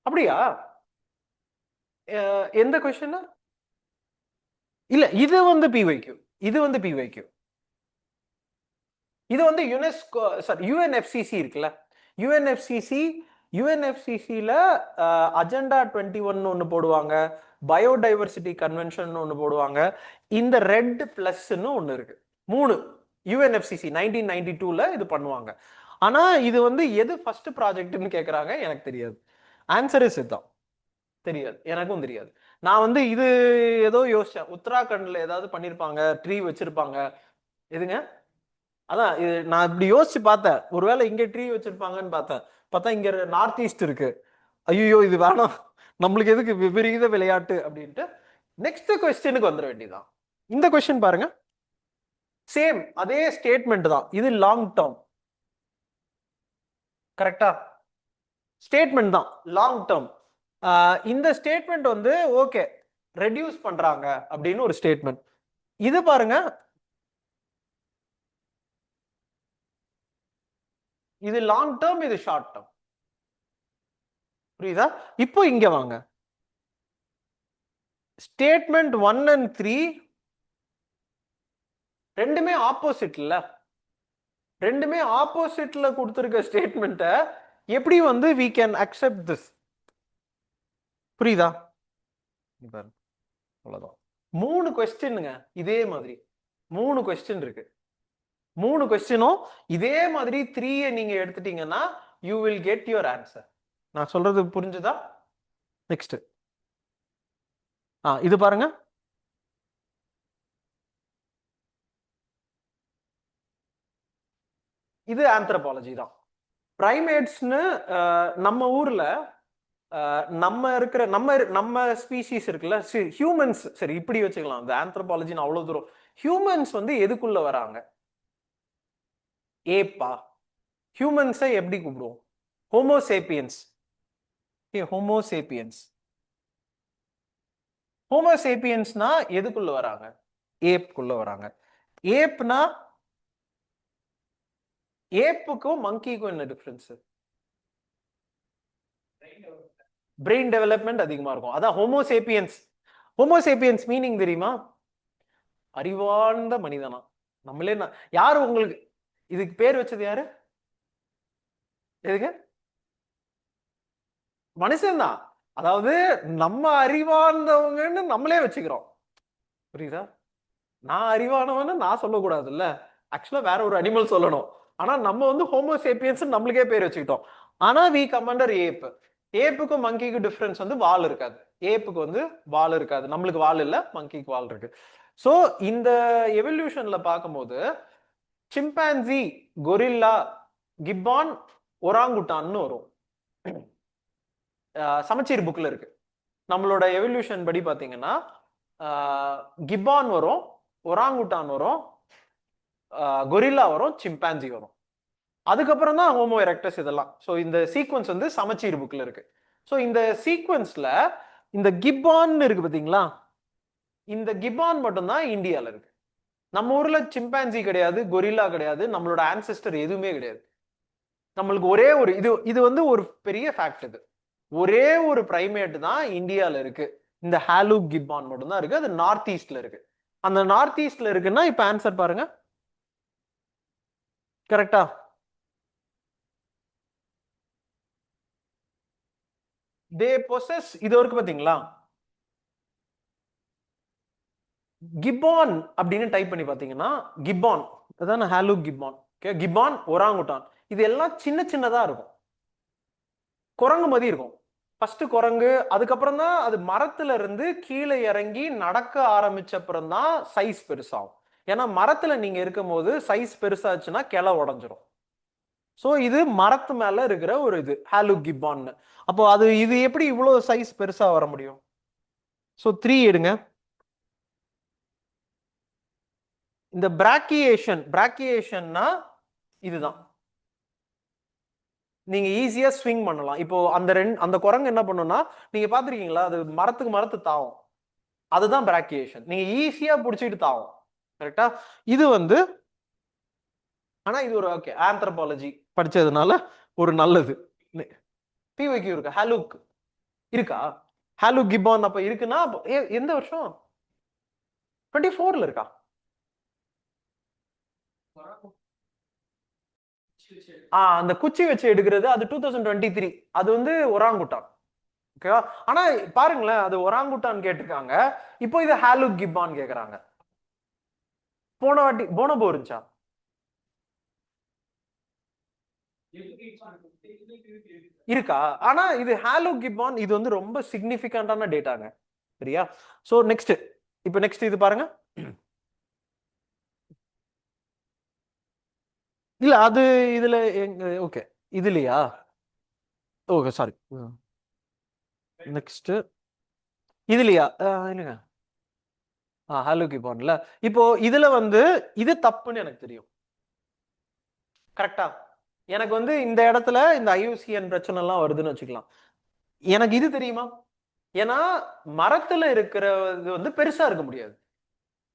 அப்படியா? எந்த கொஸ்டின்? இல்ல இது வந்து பிவைக்யூ, இது வந்து பிவைக்யூ. இது வந்து யுனெஸ்கோ சாரி யுஎன்எஃப்சிசி இருக்குல்ல, யுஎன்எஃப்சிசி யுஎன்எஃப்சிசில அஜெண்டா 21 ஒன்று போடுவாங்க, பயோடைவர்சிட்டி கன்வென்ஷன் ஒன்று போடுவாங்க, இந்த ரெட் பிளஸ்ன்னு ஒன்று இருக்கு. 3 யுஎன்எஃப்சிசி 1992ல இது பண்ணுவாங்க. ஆனா இது வந்து எது ஃபர்ஸ்ட் ப்ராஜெக்ட்னு கேட்குறாங்க, எனக்கு தெரியாது. ஆன்சர் இஸ் இதுதான், தெரியாது, எனக்கும் தெரியாது. நான் வந்து இது ஏதோ யோசிச்சேன், உத்தராகண்ட்ல ஏதாவது பண்ணிருப்பாங்க, ட்ரீ வச்சிருப்பாங்க. எதுங்க? அதான் இது நான் இப்படி யோசிச்சு பார்த்தேன், ஒருவேளை இங்க ட்ரீ வச்சிருப்பாங்கன்னு பார்த்தேன். பார்த்தா இங்க நார்த் ஈஸ்ட் இருக்கு. ஐயோ இது வேணாம், நம்மளுக்கு எதுக்கு விபரீத விளையாட்டு அப்படின்ட்டு நெக்ஸ்ட் கொஸ்டினுக்கு வந்துட வேண்டியதான். இந்த கொஸ்டின் பாருங்க, சேம் அதே ஸ்டேட்மெண்ட் தான், இது லாங் டேர்ம். கரெக்டா? ஸ்டேட்மெண்ட் தான் லாங் டேர்ம். இந்த ஸ்டேட்மெண்ட் வந்து ஓகே ரெடியூஸ் பண்றாங்க அப்படின்னு ஒரு ஸ்டேட்மெண்ட். இது பாருங்க, இது லாங் டேர்ம், இது ஷார்ட் டேர்ம். புரியுதா? இப்போ இங்க வாங்க, ஸ்டேட்மெண்ட் 1 and 3 ரெண்டுமே ஆப்போசிட்ல, ரெண்டுமே ஆப்போசிட்ல கொடுத்திருக்க ஸ்டேட்மெண்ட்டை எப்படி வந்து we can accept this? புரியுதா? அவ்வளவுதான். 3 கொஸ்டினுங்க இதே மாதிரி, 3 கொஸ்டின் இருக்கு. 3 கொஸ்டினும் இதே மாதிரி 3 நீங்க எடுத்துட்டீங்கன்னா you will get your answer. நான் சொல்றது புரிஞ்சுதா? நெக்ஸ்ட் இது பாருங்க, இது ஆந்த்ரோபாலஜி தான். பிரைமேட்ஸ்னு நம்ம ஊர்ல நம்ம இருக்கிற நம்ம ஸ்பீசிஸ் இருக்குல்ல, ஹியூமன்ஸ், சரி இப்படி வச்சுக்கலாம், இந்த ஆந்த்ரோபாலஜின்னு அவ்வளவு தூரம். ஹியூமன்ஸ் வந்து எதுக்குள்ள வராங்க? ஏப்பா. ஹியூமன்ஸை எப்படி கூப்பிடுவோம்? ஹோமோசேப்பியன்ஸ். ஹோமோசேப்பியன்ஸ். ஹோமோசேப்பியன்ஸ்னா எதுக்குள்ள வராங்க? ஏப்குள்ள வராங்க. ஏப்னா ஏப்புக்கும் மங்கிக்கும் என்ன டிஃபரன்ஸ்? பிரெயின் டெவலப்மெண்ட் அதிகமா இருக்கும், அதான் ஹோமோசேப்பியன்ஸ். ஹோமோசேப்பியன்ஸ் மீனிங் தெரியுமா? அறிவார்ந்த மனிதனா. நம்மளே யாரு உங்களுக்கு இதுக்கு பேர் வச்சது? யாரு? எதுங்க? மனுஷன்தான். அதாவது நம்ம அறிவார்ந்தவங்கன்னு நம்மளே வச்சுக்கிறோம். புரியுதா? நான் அறிவானவன்னு நான் சொல்லக்கூடாதுல்ல, ஆக்சுவலா வேற ஒரு அனிமல் சொல்லணும். ஆனா நம்ம வந்து ஹோமோசேப்பியன்ஸ் நம்மளுக்கே பேர் வச்சுக்கிட்டோம். ஆனா வி கமாண்டர் ஏப். ஏப்புக்கும் மங்கிக்கு டிஃபரன்ஸ் வந்து வால் இருக்காது. ஏப்புக்கு வந்து வால் இருக்காது, நம்மளுக்கு வால் இல்ல, மங்கிக்கு வால் இருக்கு. சோ இந்த எவல்யூஷன்ல பார்க்கும்போது சிம்பான்சி, கொரில்லா, கிப்பான், ஒராங்குட்டான்னு வரும். சமச்சீர் புக்ல இருக்கு. நம்மளோட எவல்யூஷன் படி பாத்தீங்கன்னா கிப்பான் வரும், ஒராங்குட்டான் வரும், கொரில்லா வரும், சிம்பான்சி வரும். அதுக்கப்புறம் தான் ஹோமோ எரெக்டஸ் இதெல்லாம். ஸோ இந்த சீக்வன்ஸ் வந்து சமச்சீர் புக்ல இருக்கு. ஸோ இந்த சீக்வன்ஸ்ல இந்த கிப்பான் இருக்கு பாத்தீங்களா, இந்த கிப்பான் மட்டும்தான் இந்தியால இருக்கு. நம்ம ஊர்ல சிம்பான்சி கிடையாது, கொரில்லா கிடையாது, நம்மளோட ஆன்செஸ்டர் எதுவுமே கிடையாது. நம்மளுக்கு ஒரே ஒரு இது வந்து ஒரு பெரிய ஃபேக்ட். இது ஒரே ஒரு பிரைமேட் தான் இந்தியால இருக்கு, இந்த ஹாலூப் கிப்பான் மட்டும் தான் இருக்கு. அது நார்த் ஈஸ்ட்ல இருக்கு. அந்த நார்த் ஈஸ்ட்ல இருக்குன்னா இப்ப ஆன்சர் பாருங்க, கரெக்டா? தே பொசஸ் இது வரைக்கும் பாத்தீங்களா, கிப்பான் அப்படின்னு டைப் பண்ணி பாத்தீங்கன்னா கிப்பான் அதான் ஹாலூப் கிப்பான். கிப்பான், ஒராங்குட்டான் இது எல்லாம் சின்ன சின்னதா இருக்கும், குரங்கு மாதிரி இருக்கும். ஃபர்ஸ்ட் குரங்கு, அதுக்கப்புறம் தான் அது மரத்துல இருந்து கீழே இறங்கி நடக்க ஆரம்பிச்ச அப்புறம் தான் சைஸ் பெருசாகும். ஏன்னா மரத்துல நீங்க இருக்கும் போது சைஸ் பெருசாச்சுன்னா கிளை உடஞ்சிரும். ஸோ இது மரத்து மேல இருக்கிற ஒரு இது ஹாலூப் கிப்பான்னு. அப்போ அது இது எப்படி இவ்வளவு சைஸ் பெருசா வர முடியும்? ஸோ 3 எடுங்க. இந்த பிராக்கியேஷன்னா இதுதான், நீங்க ஈஸியா ஸ்விங் பண்ணலாம். இப்போ அந்த குரங்கு என்ன பண்ணும்னா, நீங்க பாத்திருக்கீங்களா, அது மரத்துக்கு தாவும், அதுதான் பிராக்கியேஷன். நீங்க ஈஸியா புடிச்சிட்டு தாவும். கரெக்டா? இது வந்து ஆனா இது ஒரு ஓகே ஆந்த்ரோபாலஜி படிச்சதுனால ஒரு நல்லது. பிவைக்யூ இருக்கா? ஹாலூக் இருக்கா? ஹாலு கிப்பான் அப்ப இருக்குன்னா எந்த வருஷம்? 24ல இருக்கா? அந்த குச்சி வச்சு எடுக்கிறது அது 2023. அது வந்து ஒராங்குட்டான். ஓகேவா? ஆனா பாருங்களேன், அது ஒராங்குட்டான் கேட்டிருக்காங்க, இப்போ இது ஹாலு கிப்பான் கேக்குறாங்க. போன வாட்டி போனபோ இருந்துச்சா? இருக்கா? ஆனா இது ஹாலோ கிப்பான் இது வந்து ரொம்ப சிக்னிபிகண்டான டேட்டாங்க. சரியா? சோ நெக்ஸ்ட், இப்போ நெக்ஸ்ட் இது பாருங்க. இல்ல அது இதுல ஓகே இதுலயா? Okay sorry. நெக்ஸ்ட் இதுலயா? இல்லைங்க. ஹாலோ கிப்பான்ல இப்போ இதுல வந்து இது தப்புன்னு எனக்கு தெரியும். கரெக்டா? எனக்கு வந்து இந்த இடத்துல இந்த ஐயூசிஎன் பிரச்சனை எல்லாம் வருதுன்னு வச்சுக்கலாம். எனக்கு இது தெரியுமா? ஏன்னா மரத்துல இருக்கிறது வந்து பெருசா இருக்க முடியாது.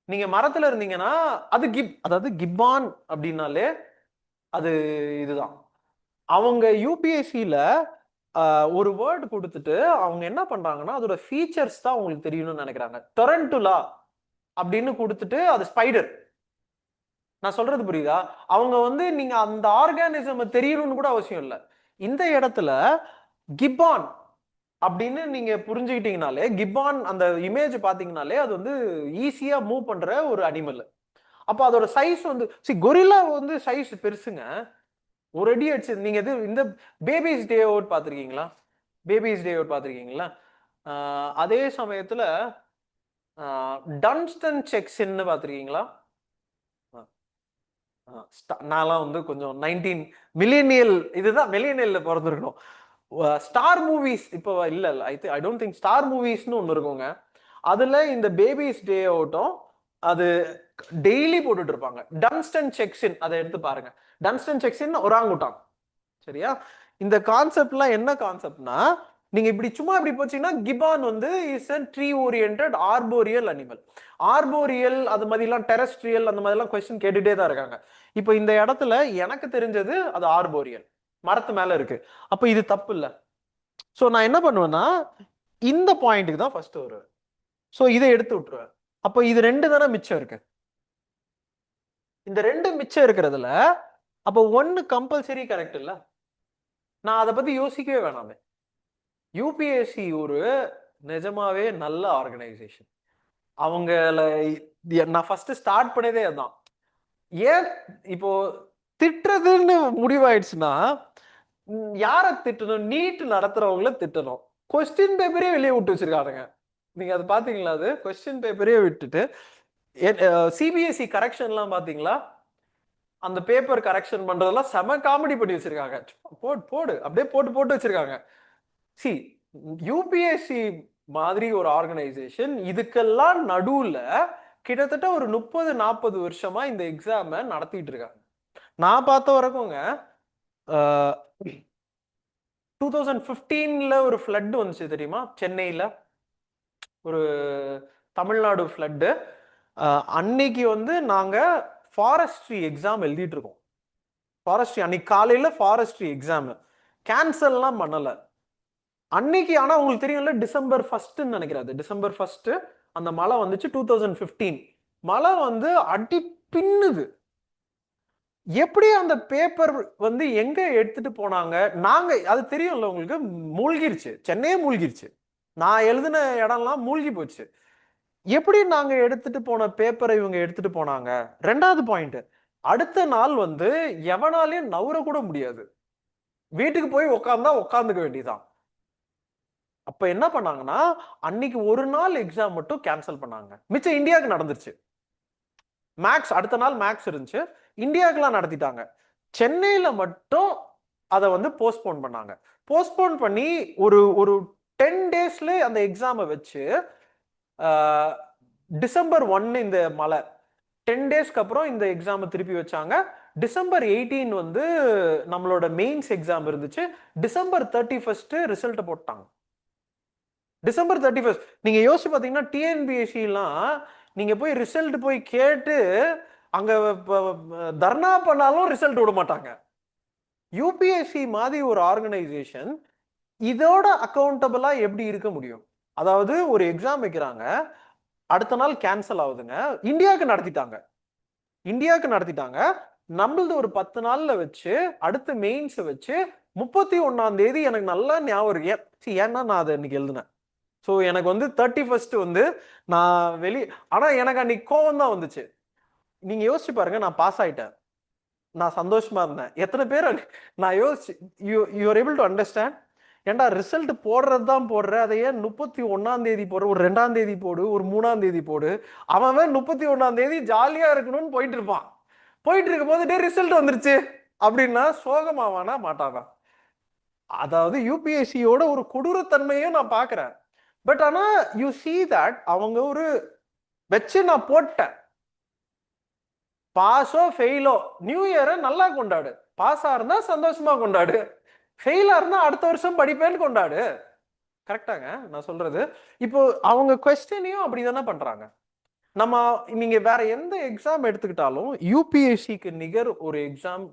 நீங்க மரத்துல இருந்தீங்கன்னா அது அதாவது கிப்பான் அப்படின்னாலே அது இதுதான். அவங்க யூபிஎஸ்சியில ஒரு வேர்டு கொடுத்துட்டு அவங்க என்ன பண்றாங்கன்னா அதோட ஃபீச்சர்ஸ் தான் உங்களுக்கு தெரியணும்னு நினைக்கிறாங்க. டொரண்டுலா அப்படின்னு கொடுத்துட்டு அது ஸ்பைடர். நான் சொல்றது புரியுதா? அவங்க வந்து நீங்க அந்த ஆர்கானிசம் தெரியணும்னு கூட அவசியம் இல்லை. இந்த இடத்துல கிப்பான் அப்படின்னு நீங்க புரிஞ்சுக்கிட்டீங்கனாலே, கிப்பான் அந்த இமேஜ் பாத்தீங்கனாலே அது வந்து ஈஸியா மூவ் பண்ற ஒரு அனிமல். அப்ப அதோட சைஸ் வந்து கொரில்லா வந்து சைஸ் பெருசுங்க. ஒரு அடி அடிச்சு நீங்க இது இந்த பேபிஸ் டே அவுட் பாத்திருக்கீங்களா? பேபிஸ் டே அவுட் பாத்திருக்கீங்களா? அதே சமயத்துல டன்ஸ்டன் செக்ஸ்ன்னு பாத்திருக்கீங்களா? நான்லாம் வந்து கொஞ்சம் 19 மில்லேனியல், இதுதான் மில்லேனியல்ல பிறந்திருக்கணும். ஸ்டார் மூவிஸ் இப்போ இல்ல ஐ டோன்ட் திங்க் ஸ்டார் மூவிஸ்னு ஒன்று இருக்குங்க. அதுல இந்த பேபிஸ் டே ஆகட்டும் அது டெய்லி போட்டுட்டு இருப்பாங்க. டன்ஸ்டன் செக்ஸின் அதை எடுத்து பாருங்க. Dunstan செக்ஸின் orangutan. சரியா? இந்த கான்செப்ட்லாம் என்ன கான்செப்ட்னா நீங்க இப்படி சும்மா இப்படி போச்சீங்கன்னா கிபான் வந்து is a tree oriented arboreal animal. Arboreal அது மாதிரிலாம் டெரஸ்ட்ரியல் அந்த மாதிரிலாம் கொஸ்டின் கேட்டுட்டே தான் இருக்காங்க. இப்போ இந்த இடத்துல எனக்கு தெரிஞ்சது அது ஆர்போரியல், மரத்து மேல இருக்கு. அப்ப இது தப்பு இல்ல. சோ நான் என்ன பண்ணுவேன்னா இந்த பாயிண்ட்டுக்கு தான் ஃபர்ஸ்ட் வருவேன். சோ இதை எடுத்து விட்டுருவேன். அப்போ இது ரெண்டு தானே மிச்சம் இருக்கு. இந்த ரெண்டு மிச்சம் இருக்கிறதுல அப்போ ஒன்னு கம்பல்சரி கரெக்ட் இல்ல. நான் அதை பத்தி யோசிக்கவே வேணாமே. யூபிஎஸ்சி ஒரு நிஜமாவே நல்ல ஆர்கனைசேஷன். அவங்கள நான் ஃபர்ஸ்ட் ஸ்டார்ட் பண்ணதே அதான். ஏன் இப்போ திட்டுறதுன்னு முடிவாயிடுச்சுன்னா யார திட்டணும்? நீட் நடத்துறவங்கள திட்டணும். கொஸ்டின் பேப்பரே வெளியே விட்டு வச்சிருக்கானுங்க. நீங்க அதை பாத்தீங்களா? அது கொஸ்டின் பேப்பரே விட்டுட்டு சிபிஎஸ்சி கரெக்ஷன்லாம் பாத்தீங்களா? அந்த பேப்பர் கரெக்ஷன் பண்றதெல்லாம் செம காமெடி பண்ணி வச்சிருக்காங்க. போடு போடு அப்படியே போட்டு போட்டு வச்சிருக்காங்க. சி யூபிஎஸ்சி மாதிரி ஒரு ஆர்கனைசேஷன் இதுக்கெல்லாம் நடுவுல கிட்டத்தட்ட ஒரு 30-40 வருஷமா இந்த எக்ஸாம நடத்திட்டு இருக்காங்க. நான் பார்த்த வரைக்கும்ங்க 2015ல ஒரு ஃப்ளட் வந்துச்சு தெரியுமா? சென்னையில ஒரு தமிழ்நாடு ஃப்ளட்டு. அன்னைக்கு வந்து நாங்க ஃபாரஸ்ட்ரி எக்ஸாம் எழுதிட்டு இருக்கோம். ஃபாரஸ்ட்ரி அன்னைக்கு காலையில ஃபாரஸ்ட்ரி எக்ஸாம் கேன்சல்லாம் பண்ணல அன்னைக்கு. ஆனா உங்களுக்கு தெரியும்ல டிசம்பர் 1ன்னு நினைக்கிறாரு. டிசம்பர் 1 அந்த மழை வந்துச்சு. 2015 மழை வந்து அடி பின்னுது. எப்படி அந்த பேப்பர் வந்து எங்க எடுத்துட்டு போனாங்க? நாங்க அது தெரியும்ல உங்களுக்கு, மூழ்கிருச்சு, சென்னையே மூழ்கிருச்சு. நான் எழுதின இடம்லாம் மூழ்கி போச்சு. எப்படி நாங்க எடுத்துட்டு போன பேப்பரை இவங்க எடுத்துட்டு போனாங்க? ரெண்டாவது பாயிண்ட், அடுத்த நாள் வந்து எவனாலையும் நவுற கூட முடியாது. வீட்டுக்கு போய் உட்கார்ந்தா உட்கார்ந்துக்க வேண்டியதான். அப்ப என்ன பண்ணாங்கன்னா அன்னைக்கு ஒரு நாள் எக்ஸாம் மட்டும் கேன்சல் பண்ணாங்க. மிச்சம் இந்தியாவுக்கு நடந்துருச்சு. மேக்ஸ் அடுத்த நாள் மேக்ஸ் இருந்துச்சு, இந்தியாவுக்குலாம் நடத்திட்டாங்க. சென்னையில மட்டும் அதை வந்து போஸ்ட்போன் பண்ணாங்க. போஸ்ட்போன் பண்ணி ஒரு ஒரு 10 டேஸ்ல அந்த எக்ஸாமை வச்சு டிசம்பர் 1 இந்த மழை 10 டேஸ்க்கு அப்புறம் இந்த எக்ஸாமை திருப்பி வச்சாங்க. டிசம்பர் 18 வந்து நம்மளோட மெயின்ஸ் எக்ஸாம் இருந்துச்சு. டிசம்பர் 31 ரிசல்ட் போட்டாங்க. டிசம்பர் 31 நீங்க யோசிச்சு பாத்தீங்கன்னா டிஎன்பிஎஸ்சி எல்லாம் நீங்க போய் ரிசல்ட் போய் கேட்டு அங்க தர்ணா பண்ணாலும் ரிசல்ட் விட மாட்டாங்க. யூபிஎஸ்சி மாதிரி ஒரு ஆர்கனைசேஷன் இதோட அக்கௌண்டபிளா எப்படி இருக்க முடியும்? அதாவது ஒரு எக்ஸாம் வைக்கிறாங்க, அடுத்த நாள் கேன்சல் ஆகுதுங்க. இந்தியாவுக்கு நடத்திட்டாங்க. நம்மளது ஒரு 10 நாள்ல வச்சு அடுத்த மெயின்ஸ் வச்சு 31ஆம் தேதி எனக்கு நல்லா ஞாபகம் இருக்கு. ஏன்னா நான் அதை இன்னைக்கு எழுதினேன். ஸோ எனக்கு வந்து 31 வந்து நான் ஆனா எனக்கு அன்னைக்கு கோவம் தான் வந்துச்சு. நீங்க யோசிச்சு பாருங்க, நான் பாஸ் ஆயிட்டேன், நான் சந்தோஷமா இருந்தேன். எத்தனை பேர் நான் யோசிச்சு you are able to understand. ஏன்டா ரிசல்ட் போடுறது தான் போடுற, அதை ஏன் 31ஆம் தேதி போடு, ஒரு 2ஆம் தேதி போடு, ஒரு 3ஆம் தேதி போடு. அவன் 31ஆம் தேதி ஜாலியா இருக்கணும்னு போயிட்டு இருப்பான். போயிட்டு இருக்கும் போது ரிசல்ட் வந்துருச்சு அப்படின்னா சோகமாவானா மாட்டானா? அதாவது யூபிஎஸ்சியோட ஒரு கொடூரத்தன்மையும் நான் பாக்குறேன். பட் ஆனா யூ சி தட் அவங்க ஒரு வச்சு நான் போட்டேன். பாஸோ ஃபெயிலோ நியூ இயரை நல்லா கொண்டாடு. பாஸா இருந்தா சந்தோஷமா கொண்டாடு, ஃபெயிலா இருந்தா அடுத்த வருஷம் படிப்பேன்னு கொண்டாடு. கரெக்டாங்க நான் சொல்றது? இப்போ அவங்க கொஸ்டினையும் அப்படிதானே பண்றாங்க. நம்ம நீங்க வேற எந்த எக்ஸாம் எடுத்துக்கிட்டாலும் யூபிஎஸ்சிக்கு நிகர் ஒரு எக்ஸாம்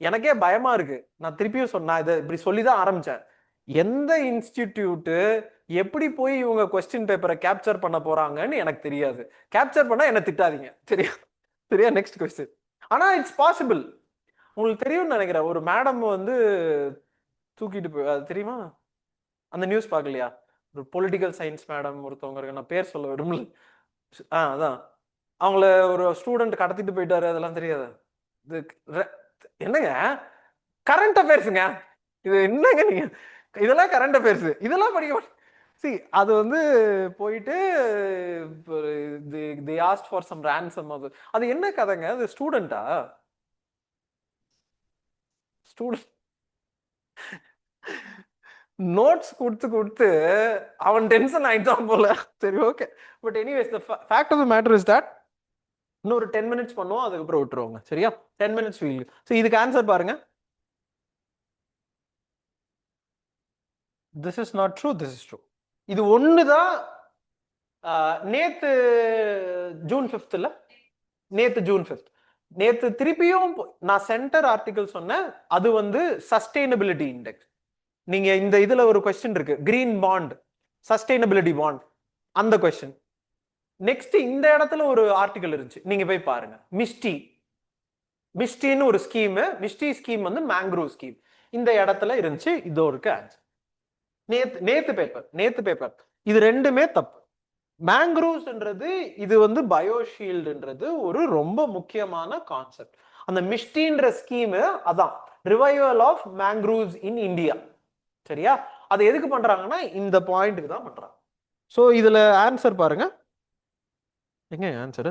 எனக்கே பயமா இருக்கு. நான் திருப்பியும் சொன்னா இதை இப்படி சொல்லிதான் ஆரம்பிச்சேன். எந்த இன்ஸ்டிடியூட்டு எப்படி போய் இவங்க கொஸ்டின் பேப்பரை கேப்சர் பண்ண போறாங்கன்னு எனக்கு தெரியாது. கேப்சர் பண்ணா என்ன திட்டாதீங்க, சரியா? சரியா, நெக்ஸ்ட் கொஸ்டின். ஆனா இட்ஸ் பாசிபிள். உங்களுக்கு தெரியும்னு நினைக்கிறேன், ஒரு மேடம் வந்து தூக்கிட்டு போய், அது தெரியுமா? அந்த நியூஸ் பார்க்கலையா? ஒரு பொலிட்டிக்கல் சயின்ஸ் மேடம் ஒருத்தவங்க இருக்கு, நான் பேர் சொல்ல விரும்பல. அதான் அவங்கள ஒரு ஸ்டூடெண்ட் கடத்திட்டு போயிட்டாரு, அதெல்லாம் தெரியாது. இது என்னங்க கரண்ட் அஃபேர்ஸுங்க இது, என்னங்க நீங்க இதெல்லாம் கரண்ட் அஃபேர்ஸ், இதெல்லாம் படிக்க சி அது வந்து போயிட்டு they asked for some ransom. அது என்ன கதைங்க? அது ஸ்டூடெண்டா? ஸ்டூடெண்ட் நோட்ஸ் கொடுத்து அவன் டென்ஷன் ஆயிட்டான் போல. சரி, okay. But anyways the fact of the matter is that இன்னொரு 10 மினிட்ஸ் பண்ணுவோம், அதுக்கப்புறம் விட்டுருவாங்க, சரியா? 10 மினிட்ஸ் வீல். ஸோ இதுக்கு ஆன்சர் பாருங்க. This is not true, this is true. இது ஒண்ணுதான். நேத்து ஜூன் 5th, நேத்து ஜூன் 5th, நேத்து திருப்பியும் நான் சென்டர் ஆர்டிகல் சொன்னேன். அது வந்து சஸ்டைனபிலிட்டி இண்டெக்ஸ். நீங்க இந்த இதுல ஒரு கொஸ்டின் இருக்கு, கிரீன் பாண்ட், சஸ்டைனபிலிட்டி பாண்ட், அந்த கொஸ்டின். நெக்ஸ்ட் இந்த இடத்துல ஒரு ஆர்டிகல் இருந்துச்சு, நீங்க போய் பாருங்க. மிஸ்டின்னு ஒரு ஸ்கீம், மிஸ்டி ஸ்கீம் வந்து மேங்க்ரூவ் ஸ்கீம் இந்த இடத்துல இருந்துச்சு. இதோ இருக்கு ஆன்சர். நேத்து பேப்பர் இது ரெண்டுமே தப்பு. மேங்க்ரூவ்ஸ்ன்றது இது வந்து பயோஷீல்டுன்றது ஒரு ரொம்ப முக்கியமான கான்செப்ட். அந்த மிஸ்டின்ற ஸ்கீம் அதான் revival of mangroves in India, சரியா? அது எதுக்கு பண்றாங்கன்னா இந்த பாயிண்ட்டுக்கு தான் பண்றாங்க. ஸோ இதுல ஆன்சர் பாருங்க. எங்க ஆன்சர்?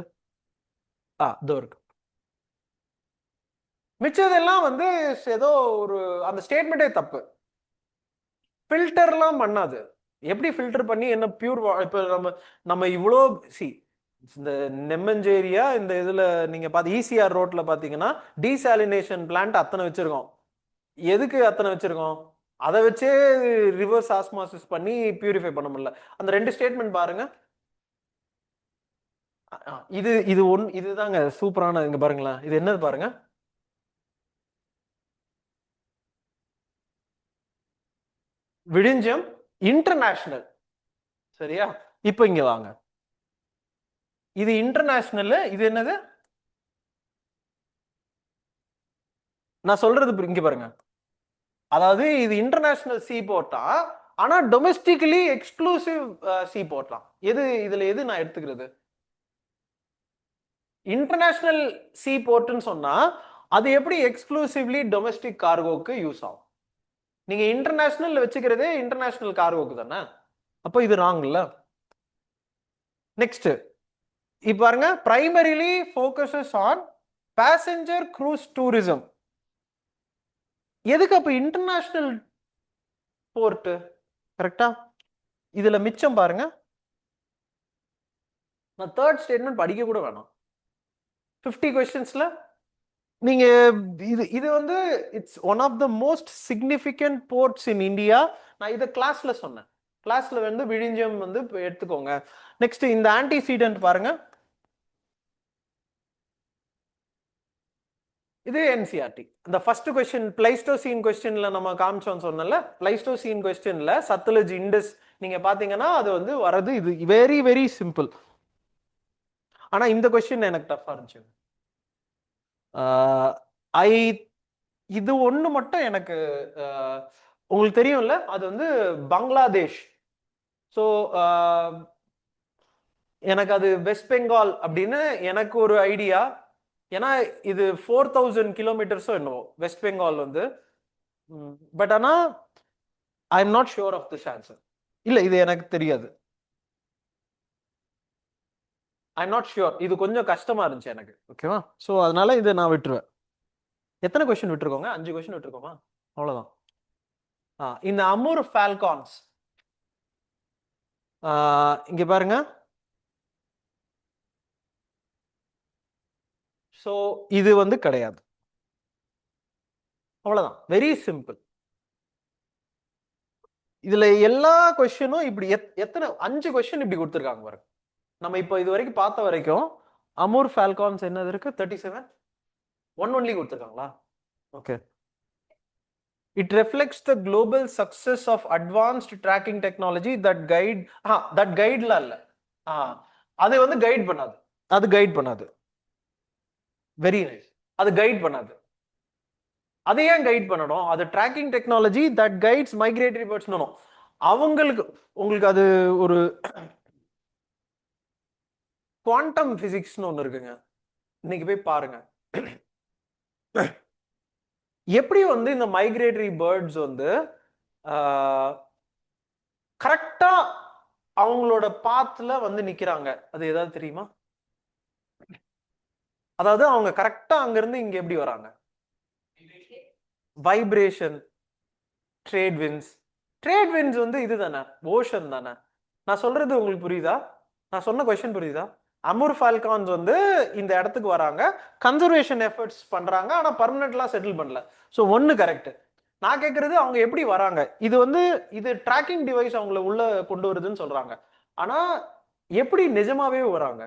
இதோ இருக்கு. மிச்சதெல்லாம் வந்து ஏதோ ஒரு அந்த ஸ்டேட்மெண்டே தப்பு. ஃபில்டர்லாம் பண்ணாது. எப்படி ஃபில்டர் பண்ணி என்ன பியூர்? இப்ப நம்ம இவ்வளோ இந்த நெம்மஞ்சேரியா இந்த இதுல நீங்க பார்த்து ஈசிஆர் ரோட்ல பாத்தீங்கன்னா டீசாலினேஷன் பிளான்ட் அத்தனை வச்சிருக்கோம். எதுக்கு அத்தனை வச்சிருக்கோம்? அதை வச்சே ரிவர்ஸ் ஆஸ்மாசிஸ் பண்ணி பியூரிஃபை பண்ண முடியல. அந்த ரெண்டு ஸ்டேட்மெண்ட் பாருங்க. இதுதாங்க சூப்பரான. இங்க பாருங்களேன், இது என்னது பாருங்க. விழிஞ்சம் இன்டர்நேஷனல், சரியா? இப்ப இங்க வாங்க, இது இன்டர்நேஷனல், இது என்னது? நான் சொல்றது இங்க பாருங்க. அதாவது இது இன்டர்நேஷனல் சி போர்ட்டா, ஆனா டொமெஸ்டிக்கலி எக்ஸ்க்ளூசிவ் சி போர்ட்லாம். இதுல எது நான் எடுத்துக்கிறது? இன்டர்நேஷனல் சி போர்ட்னு சொன்னா அது எப்படி எக்ஸ்க்ளூசிவ்லி டொமெஸ்டிக் கார்கோக்கு யூஸ் ஆகும்? நீங்க இன்டர்நேஷனல் வச்சுக்கிறதே இன்டர்நேஷனல் கார்கோக்கு தானே. அப்போ இது ராங் இல்ல? நெக்ஸ்ட் இப்ப பாருங்க, primarily focuses on passenger cruise tourism. எதுக்கு அப்ப இன்டர்நேஷனல் போர்ட்? கரெக்டா? இதுல மிச்சம் பாருங்க, நான் தேர்ட் ஸ்டேட்மெண்ட் படிக்க கூட வேணாம். 50 கொஸ்டின்ஸ்ல நீங்க இது வந்து it's one of the most significant ports in India. நான் இதை கிளாஸ்ல சொன்னேன். கிளாஸ்ல வந்து விழிஞ்சம் வந்து எடுத்துக்கோங்க. நெக்ஸ்ட் இந்த ஆன்டிசீடன்ட் பாருங்க. இது என்சிஆர்டி. இந்த ஃபர்ஸ்ட் கொஸ்டின் பிளைஸ்டோசீன் கொஸ்டின்ல நம்ம காமிச்சோம் சொன்னல, பிளைஸ்டோசீன் கொஸ்டின்ல சத்லஜ் இண்டஸ் நீங்க பாத்தீங்கன்னா அது வந்து வரது இது வெரி வெரி சிம்பிள். ஆனா இந்த கொஸ்டின் எனக்கு டஃபா இருந்துச்சு. ஐ இது ஒண்ணு மட்டும் எனக்கு உங்களுக்கு தெரியும்ல, அது வந்து பங்களாதேஷ். ஸோ எனக்கு அது வெஸ்ட் பெங்கால் அப்படின்னு எனக்கு ஒரு ஐடியா. ஏன்னா இது 4000 கிலோமீட்டர்ஸோ என்னவோ வெஸ்ட் பெங்கால் வந்து. பட் ஆனா I am not sure of this answer. இல்ல இது எனக்கு தெரியாது. I am not sure. இது கொஞ்சம் கஷ்டமா இருந்துச்சு எனக்கு. ஓகேவா? ஸோ அதனால இதை நான் விட்டுருவேன். எத்தனை கொஸ்டின் விட்டுருக்கோங்க? 5 கொஸ்டின் விட்டுருக்கோமா? அவ்வளவுதான். இந்த அமூர் ஃபால்கான்ஸ் இங்க பாருங்க. ஸோ இது வந்து கிடையாது. அவ்வளவுதான். Very simple. இதுல எல்லா கொஸ்டினும் இப்படி எத்தனை 5 கொஸ்டின் இப்படி கொடுத்துருக்காங்க பாருங்க. நம்ம இப்போ இது வரைக்கும் பார்த்த வரைக்கும் அமூர் ஃபால்கான்ஸ் என்னது இருக்கு? 37 ஒன் ஒன்லி கொடுத்துருக்காங்களா? Okay. It reflects the global success of advanced tracking technology that kite. That கைட்லாம் இல்ல. அது வந்து கைட் பண்ணாது. அது கைட் பண்ணாது. Very nice. அது கைட் பண்ணாது. அதை ஏன் கைட் பண்ணணும்? அது tracking technology that guides migratory birds. அவங்களுக்கு உங்களுக்கு அது ஒரு குவாண்டம் பிசிக்ஸ்னு ஒன்று இருக்குங்க. இன்னைக்கு போய் பாருங்க எப்படி வந்து இந்த மைக்ரேட்டரி பேர்ட்ஸ் வந்து கரெக்டா அவங்களோட பாத்துல வந்து நிக்கிறாங்க. அது ஏதாவது தெரியுமா? அதாவது அவங்க கரெக்டா அங்க இருந்து இங்க எப்படி வராங்க? Vibration, trade winds. Trade winds வந்து இதுதானே, ஓஷன் தானே. நான் சொல்றது உங்களுக்கு புரியுதா? நான் சொன்ன கொஸ்டின் புரியுதா? அமூர் ஃபால்கான்ஸ் வந்து இந்த இடத்துக்கு வராங்க, கன்சர்வேஷன் எஃபர்ட்ஸ் பண்றாங்க, ஆனா பர்மனெண்ட்லாம் செட்டில் பண்ணல. ஸோ ஒன்னு கரெக்ட். நான் கேட்கறது அவங்க எப்படி வராங்க. இது வந்து இது ட்ராக்கிங் டிவைஸ் அவங்கள உள்ள கொண்டு வருதுன்னு சொல்றாங்க. ஆனா எப்படி நிஜமாவே வராங்க?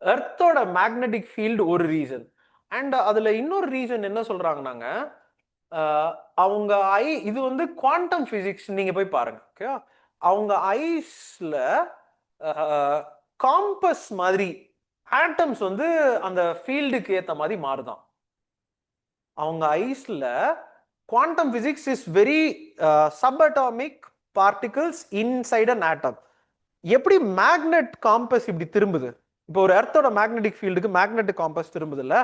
எர்த்தோட மேக்னெட்டிக் ஃபீல்டு ஒரு ரீசன். அண்ட் அதுல இன்னொரு ரீசன் என்ன சொல்றாங்கன்னாங்க, அவங்க இது வந்து குவாண்டம் பிசிக்ஸ். நீங்க போய் பாருங்க. ஓகே, அவங்க ஐஸ்ல காம்பஸ் மாதிரி ஆட்டம்ஸ் வந்து அந்த ஃபீல்டுக்கு ஏத்த மாதிரி மாறுதான். அவங்க ஐஸ்ல quantum physics is very subatomic particles inside an atom. எப்படி மேக்னெட் காம்பஸ் இப்படி திரும்புது? இப்போ ஒரு எர்த்தோட மேக்னெட்டிக் ஃபீல்டுக்கு மேக்னெட் காம்பஸ் திரும்புது இல்ல,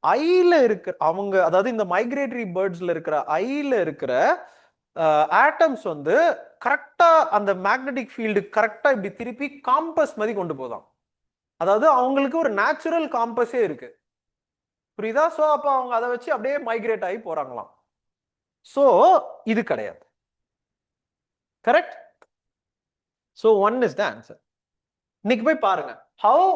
ஐல இருக்கிற அவங்க, அதாவது இந்த மைக்ரேட்டரி பேர்ட்ஸ்ல இருக்கிற ஐல இருக்கிற ஆட்டம்ஸ் வந்து கரெக்டா அந்த மேக்னெட்டிக் ஃபீல்டு கரெக்டா இப்படி திருப்பி காம்பஸ் மாதிரி கொண்டு போதாம். அதாவது அவங்களுக்கு ஒரு நேச்சுரல் காம்பஸே இருக்கு. புரியுதா? சோ அப்ப அவங்க அதை வச்சு அப்படியே மைக்ரேட் ஆகி போறாங்களாம். சோ இது கிடையாது. Correct? So one is the answer. இன்னைக்கு போய் பாருங்க, how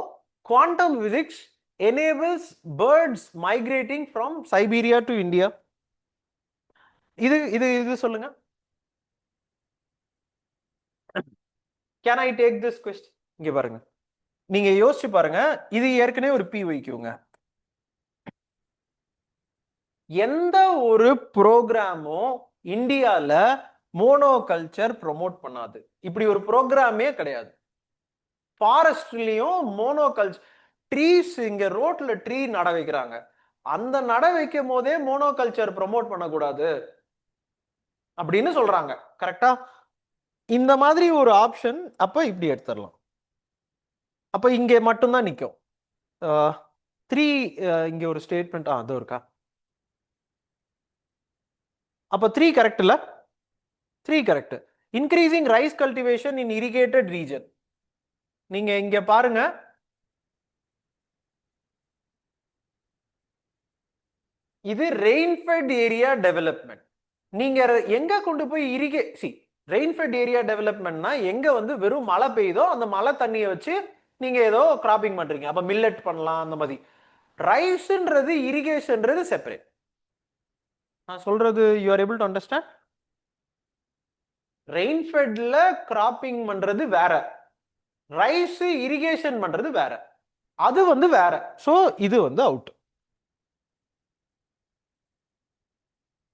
quantum physics enables birds migrating from Siberia to India. இது இது இது சொல்லுங்க. Can I take this question? இங்க பாருங்க, நீங்க யோசிச்சு பாருங்க. இது ஏற்கனவே ஒரு பி வைக்குங்க. எந்த ஒரு ப்ரோக்ராமும் இந்தியால மோனோ கல்ச்சர் ப்ரொமோட் பண்ணாது. இப்படி ஒரு ப்ரோக்ராமே கிடையாது. ஃபாரஸ்ட்லயும் மோனோ கல்ச்சர், ட்ரீஸ் இங்க ரோட்ல ட்ரீ நட வைக்கிறாங்க. அந்த நட வைக்கும் போதே மோனோ கல்ச்சர் ப்ரொமோட் பண்ணக்கூடாது அப்படின்னு சொல்றாங்க. கரெக்டா? இந்த மாதிரி ஒரு ஆப்ஷன் அப்ப இப்படி எடுத்துடலாம். அப்ப இங்க மட்டும்தான் நிக்கும். 3 இங்க ஒரு ஸ்டேட்மெண்ட் அது இருக்கா? அப்ப 3 கரெக்ட் இல்ல? 3 கரெக்ட். இன்க்ரீசிங் ரைஸ் கல்டிவேஷன் இன் இரிகேட்டட் ரீஜன். நீங்க இங்க பாருங்க, இது ரெயின்ஃபெட் ஏரியா டெவலப்மெண்ட். நீங்க எங்க கொண்டு போய் ரெயின்ஃபெட் ஏரியா டெவலப்மெண்ட்னா எங்க வந்து வெறும் மழை பெய்யுதோ அந்த மழை தண்ணியை வச்சு நீங்க ஏதோ கிராப்பிங் பண்றீங்க. அப்ப மில்லட் பண்ணலாம் அந்த மாதிரி. ரைஸ்ன்றது இரிகேஷன்ன்றது செப்பரேட். நான் சொல்றது you are able to understand? ரெயின்ஃபெட்ல கிராப்பிங் பண்றது வேற, ரைஸ் இரிகேஷன் பண்றது வேற. அது வந்து வேற. ஸோ இது வந்து அவுட்.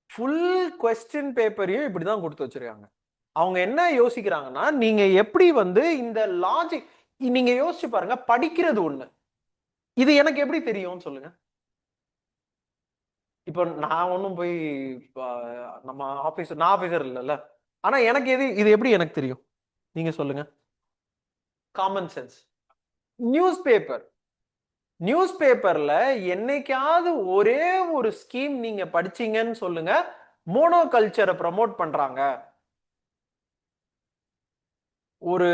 ஃபுல் கொஸ்டின் பேப்பரையும் இப்படிதான் கொடுத்து வச்சிருக்காங்க. அவங்க என்ன யோசிக்கிறாங்கன்னா, நீங்க எப்படி வந்து இந்த லாஜிக் நீங்க யோசிச்சு பாருங்க. படிக்கிறது ஒண்ணு, இது எனக்கு எப்படி தெரியும்னு சொல்லுங்க. இப்போ நான் ஒன்றும் போய் நம்ம ஆபீசர், நான் ஆபீசர் இல்லைல்ல, ஆனா எனக்கு இது எப்படி எனக்கு தெரியும் நீங்க சொல்லுங்க. Common sense. News paper, news பேப்பர்ல என்னைக்காவது ஒரே ஒரு ஸ்கீம் நீங்க படிச்சீங்கன்னு சொல்லுங்க மோனோ கல்ச்சரை ப்ரமோட் பண்றாங்க. ஒரு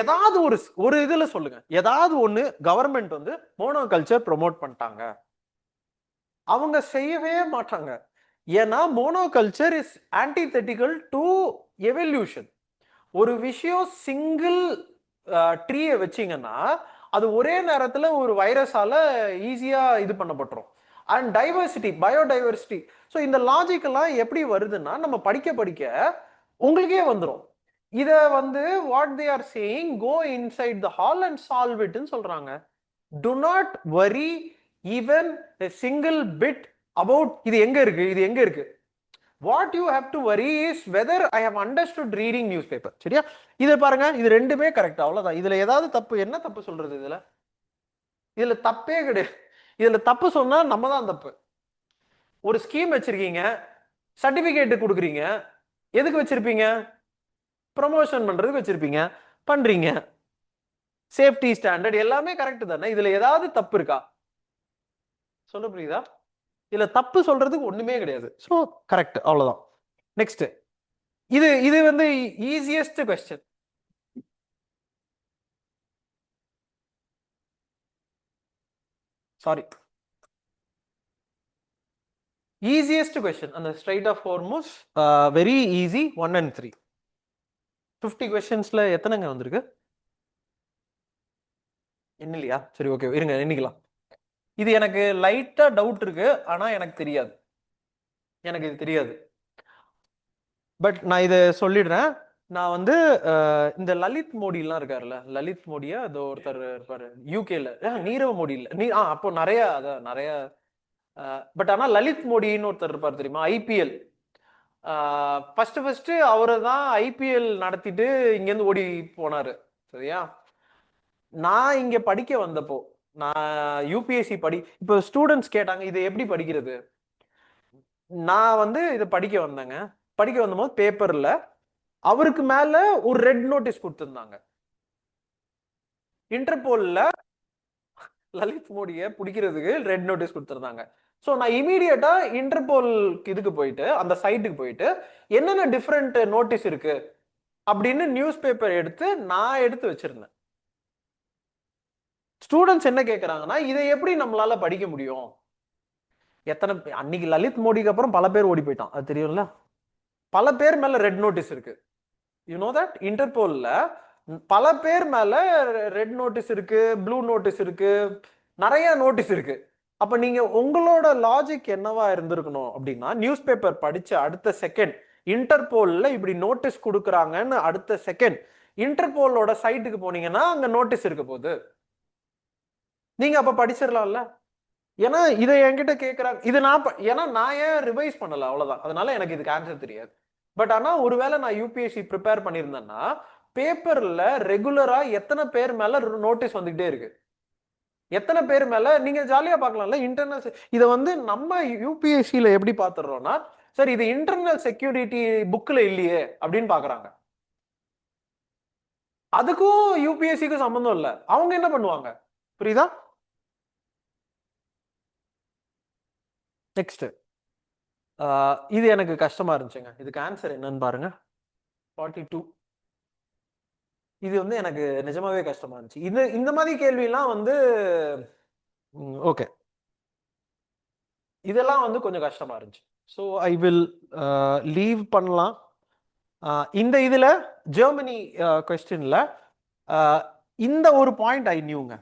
ஏதாவது ஒரு இதுல சொல்லுங்க, ஏதாவது ஒண்ணு கவர்மெண்ட் வந்து மோனோ கல்ச்சர் ப்ரமோட் பண்ணிட்டாங்க. அவங்க செய்யவே மாட்டாங்க. ஏன்னா mono culture is antithetical to evolution. ஒரு விஷயம் சிங்கிள் ட்ரீயை வச்சீங்கன்னா அது ஒரே நேரத்துல ஒரு வைரஸால ஈஸியா இது பண்ணப்பட்டுரும். And diversity, biodiversity. ஸோ இந்த லாஜிக் எல்லாம் எப்படி வருதுன்னா நம்ம படிக்க படிக்க உங்களுக்கே வந்துடும். இத வந்து what they are saying, go inside the hall and solve இட்னு சொல்றாங்க. Do not worry even a single bit about இது எங்க இருக்கு, இது எங்க இருக்கு. What you have to worry is whether I have understood reading newspaper. சரியா? இத பாருங்க, இது ரெண்டுமே கரெக்ட், அவ்வளவுதான். இதுல ஏதாவது தப்பு, என்ன தப்பு சொல்றது இதுல? இதுல தப்பே கிடையாது. இதுல தப்பு சொன்னா நம்ம தான் தப்பு. ஒரு ஸ்கீம் வச்சிருக்கீங்க, சர்டிபிகேட் கொடுக்குறீங்க, எதுக்கு வச்சிருப்பீங்க? ப்ரமோஷன் பண்றதுக்கு வச்சிருப்பீங்க, பண்றீங்க. சேஃப்டி ஸ்டாண்டர்ட் எல்லாமே கரெக்ட் தானே. இதுல ஏதாவது தப்பு இருக்கா சொல்ல புரியுதா? இதுல தப்பு சொல்றதுக்கு ஒண்ணுமே கிடையாது. சோ கரெக்ட், அவ்வளவுதான். நெக்ஸ்ட், இது இது வந்து easiest question. Sorry, easiest question அந்த strait of Hormuz. Very easy. 1 and 3 50 கொஸ்டின்ஸ்ல எத்தனைங்க வந்திருக்கு? என்ன இல்லையா? சரி, ஓகே, இருங்க எண்ணிக்கலாம். இது எனக்கு லைட்டா டவுட் இருக்கு, ஆனா எனக்கு தெரியாது, எனக்கு இது தெரியாது. பட் நான் இதை சொல்லிடுறேன். நான் வந்து இந்த லலித் மோடி எல்லாம் இருக்காருல்ல, லலித் மோடியா அது ஒருத்தர் இருப்பாரு யூகேல, நீரவ் மோடி இல்ல, அப்போ நிறைய அதான் நிறைய. பட் ஆனா லலித் மோடின்னு ஒருத்தர் இருப்பார் தெரியுமா, ஐபிஎல். ஃபர்ஸ்ட் ஃபர்ஸ்ட் அவரை தான் ஐபிஎல் நடத்திட்டு இங்கேருந்து ஓடி போனாரு. சரியா? நான் இங்க படிக்க வந்தப்போ, நான் யூபிஎஸ்சி இப்போ ஸ்டூடெண்ட்ஸ் கேட்டாங்க இது எப்படி படிக்கிறது. நான் வந்து இதை படிக்க வந்தேங்க. படிக்க வந்தபோது பேப்பர்ல அவருக்கு மேல ஒரு ரெட் நோட்டீஸ் கொடுத்திருந்தாங்க. இன்டர்போல்ல லலித் மோடியை பிடிக்கிறதுக்கு ரெட் நோட்டீஸ் கொடுத்திருந்தாங்க. ஸோ நான் இமீடியட்டா இன்டர்போல் இதுக்கு போயிட்டு, அந்த சைட்டுக்கு போயிட்டு என்னென்ன டிஃப்ரெண்ட் நோட்டீஸ் இருக்கு அப்படின்னு நியூஸ் பேப்பர் எடுத்து நான் எடுத்து வச்சிருந்தேன். ஸ்டூடெண்ட்ஸ் என்ன கேட்கறாங்கன்னா இதை எப்படி நம்மளால படிக்க முடியும்? எத்தனை அன்னைக்கு லலித் மோடிக்கு அப்புறம் பல பேர் ஓடி போயிட்டான், அது தெரியும்ல. பல பேர் மேல ரெட் நோட்டீஸ் இருக்கு. யூ நோ தட் இன்டர்போல்ல பல பேர் மேல ரெட் நோட்டீஸ் இருக்கு, ப்ளூ நோட்டீஸ் இருக்கு, நிறைய நோட்டீஸ் இருக்கு. அப்ப நீங்க உங்களோட லாஜிக் என்னவா இருந்திருக்கணும் அப்படின்னா, நியூஸ் பேப்பர் படிச்ச அடுத்த செகண்ட் இன்டர்போல்ல இப்படி நோட்டீஸ் கொடுக்குறாங்கன்னு அடுத்த செகண்ட் இன்டர்போலோட சைட்டுக்கு போனீங்கன்னா அங்க நோட்டீஸ் இருக்க போகுது. நீங்க அப்ப படிச்சிடலாம்ல. ஏன்னா இதை என்கிட்ட கேட்கறாங்க, இது நான் ஏன்னா நான் ஏன் ரிவைஸ் பண்ணல, அவ்வளவுதான். அதனால எனக்கு இதுக்கு ஆன்சர் தெரியாது. பட் ஆனா ஒருவேளை நான் யூபிஎஸ்சி ப்ரிப்பேர் பண்ணியிருந்தேன்னா பேப்பர்ல ரெகுலரா எத்தனை பேர் மேல நோட்டீஸ் வந்துகிட்டே இருக்கு, எத்தனை பேர் மேல நீங்க ஜாலியா பார்க்கலாம்ல. இன்டர்னல் இதை வந்து நம்ம யூபிஎஸ்சியில எப்படி பாத்துறோம்னா, சார் இது இன்டர்னல் செக்யூரிட்டி புக்ல இல்லையே அப்படின்னு பாக்குறாங்க. அதுக்கும் யூபிஎஸ்சிக்கும் சம்பந்தம் இல்ல. அவங்க என்ன பண்ணுவாங்க, புரியுதா? நெக்ஸ்ட், இது எனக்கு கஷ்டமா இருந்துச்சுங்க. இதுக்கு ஆன்சர் என்னன்னு பாருங்க. 42. இது வந்து எனக்கு நிஜமாவே கஷ்டமா இருந்துச்சு. இந்த மாதிரி கேள்வி எல்லாம் வந்து ஓகே, இதெல்லாம் வந்து கொஞ்சம் கஷ்டமா இருந்துச்சு. ஸோ ஐ வில் லீவ் பண்ணலாம். இந்த இதுல ஜெர்மனி கொஸ்டின்ல இந்த ஒரு பாயிண்ட் ஐ நியூங்க.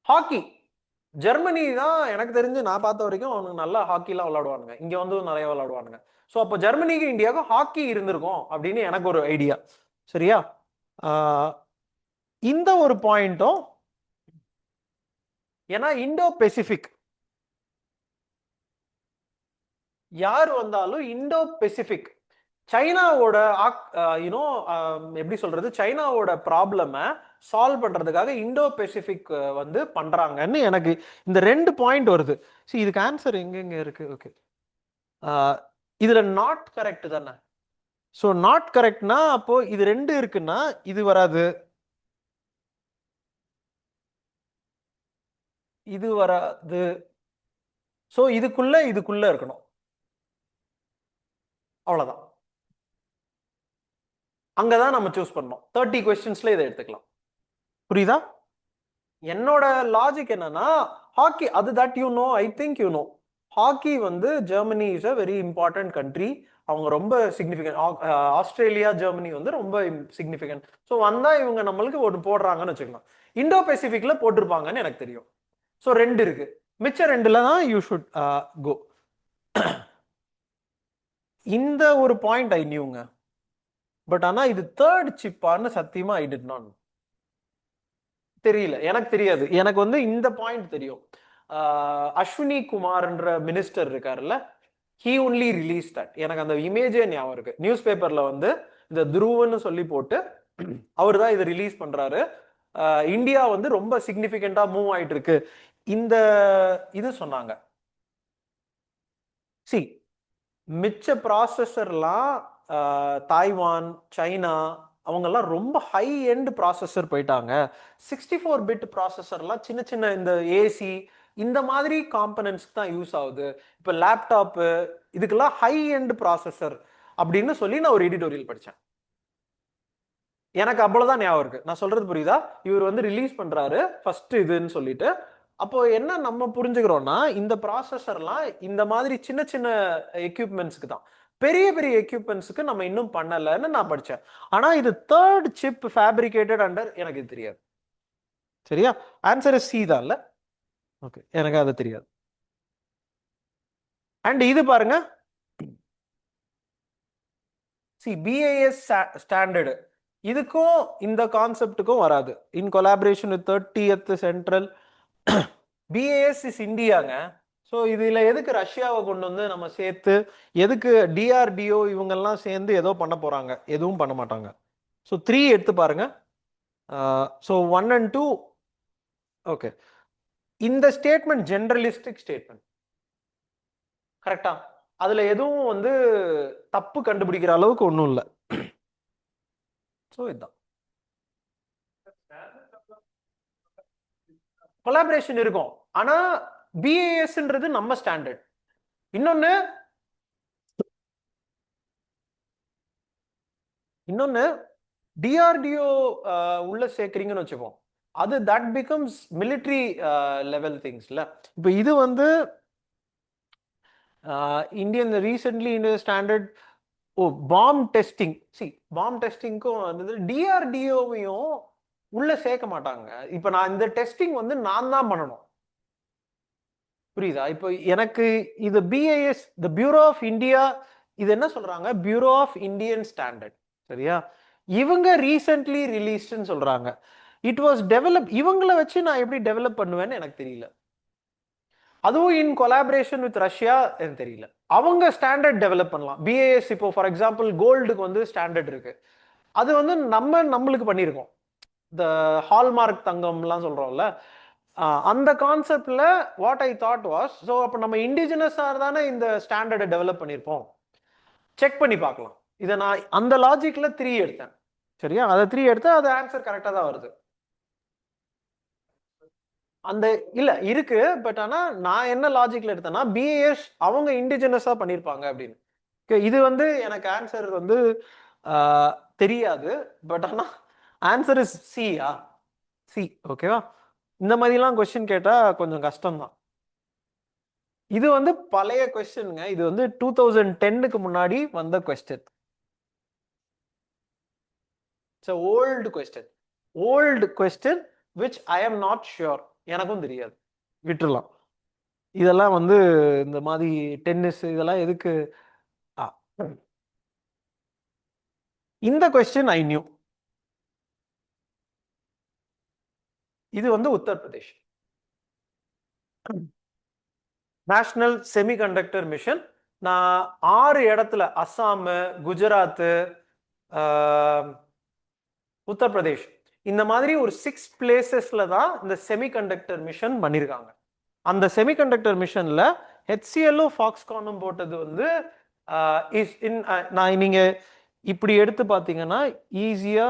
ஹாக்கி, ஜெர்மனி தான் எனக்கு தெரிஞ்சு நான் பார்த்த வரைக்கும் அவனுக்கு நல்லா ஹாக்கிலாம் விளையாடுவானுங்க. இங்க வந்து நிறைய விளையாடுவானுங்க. ஸோ அப்போ ஜெர்மனிக்கு இந்தியாவுக்கும் ஹாக்கி இருந்திருக்கும் அப்படின்னு எனக்கு ஒரு ஐடியா. சரியா? இந்த ஒரு பாயிண்ட்டும் ஏன்னா இண்டோ பெசிபிக் யார் வந்தாலும் இண்டோ பெசிபிக் சைனாவோட யூனோ எப்படி சொல்றது, சைனாவோட ப்ராப்ளமை சால்வ் பண்றதுக்காக இண்டோ பெசிபிக் வந்து பண்றாங்கன்னு எனக்கு இந்த 2 பாயிண்ட் வருது. சரி, இதுக்கு ஆன்சர் எங்க இருக்கு? ஓகே, இதுல நாட் கரெக்ட் தானே. ஸோ நாட் கரெக்ட்னா அப்போ இது 2 இருக்குன்னா இது வராது, இது வராது. ஸோ இதுக்குள்ள இருக்கணும், அவ்வளவுதான். அங்கதான் நம்ம சூஸ் பண்ணோம். 30 கொஸ்டின்ஸ்ல இதை எடுத்துக்கலாம். புரியுதா? என்னோட லாஜிக் என்னன்னா, ஹாக்கி அது that you know, I think you know, hockey வந்து Germany is a very important country. அவங்க ரொம்ப சிக்னிஃபிகன்ட். ஆஸ்திரேலியா ஜெர்மனி வந்து ரொம்ப சிக்னிஃபிகன்ட். ஸோ வந்தா இவங்க நம்மளுக்கு ஒரு போடுறாங்கன்னு வச்சுக்கலாம். இண்டோ பெசிபிக்ல போட்டிருப்பாங்கன்னு எனக்கு தெரியும். ஸோ 2 இருக்கு, மிச்ச 2ல தான் யூ ஷுட் கோ. இந்த ஒரு பாயிண்ட் ஐ நியூங்க. பட் ஆனா இது தேர்ட் சிப்பான்னு சத்தியமா ஐ டிட் நாட். தெரியல, எனக்கு தெரியாது. எனக்கு வந்து இந்த பாயிண்ட் தெரியும். அஸ்வினி குமார்ன்ற மினிஸ்டர் இருக்காருல்ல, ஹீ ஒன்லி ரிலீஸ் தட். எனக்கு அந்த இமேஜே ஞாபகம் இருக்கு. நியூஸ் பேப்பர்ல வந்து இந்த துருவன்னு சொல்லி போட்டு அவர் தான் இதை ரிலீஸ் பண்றாரு. இந்தியா வந்து ரொம்ப சிக்னிபிகண்டா மூவ் ஆயிட்டு இருக்கு இந்த இது சொன்னாங்க. சி, மிச்ச ப்ராசஸர்லாம் தாய்வான், சைனா அவங்கெல்லாம் ரொம்ப ஹை எண்ட் ப்ராசஸர் போயிட்டாங்க. 64 பிட் ப்ராசஸர்லாம் சின்ன சின்ன இந்த ஏசி இந்த மாதிரி காம்பனன்ட்ஸ்க்கு தான் யூஸ் ஆகுது. இப்போ லேப்டாப்பு இதுக்கெல்லாம் ஹை எண்ட் ப்ராசஸர் அப்படின்னு சொல்லி நான் ஒரு எடிட்டோரியல் படித்தேன். எனக்கு அவ்வளவுதான் ஞாபகம் இருக்கு. நான் சொல்றது புரியுதா? இவர் வந்து ரிலீஸ் பண்றாரு ஃபர்ஸ்ட் இதுன்னு சொல்லிட்டு. அப்போ என்ன நம்ம புரிஞ்சுக்கிறோம்னா, இந்த ப்ராசஸர்லாம் இந்த மாதிரி சின்ன சின்ன எக்யூப்மெண்ட்ஸ்க்கு தான், பெரிய பெரிய எக்யூப்மெண்ட்ஸ்க்கு நம்ம இன்னும் பண்ணலன்னு நான் படிச்சேன். ஆனா இது தேர்ட் சிப் ஃபேப்ரிகேட்டட் அண்டர், எனக்கு இது தெரியாது. சரியா? Answer C தான்ல. ஓகே, எனக்கு அது தெரியாது. அண்ட் இது பாருங்க, சி பிஏஎஸ் ஸ்டாண்டர்டு இதுக்கும் இந்த கான்செப்டுக்கும் வராது. In collaboration with 30th central PAS is இந்தியாங்க. ஸோ இதுல எதுக்கு ரஷ்யாவை கொண்டு வந்து நம்ம சேர்த்து, எதுக்கு டிஆர்டிஓ இவங்கெல்லாம் சேர்ந்து ஏதோ பண்ண போறாங்க? எதுவும் பண்ண மாட்டாங்க. ஸோ 3 எடுத்து பாருங்க. So 1 and 2 okay. இந்த ஸ்டேட்மெண்ட் ஜெனரலிஸ்டிக் ஸ்டேட்மெண்ட், கரெக்டா? அதுல எதுவும் வந்து தப்பு கண்டுபிடிக்கிற அளவுக்கு ஒன்றும் இல்லை. ஸோ இதுதான் கொலாபரேஷன் இருக்கும். ஆனா பிஏஎஸ்ன்றது நம்ம ஸ்டாண்டர்ட். இன்னொன்னு இன்னொன்னு டிஆர்டிஓ உள்ள சேர்க்குறீங்கன்னு வச்சுப்போம், அது தட் பிகம்ஸ் மிலிட்ரி லெவல் திங்ஸ்ல. இப்போ இது வந்து இந்தியன் ரீசென்ட்லி இந்த ஸ்டாண்டர்ட். ஓ, பாம் டெஸ்டிங். சி, பாம் டெஸ்டிங்க்கும் வந்து டிஆர்டிஓவையும் உள்ள சேர்க்க மாட்டாங்க. இப்போ நான் இந்த டெஸ்டிங் வந்து நான் தான் பண்ணணும். புரியுதா? இப்போ எனக்கு இது BIS, the bureau of India, இது என்ன சொல்றாங்க? Bureau of Indian standard. சரியா? இவங்க ரீசென்ட்லி ரிலீஸ்ட்னு சொல்றாங்க. It was develop. இவங்களை வச்சு நான் எப்படி டெவலப் பண்ணுவேன்னு எனக்கு தெரியல. அதுவும் இன் கொலாபரேஷன் வித் ரஷ்யா எனக்கு தெரியல. அவங்க ஸ்டாண்டர்ட் டெவலப் பண்ணலாம். பிஏஎஸ் இப்போ ஃபார் எக்ஸாம்பிள் கோல்டுக்கு வந்து ஸ்டாண்டர்ட் இருக்கு, அது வந்து நம்மளுக்கு பண்ணியிருக்கோம். இந்த ஹால்மார்க் தங்கம்லாம் சொல்றோம்ல, அந்த கான்செப்ட்ல what I thought was, so அப்போ நம்ம இண்டிஜினஸாக தானே இந்த ஸ்டாண்டர்டை டெவலப் பண்ணியிருப்போம், செக் பண்ணி பார்க்கலாம். இதை நான் அந்த லாஜிக்ல 3 எடுத்தேன். சரியா? அதை 3 எடுத்தா அது ஆன்சர் கரெக்டாக தான் வருது. அந்த இல்ல இருக்கு, பட் ஆனா நான் என்ன லாஜிக்ல எடுத்தேன்னா பிஏஎஸ் அவங்க இண்டிஜினஸா பண்ணிருப்பாங்க அப்படின்னு. இது வந்து எனக்கு ஆன்சர் வந்து தெரியாது. பட் ஆனா ஆன்சர் இஸ் சியா, சி. ஓகேவா? இந்த மாதிரிலாம் கொஸ்டின் கேட்டா கொஞ்சம் கஷ்டம் தான். இது வந்து பழைய கொஸ்டின்ங்க. இது வந்து 2010க்கு முன்னாடி வந்த question. It's old question. Old question which I am not sure. எனக்கும் தெரியாது, விட்டுறலாம். இதெல்லாம் வந்து இந்த மாதிரி டென்னிஸ் இதெல்லாம் எதுக்கு? இந்த கொஸ்டின் ஐ நியூ. இது வந்து உத்தரப்பிரதேஷ். National semiconductor mission. நான் 6 இடத்துல அஸ்ஸாம், குஜராத், உத்தரப்பிரதேஷ், இந்த மாதிரி ஒரு 6 பிளேசஸ்ல தான் இந்த செமிகண்டக்டர் மிஷன் பண்ணியிருக்காங்க. அந்த செமிகண்டக்டர் மிஷன்ல ஹெச்சிஎல்லும் ஃபாக்ஸ்கானும் போட்டது வந்து நான் நீங்க இப்படி எடுத்து பார்த்தீங்கன்னா ஈஸியா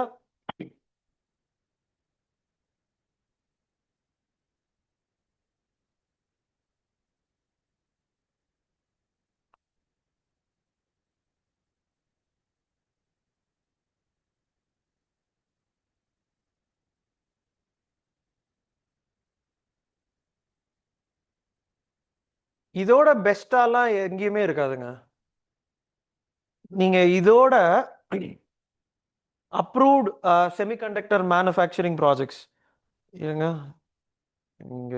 இதோட பெஸ்டாலாம் எங்கேயுமே இருக்காதுங்க. நீங்க இதோட அப்ரூவ்ட் செமிகண்டக்டர் மேனுஃபேக்சரிங் ப்ராஜெக்ட்ஸ் இருங்க இங்க.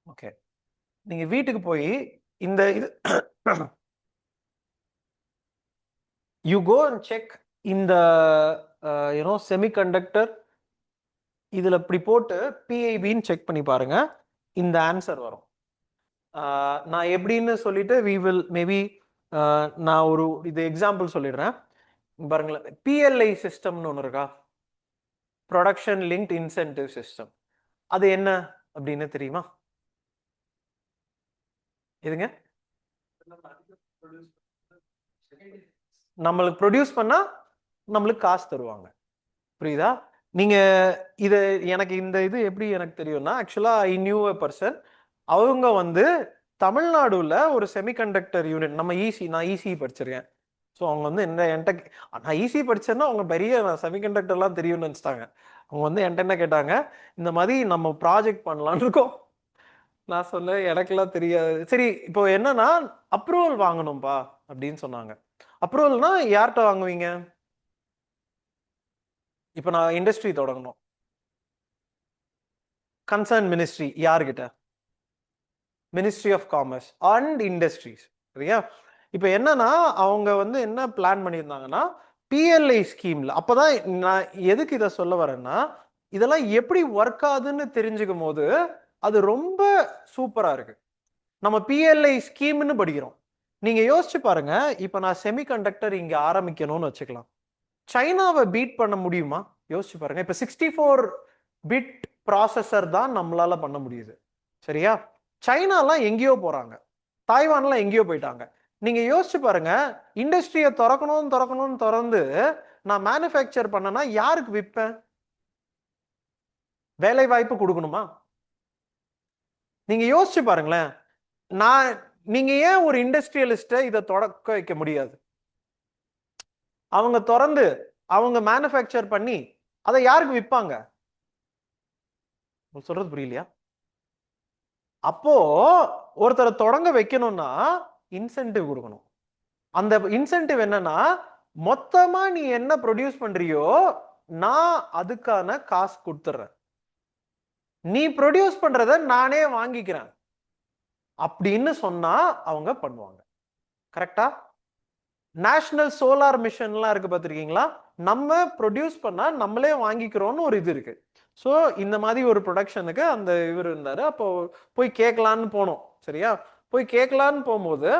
ஓகே, நீங்க வீட்டுக்கு போய் இந்த இது யூ கோ அண்ட் செக் இந்த செமிகண்டக்டர் இதுல இப்படி போட்டு பிஐபின்னு செக் பண்ணி பாருங்க, இந்த ஆன்சர் வரும். நான் எப்படின்னு சொல்லிட்டு வி வில் மேபி நான் ஒரு இது எக்ஸாம்பிள் சொல்லிடுறேன் பாருங்களேன். பிஎல்ஐ சிஸ்டம்னு ஒன்று இருக்கா, ப்ரொடக்ஷன் லிங்க்ட் இன்சென்டிவ் சிஸ்டம். அது என்ன அப்படின்னு தெரியுமா? எதுங்க? நம்மளுக்கு ப்ரொடியூஸ் பண்ணா நம்மளுக்கு காசு தருவாங்க, புரியுதா? நீங்க இது எனக்கு இந்த இது எப்படி எனக்கு தெரியும்னா, ஆக்சுவலா ஐ நியூ அ பர்சன். அவங்க வந்து தமிழ்நாடுல ஒரு செமிகண்டக்டர் யூனிட், நம்ம நான் இசி படிச்சிருக்கேன். ஸோ அவங்க வந்து என்ன என்கிட்ட, நான் ஈஸி படிச்சேன்னா அவங்க பெரிய செமிகண்டக்டர்லாம் தெரியும்னு நினச்சிட்டாங்க. அவங்க வந்து என்கிட்ட என்ன கேட்டாங்க, இந்த மாதிரி நம்ம ப்ராஜெக்ட் பண்ணலான்னு இருக்கோம். நான் சொன்னேன் எனக்கெல்லாம் தெரியாது. சரி இப்போ என்னன்னா அப்ரூவல் வாங்கணும்பா அப்படின்னு சொன்னாங்க. அப்ரூவல்னா யார்கிட்ட வாங்குவீங்க? இப்போ நான் இண்டஸ்ட்ரி தொடங்கணும், கன்சர்ன் மினிஸ்ட்ரி யார்கிட்ட? Ministry of commerce and industries, சரியா? இப்போ என்னன்னா அவங்க வந்து என்ன பிளான் பண்ணியிருந்தாங்கன்னா பிஎல்ஐ ஸ்கீம்ல, அப்பதான் நான் எதுக்கு இதை சொல்ல வரேன்னா, இதெல்லாம் எப்படி ஒர்க் ஆகுதுன்னு தெரிஞ்சுக்கும் போது அது ரொம்ப சூப்பரா இருக்கு. நம்ம பிஎல்ஐ ஸ்கீம்னு படிக்கிறோம். நீங்க யோசிச்சு பாருங்க, இப்ப நான் செமிகண்டக்டர் இங்க ஆரம்பிக்கணும்னு வச்சுக்கலாம். சைனாவை பீட் பண்ண முடியுமா? யோசிச்சு பாருங்க. இப்ப 64 பிட் ப்ராசஸர் தான் நம்மளால பண்ண முடியுது, சரியா? சைனாலாம் எங்கேயோ போறாங்க, தாய்வான்லாம் எங்கேயோ போயிட்டாங்க. நீங்க யோசிச்சு பாருங்க, இண்டஸ்ட்ரியை திறக்கணும்னு திறந்து நான் மேனுஃபேக்சர் பண்ணனா யாருக்கு விற்பேன்? வேலை வாய்ப்பு கொடுக்கணுமா? நீங்க யோசிச்சு பாருங்களேன். நான் நீங்க ஏன் ஒரு இண்டஸ்ட்ரியலிஸ்ட இதை தொடக்க வைக்க முடியாது? அவங்க திறந்து அவங்க மேனுஃபேக்சர் பண்ணி அதை யாருக்கு விற்பாங்க? சொல்றது புரியலையா? அப்போ ஒருத்தரை தொடங்க வைக்கணும்னா இன்சென்டிவ் கொடுக்கணும். அந்த இன்சென்டிவ் என்னன்னா, மொத்தமா நீ என்ன ப்ரொடியூஸ் பண்றியோ நான் அதுக்கான காசு கொடுத்துறேன், நீ ப்ரொடியூஸ் பண்றத நானே வாங்கிக்கிறேன் அப்படின்னு சொன்னா அவங்க பண்ணுவாங்க. கரெக்டா? நேஷனல் சோலார் மிஷன்லாம் இருக்கு பார்த்துருக்கீங்களா? நம்ம ப்ரொடியூஸ் பண்ணா நம்மளே வாங்கிக்கிறோம்னு ஒரு இது இருக்கு. ஸோ இந்த மாதிரி ஒரு ப்ரொடக்ஷனுக்கு அந்த இவர் இருந்தாரு. அப்போ போய் கேட்கலான்னு போனோம், சரியா? போய் கேட்கலான்னு போகும்போது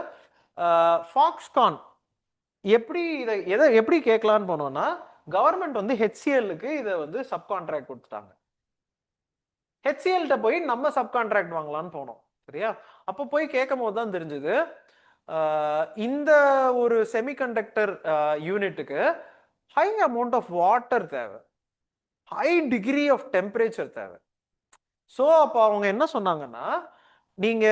ஃபாக்ஸ்கான் எப்படி எதை எப்படி கேட்கலான்னு போனோம்னா, கவர்மெண்ட் வந்து ஹெச்சிஎல்லுக்கு இதை வந்து சப் கான்ட்ராக்ட் கொடுத்துட்டாங்க. ஹெச்சிஎல்கிட்ட போய் நம்ம சப் கான்ட்ராக்ட் வாங்கலான்னு போனோம், சரியா? அப்போ போய் கேட்கும் போது தான் தெரிஞ்சது, இந்த ஒரு செமிகண்டக்டர் யூனிட்டுக்கு ஹை அமௌண்ட் ஆஃப் வாட்டர் தேவை, ஹை டிகிரி ஆஃப் டெம்பரேச்சர் தேவை. ஸோ அப்போ அவங்க என்ன சொன்னாங்கன்னா, நீங்க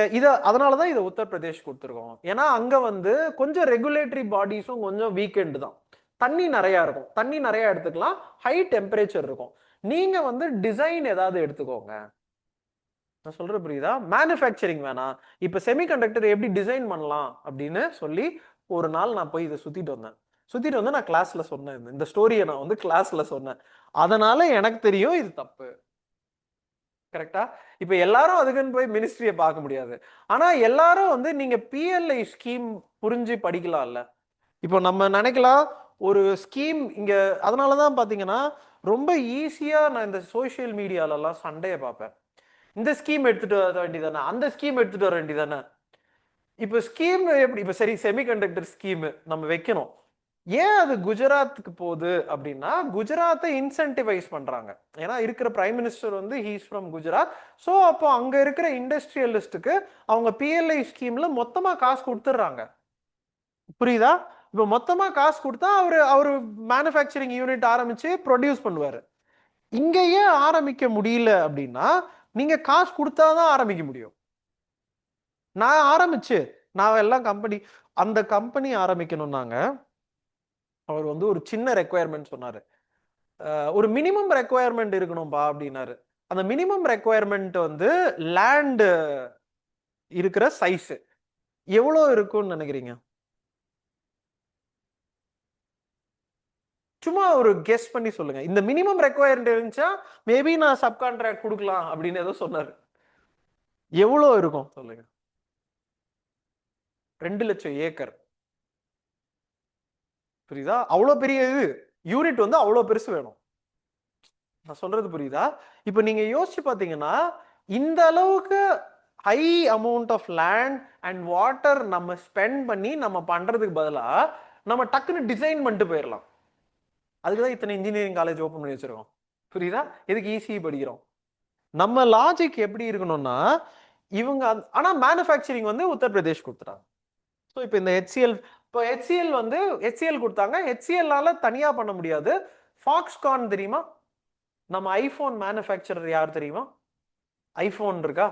அதனாலதான் இதை உத்தரப்பிரதேஷ் கொடுத்துருக்கோம். ஏன்னா அங்க வந்து கொஞ்சம் ரெகுலேட்டரி பாடிஸும் கொஞ்சம் வீக்கெண்ட் தான், தண்ணி நிறைய இருக்கும், தண்ணி நிறைய எடுத்துக்கலாம், ஹை டெம்பரேச்சர் இருக்கும். நீங்க வந்து டிசைன் ஏதாவது எடுத்துக்கோங்க. நான் சொல்றது புரியுதா? மேனுஃபேக்சரிங் வேணாம், இப்ப செமிகண்டக்டர் எப்படி டிசைன் பண்ணலாம் அப்படின்னு சொல்லி ஒரு நாள் நான் போய் இதை சுத்திட்டு வந்து நான் கிளாஸ்ல சொன்னேன், இந்த ஸ்டோரியை நான் வந்து கிளாஸ்ல சொன்னேன். அதனால எனக்கு தெரியும் இது தப்பு. கரெக்டா? இப்ப எல்லாரும் அதுக்குன்னு போய் மினிஸ்ட்ரியை பார்க்க முடியாது. ஆனா எல்லாரும் வந்து நீங்க பிஎல்ஐ ஸ்கீம் புரிஞ்சு படிக்கலாம்ல. இப்போ நம்ம நினைக்கலாம் ஒரு ஸ்கீம் இங்க, அதனாலதான் பாத்தீங்கன்னா ரொம்ப ஈஸியா நான் இந்த சோசியல் மீடியாலலாம் சண்டையை பார்ப்பேன். இந்த ஸ்கீம் எடுத்துட்டு வர வேண்டியதானே, அந்த ஸ்கீம் எடுத்துட்டு வர வேண்டியதானே. இப்போ ஸ்கீம் எப்படி, இப்போ சரி செமிகண்டக்டர் ஸ்கீம் நம்ம வைக்கணும், ஏன் அது குஜராத்துக்கு போகுது அப்படின்னா குஜராத்தை இன்சென்டிவைஸ் பண்றாங்க. ஏன்னா இருக்கிற பிரைம் மினிஸ்டர் வந்து ஹீஸ் ஃப்ரம் குஜராத். ஸோ அப்போ அங்க இருக்கிற இண்டஸ்ட்ரியலிஸ்டுக்கு அவங்க பிஎல்ஐ ஸ்கீம்ல மொத்தமா காசு கொடுத்துட்றாங்க. புரியுதா? இப்போ மொத்தமா காசு கொடுத்தா அவரு மேனுஃபேக்சரிங் யூனிட் ஆரம்பிச்சு ப்ரொடியூஸ் பண்ணுவாரு. இங்கேயே ஆரம்பிக்க முடியல அப்படின்னா நீங்க காசு கொடுத்தாதான் ஆரம்பிக்க முடியும். நான் ஆரம்பிச்சு நான் எல்லாம் கம்பெனி, அந்த கம்பெனி ஆரம்பிக்கணும்னாங்க அவர் வந்து ஒரு சின்ன ரெக்குயர்மெண்ட் சொன்னாரு. ஒரு மினிமம் ரெக்குயர்மெண்ட் இருக்கணும்பா அப்படின்னாரு. அந்த மினிமம் ரெக்குயர்மெண்ட் வந்து லேண்ட் இருக்கிற சைஸ் எவ்வளோ இருக்கும்னு நினைக்கிறீங்க? சும்மா ஒரு கெஸ் பண்ணி சொல்லுங்க. இந்த மினிமம் ரெக்குயர்மெண்ட் இருந்துச்சா மேபி நான் சப் கான்ட்ராக்ட் கொடுக்கலாம் அப்படின்னு ஏதோ சொன்னாரு. எவ்வளோ இருக்கும் சொல்லுங்க? 2 லட்சம் ஏக்கர். புரியுதா? அவ்வளோ பெரிய இது யூனிட் வந்து அவ்வளோ பெருசு வேணும். நான் சொல்றது புரியுதா? இப்போ நீங்க யோசிச்சு பாத்தீங்கன்னா இந்த அளவுக்கு high amount of land and water நம்ம ஸ்பெண்ட் பண்ணி நம்ம பண்றதுக்கு பதிலா நம்ம டக்குன்னு டிசைன் பண்ணிட்டு போயிடலாம். அதுக்குதான் இத்தனை இன்ஜினியரிங் காலேஜ் ஓபன் பண்ணி வச்சிருக்கோம். புரியுதா? எதுக்கு ஈஸி படிக்கிறோம். நம்ம லாஜிக் எப்படி இருக்கணும்னா இவங்க ஆனா மேனுஃபேக்சரிங் வந்து உத்தரப்பிரதேஷ் கொடுத்துட்டாங்க. ஸோ இப்போ இந்த ஹெச்சிஎல், இப்போ ஹெச்சிஎல் வந்து ஹெச்சிஎல் கொடுத்தாங்க. ஹெச்சிஎல்னால தனியா பண்ண முடியாது. ஃபாக்ஸ்கான் தெரியுமா? நம்ம ஐபோன் மேனுஃபேக்சரர் யார் தெரியுமா? ஐபோன் இருக்கா?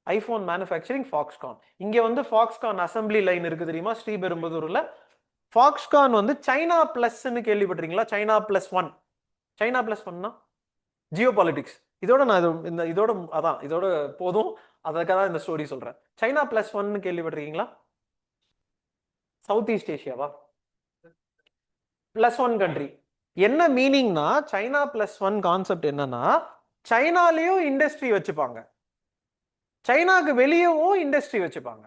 IPhone manufacturing Foxconn. இங்க வந்து ஃபாக்ஸ்கான் அசம்பிளி லைன் இருக்கு தெரியுமா ஸ்ரீபெரும்புதூர்ல? ஃபாக்ஸ்கான் வந்து சைனா பிளஸ்ன்னு கேள்விப்பட்டிருக்கீங்களா? China plus one. China plus ஒன்னா ஜியோ பாலிட்டிக்ஸ். இதோட நான் இந்த இதோட அதான் இதோட போதும். அதுக்காக தான் இந்த ஸ்டோரி சொல்றேன். சைனா பிளஸ் ஒன்னு கேள்விப்பட்டிருக்கீங்களா? சவுத் ஈஸ்ட் ஏஷியாவா? Plus one country. என்ன மீனிங்னா சைனா பிளஸ் ஒன் கான்செப்ட் என்னன்னா சைனாலயும் இண்டஸ்ட்ரி வச்சுப்பாங்க, சைனாக்கு வெளியவும் இண்டஸ்ட்ரி வச்சுப்பாங்க.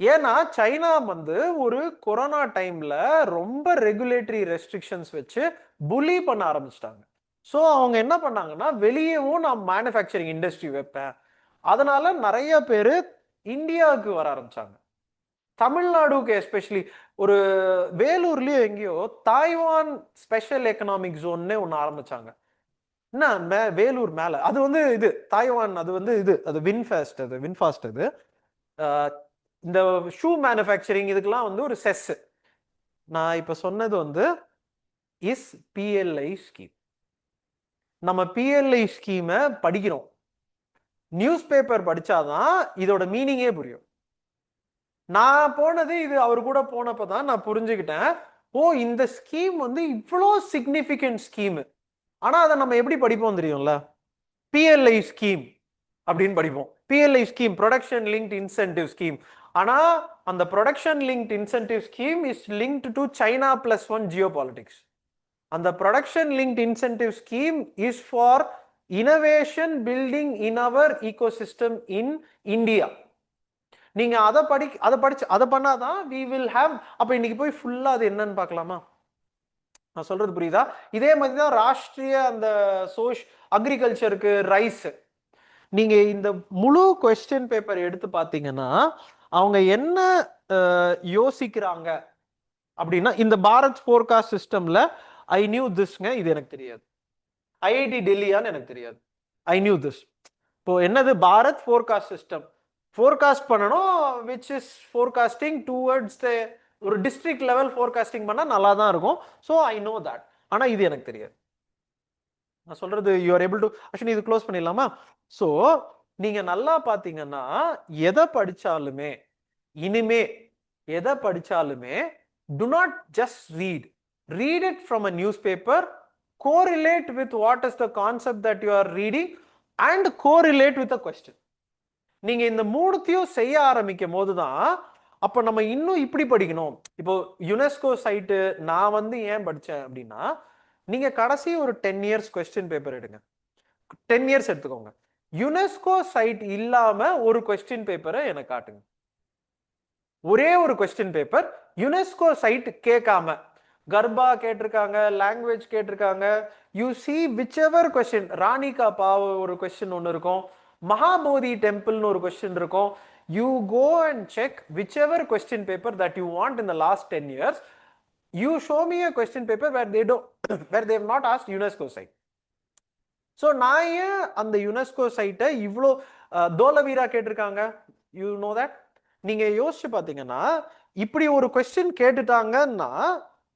ஏன்னா சைனா வந்து ஒரு கொரோனா டைம்ல ரொம்ப ரெகுலேட்டரி ரெஸ்ட்ரிக்ஷன்ஸ் வச்சு புலி பண்ண ஆரம்பிச்சிட்டாங்க. ஸோ அவங்க என்ன பண்ணாங்கன்னா வெளியவும் நான் மேனுஃபேக்சரிங் இண்டஸ்ட்ரி வைப்பேன். அதனால நிறைய பேர் இந்தியாவுக்கு வர ஆரம்பிச்சாங்க. தமிழ்நாடுக்கு எஸ்பெஷலி ஒரு வேலூர்லயோ எங்கேயோ தாய்வான் ஸ்பெஷல் எக்கனாமிக் ஜோன்னு ஒன்று ஆரம்பிச்சாங்க. என்ன வேலூர் மேல அது வந்து இது தாய்வான், அது வந்து இது அது வின்ஃபாஸ்ட், அது வின்ஃபாஸ்ட். அது இந்த ஷூ மேனுஃபேக்சரிங் இதுக்கெல்லாம் வந்து ஒரு செஸ். நான் இப்ப சொன்னது வந்து இஸ் பிஎல்ஐ ஸ்கீம். நம்ம பிஎல்ஐ ஸ்கீமை படிக்கிறோம். நியூஸ் பேப்பர் படிச்சாதான் இதோட மீனிங்கே புரியும். நான் போனது இது அவர் கூட போனப்பதான் நான் புரிஞ்சுக்கிட்டேன். ஓ இந்த ஸ்கீம் வந்து இவ்வளோ சிக்னிபிகன்ட் ஸ்கீம். ஆனா அதை நம்ம எப்படி படிப்போம் தெரியும்ல? பிஎல்ஐ ஸ்கீம் அப்படின்னு படிப்போம். PLI scheme production linked incentive scheme. ஆனா அந்த production linked incentive scheme is linked to China plus one geo politics. அந்த production linked incentive scheme is for innovation building in our ecosystem in India. நீங்க அதை படிச்சு அதை பண்ணாதான் we will have. அப்ப இன்னைக்கு போய் ஃபுல்லா அது என்னன்னு பார்க்கலாமா? நான் சொல்றது புரியுதா? இதே மாதிரிதான் ராஷ்டிரிய அந்த அக்ரிகல்ச்சருக்கு ரைஸ். நீங்க இந்த முழு கொஸ்டின் பேப்பர் எடுத்து பாத்தீங்கன்னா அவங்க என்ன யோசிக்கிறாங்க அப்படின்னா இந்த பாரத் ஃபோர்காஸ்ட் சிஸ்டம்ல ஐ நியூ திஸ்ங்க, இது எனக்கு தெரியாது. ஐஐடி டெல்லியான்னு எனக்கு தெரியாது. I knew this. இப்போ என்னது பாரத் ஃபோர்காஸ்ட் சிஸ்டம்? ஃபோர்காஸ்ட் பண்ணணும், which is forecasting towards the ஒரு டிஸ்ட்ரிக்ட் லெவல் ஃபோர்காஸ்டிங் பண்ணா நல்லா தான் இருக்கும். So I know that. ஆனா இது எனக்கு தெரியாது. நான் சொல்றது you are able to actually இது க்ளோஸ் பண்ணிடலாமா? ஸோ நீங்க நல்லா பாத்தீங்கன்னா எதை படிச்சாலுமே இனிமே எதை படிச்சாலுமே do not just read it from a newspaper, correlate with what is the concept that you are reading and correlate with a question. நீங்க இந்த மூணுத்தையும் செய்ய ஆரம்பிக்கும் போதுதான் அப்ப நம்ம இன்னும் இப்படி படிக்கணும். இப்போ யுனெஸ்கோ சைட்டு நான் வந்து ஏன் படிச்சேன் அப்படின்னா நீங்க கடைசி ஒரு 10 இயர்ஸ் கொஸ்டின் பேப்பர் எடுங்க. 10 இயர்ஸ் எடுத்துக்கோங்க. யுனெஸ்கோ சைட் இல்லாம ஒரு கொஸ்டின் பேப்பரை எனக்கு காட்டுங்க. ஒரே ஒரு கொஸ்டின் பேப்பர் யுனெஸ்கோ சைட் கேட்காம, கர்பா கேட்டிருக்காங்க, லாங்குவேஜ் கேட்டிருக்காங்க, you see whichever question, Rani ka Vav ஒரு கொஸ்டின் ஒன்று இருக்கும், மகாபோதி டெம்பிள்னு ஒரு கொஸ்டின் இருக்கும். You go and check whichever question paper that you want in the last 10 years. You show me a question paper where they don't, where they have not asked UNESCO site. So நான் ஏன் அந்த UNESCO சைட்டை இவ்வளோ தோலவீரா கேட்டிருக்காங்க? You know that. நீங்க யோசிச்சு பார்த்தீங்கன்னா, இப்படி ஒரு கொஸ்டின் கேட்டுட்டாங்கன்னா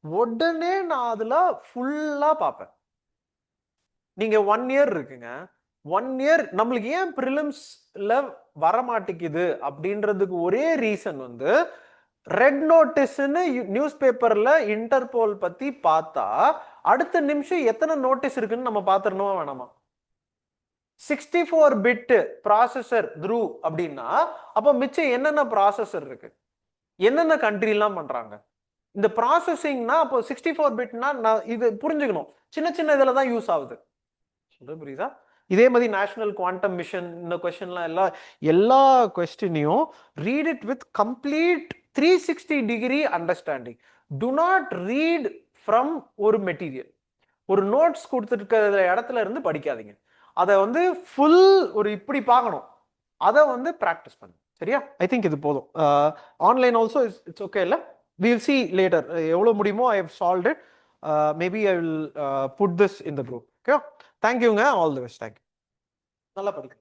உடனே நான் அதுல ஃபுல்லா பார்ப்பேன். நீங்க 1 இயர் இருக்குங்க, 1 இயர் நம்மளுக்கு ஏன் ப்ரிலிம்ஸ்ல வரமாட்டேங்குது அப்படின்றதுக்கு ஒரே ரீசன் வந்து, ரெட் நோட்டீஸ்ன்னு நியூஸ் பேப்பர்ல இன்டர்போல் பத்தி பார்த்தா அடுத்த நிமிஷம் எத்தனை நோட்டீஸ் இருக்குன்னு நம்ம பாத்துறணுமா வேணாமா? 64 பிட் ப்ராசஸர் த்ரூ அப்படின்னா அப்ப மிச்சம் என்னென்ன ப்ராசஸர் இருக்கு, என்னென்ன கண்ட்ரி எல்லாம் பண்றாங்க? இந்த ப்ராசஸிங்னா அப்போ 64 பிட்னா இது புரிஞ்சுக்கணும், சின்ன சின்ன இதுல தான் யூஸ் ஆகுது. சொல்றது புரியுதா? இதே மாதிரி நேஷனல் குவாண்டம் மிஷன் இந்த கொஸ்டின்லாம் எல்லா கொஸ்டினையும் read it with complete 360 degree understanding. Do not read from ஒரு மெட்டீரியல், ஒரு நோட்ஸ் கொடுத்துருக்கிற இடத்துல இருந்து படிக்காதீங்க. அதை வந்து ஃபுல் ஒரு இப்படி பார்க்கணும், அதை வந்து ப்ராக்டிஸ் பண்ணுங்க. சரியா? ஐ திங்க் இது போதும். ஆன்லைன் ஆல்சோ இட்ஸ் ஓகே இல்லை? we will see later எவ்வளோ முடியுமோ I have solved it. Maybe I will put this in the group. Okay, thank you ங்க, all the best. Thank you. நல்லா படிங்க.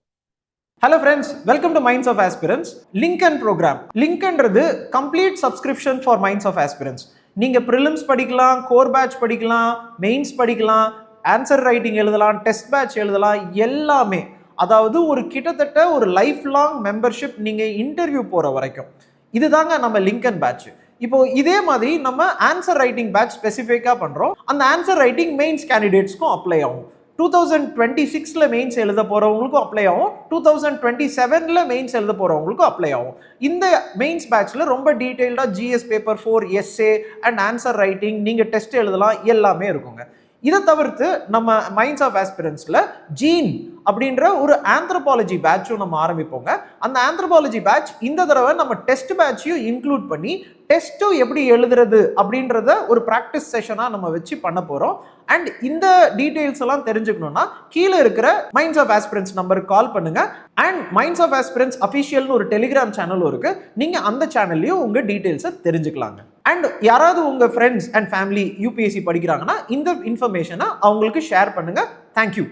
Hello friends, welcome to Minds of Aspirants. Lincoln program. Lincolnறது complete subscription for Minds of Aspirants. நீங்க prelims படிக்கலாம், core batch படிக்கலாம், mains படிக்கலாம், answer writing எழுதலாம், test batch எழுதலாம், எல்லாமே. அதாவது ஒரு கிட்டத்தட்ட ஒரு லைஃப் லாங் மெம்பர்ஷிப் நீங்க இன்டர்வியூ போற வரைக்கும். இதுதாங்க நம்ம லிங்கன் பேட்ச். இப்போ இதே மாதிரி நம்ம ஆன்சர் ரைட்டிங் பேட்ச் ஸ்பெசிஃபிக்காக பண்ணுறோம். அந்த ஆன்சர் ரைட்டிங் மெயின்ஸ் கேண்டிடேட்ஸ்க்கும் அப்ளை ஆகும். 2026 மெயின்ஸ் எழுத போகிறவங்களுக்கும் அப்ளை ஆகும், 2027 மெயின்ஸ் எழுத போகிறவங்களுக்கும் அப்ளை ஆகும். இந்த மெயின்ஸ் பேட்ச்சில் ரொம்ப டீட்டெயில்டாக GS paper 4 essay and answer writing, நீங்கள் டெஸ்ட் எழுதலாம், எல்லாமே இருக்குங்க. இதை தவிர்த்து நம்ம மைண்ட்ஸ் ஆஃப் ஆஸ்பிரன்ஸ்ல ஜீன் அப்படின்ற ஒரு ஆந்த்ரோபாலஜி பேட்சும் நம்ம ஆரம்பிப்போங்க. அந்த ஆந்த்ரோபாலஜி பேட்ச் இந்த தடவை நம்ம டெஸ்ட் பேட்சையும் இன்க்ளூட் பண்ணி டெஸ்ட்டும் எப்படி எழுதுறது அப்படின்றத ஒரு ப்ராக்டிஸ் செஷனாக நம்ம வச்சு பண்ண போகிறோம். அண்ட் இந்த டீட்டெயில்ஸ் எல்லாம் தெரிஞ்சுக்கணும்னா கீழே இருக்கிற மைண்ட்ஸ் ஆஃப் ஆஸ்பிரன்ஸ் நம்பருக்கு கால் பண்ணுங்க. அண்ட் மைண்ட்ஸ் ஆஃப் ஆஸ்பிரன்ஸ் அஃபிஷியல்னு ஒரு டெலிகிராம் சேனலும் இருக்கு, நீங்கள் அந்த சேனல்லையும் உங்கள் டீட்டெயில்ஸை தெரிஞ்சுக்கலாங்க. அண்ட் யாராவது உங்கள் ஃப்ரெண்ட்ஸ் அண்ட் ஃபேமிலி UPSC படிக்கிறாங்கன்னா இந்த இன்ஃபர்மேஷனை அவங்களுக்கு ஷேர் பண்ணுங்க. தேங்க்யூ.